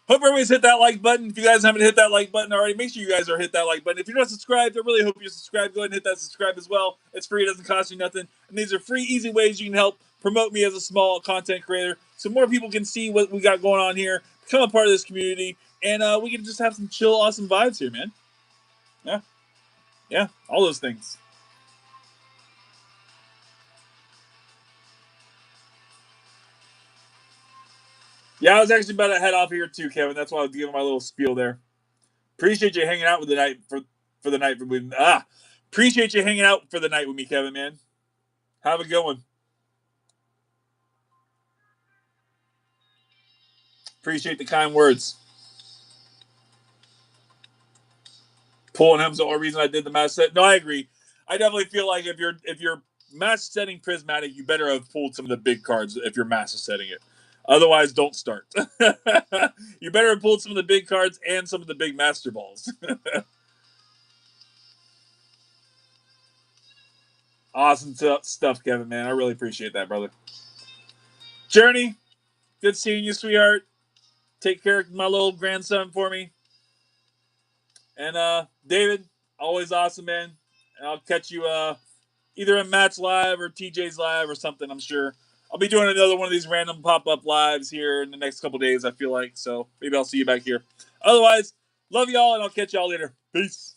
Hope everybody's hit that like button. If you guys haven't hit that like button already, make sure you guys are hit that like button. If you're not subscribed, I really hope you're subscribed. Go ahead and hit that subscribe as well. It's free. It doesn't cost you nothing. And these are free, easy ways you can help promote me as a small content creator so more people can see what we got going on here, become a part of this community, and we can just have some chill, awesome vibes here, man. Yeah. Yeah. All those things. Yeah, I was actually about to head off here too, Kevin. That's why I was giving my little spiel there. Appreciate you hanging out with the night for the night with appreciate you hanging out for the night with me, Kevin, man. Have a good one. Appreciate the kind words. Pulling him's the only reason I did the mass set. No, I agree. I definitely feel like if you're mass setting prismatic, you better have pulled some of the big cards if you're mass setting it. Otherwise, don't start. You better have pulled some of the big cards and some of the big master balls. Awesome stuff, Kevin, man. I really appreciate that, brother. Journey, good seeing you, sweetheart. Take care of my little grandson for me. And David, always awesome, man. And I'll catch you either in Matt's live or TJ's live or something. I'm sure I'll be doing another one of these random pop up lives here in the next couple days. I feel like so maybe I'll see you back here. Otherwise, love y'all, and I'll catch y'all later. Peace.